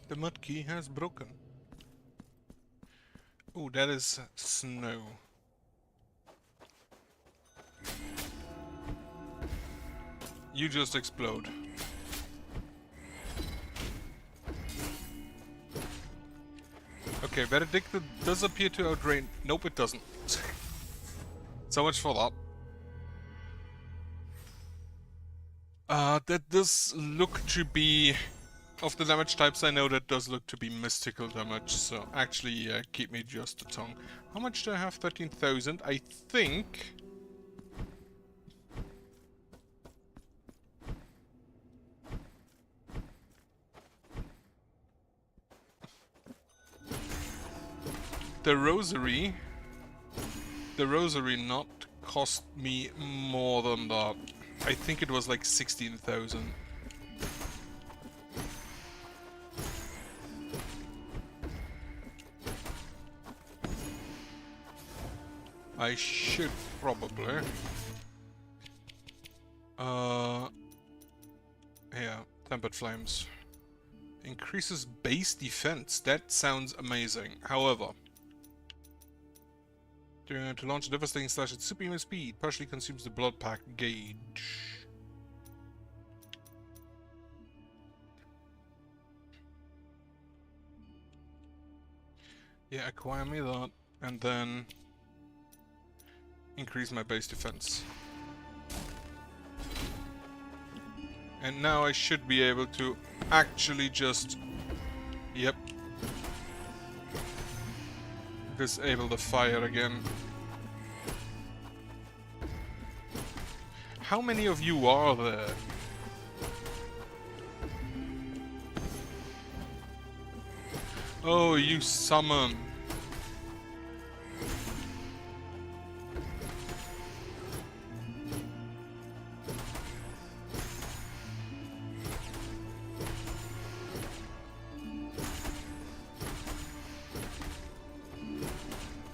The mud key has broken. Oh, that is snow. You just explode. Okay, Benedicta does appear to outrain. Nope, it doesn't. So much for that. That does look to be... Of the damage types I know, that does look to be mystical damage, so actually, keep me just a tongue. How much do I have? 13,000, I think... The rosary not cost me more than that. I think it was like 16,000. I should probably... Yeah, Tempered Flames. Increases base defense. That sounds amazing. However... To launch a devastating slash at superhuman speed, partially consumes the blood pack gauge. Yeah, acquire me that, and then increase my base defense. And now I should be able to actually just... Yep. Disable the fire again. How many of you are there? Oh, you summon.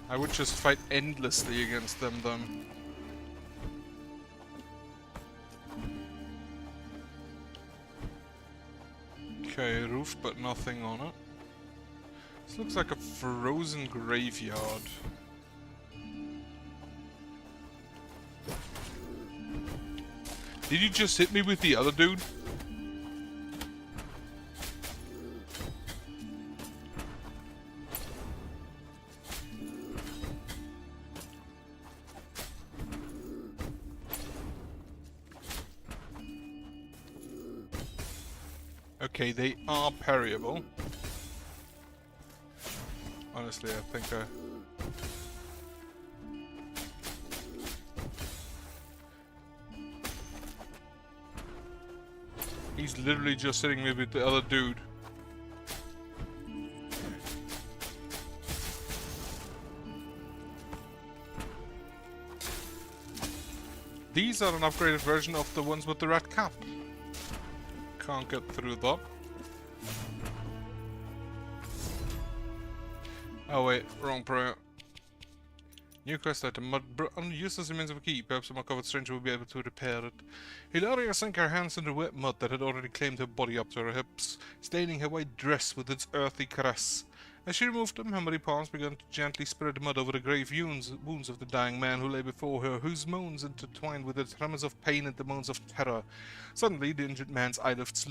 I would just fight endlessly against them then. Okay, roof but nothing on it. This looks like a frozen graveyard. Did you just hit me with the other dude? Okay, they are parryable. Honestly, I think he's literally just sitting there with the other dude. These are an upgraded version of the ones with the red cap. Can't get through that. Oh wait, wrong prayer. New quest item. Useless remains of a key. Perhaps a covered stranger will be able to repair it. Hilaria sank her hands in the wet mud that had already claimed her body up to her hips, staining her white dress with its earthy caress. As she removed them, her muddy palms began to gently spread mud over the grave wounds of the dying man who lay before her, whose moans intertwined with the tremors of pain and the moans of terror. Suddenly, the injured man's eyelids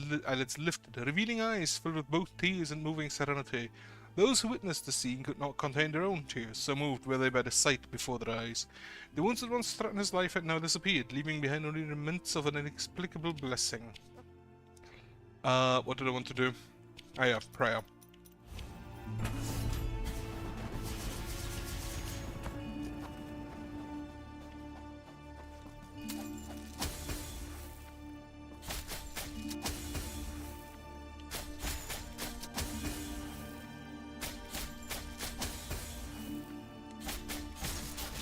lifted, revealing eyes filled with both tears and moving serenity. Those who witnessed the scene could not contain their own tears, so moved were they by the sight before their eyes. The wounds that once threatened his life had now disappeared, leaving behind only remnants of an inexplicable blessing. What did I want to do? Ah, yeah, prayer.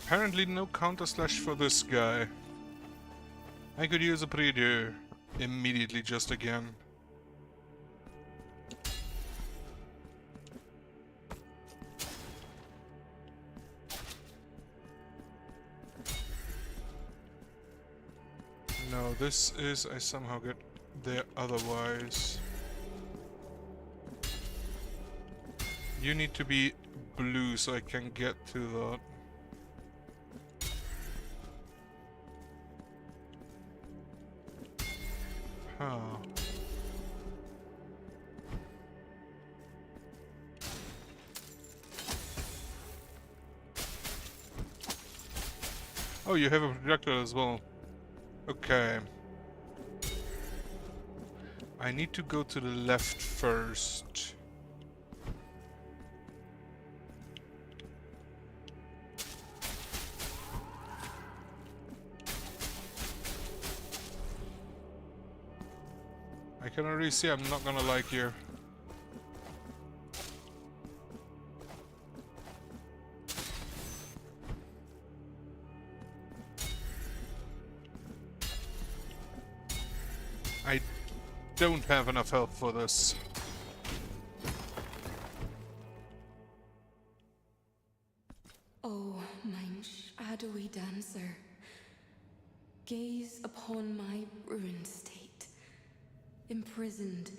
Apparently no counter slash for this guy. I could use a prie-dieu immediately just again. No, this is I somehow get there otherwise. You need to be blue so I can get to that. Huh. Oh, you have a projector as well. Okay. I need to go to the left first. I can already see I'm not gonna like you. I don't have enough health for this. Oh, mine shadowy dancer, gaze upon my ruined state, imprisoned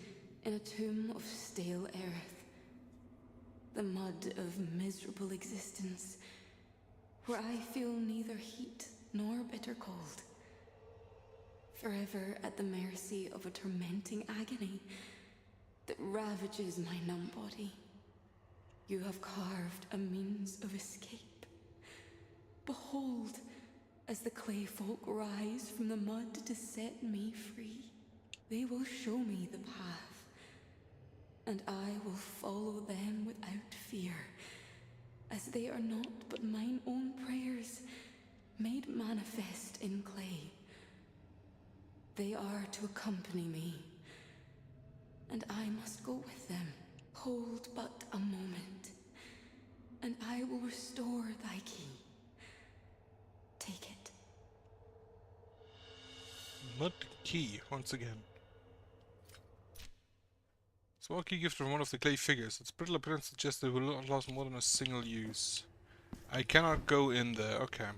in a tomb of stale earth, the mud of miserable existence, where I feel neither heat nor bitter cold, forever at the mercy of a tormenting agony that ravages my numb body. You have carved a means of escape. Behold, as the clay folk rise from the mud to set me free, they will show me the path, and I will follow them without fear, as they are not but mine own prayers, made manifest in clay. They are to accompany me, and I must go with them. Hold but a moment, and I will restore thy key. Take it. Mud key, once again. Small key gift from one of the clay figures. Its brittle appearance suggests it will not last more than a single use. I cannot go in there, okay.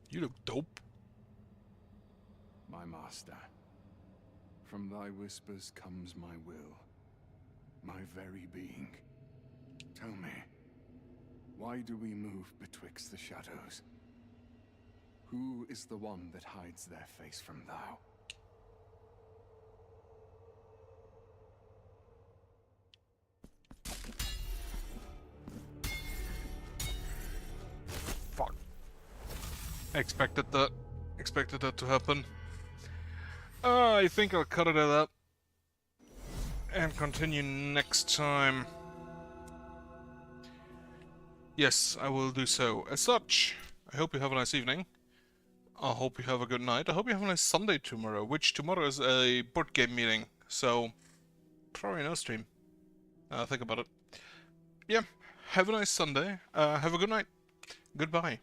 You look dope. My master, from thy whispers comes my will, my very being. Tell me, why do we move betwixt the shadows? Who is the one that hides their face from thou? Fuck. Expected that to happen. I think I'll cut it at that and continue next time. Yes, I will do so. As such, I hope you have a nice evening. I hope you have a good night. I hope you have a nice Sunday tomorrow, which tomorrow is a board game meeting, so probably no stream. Think about it. Yeah, have a nice Sunday. Have a good night. Goodbye.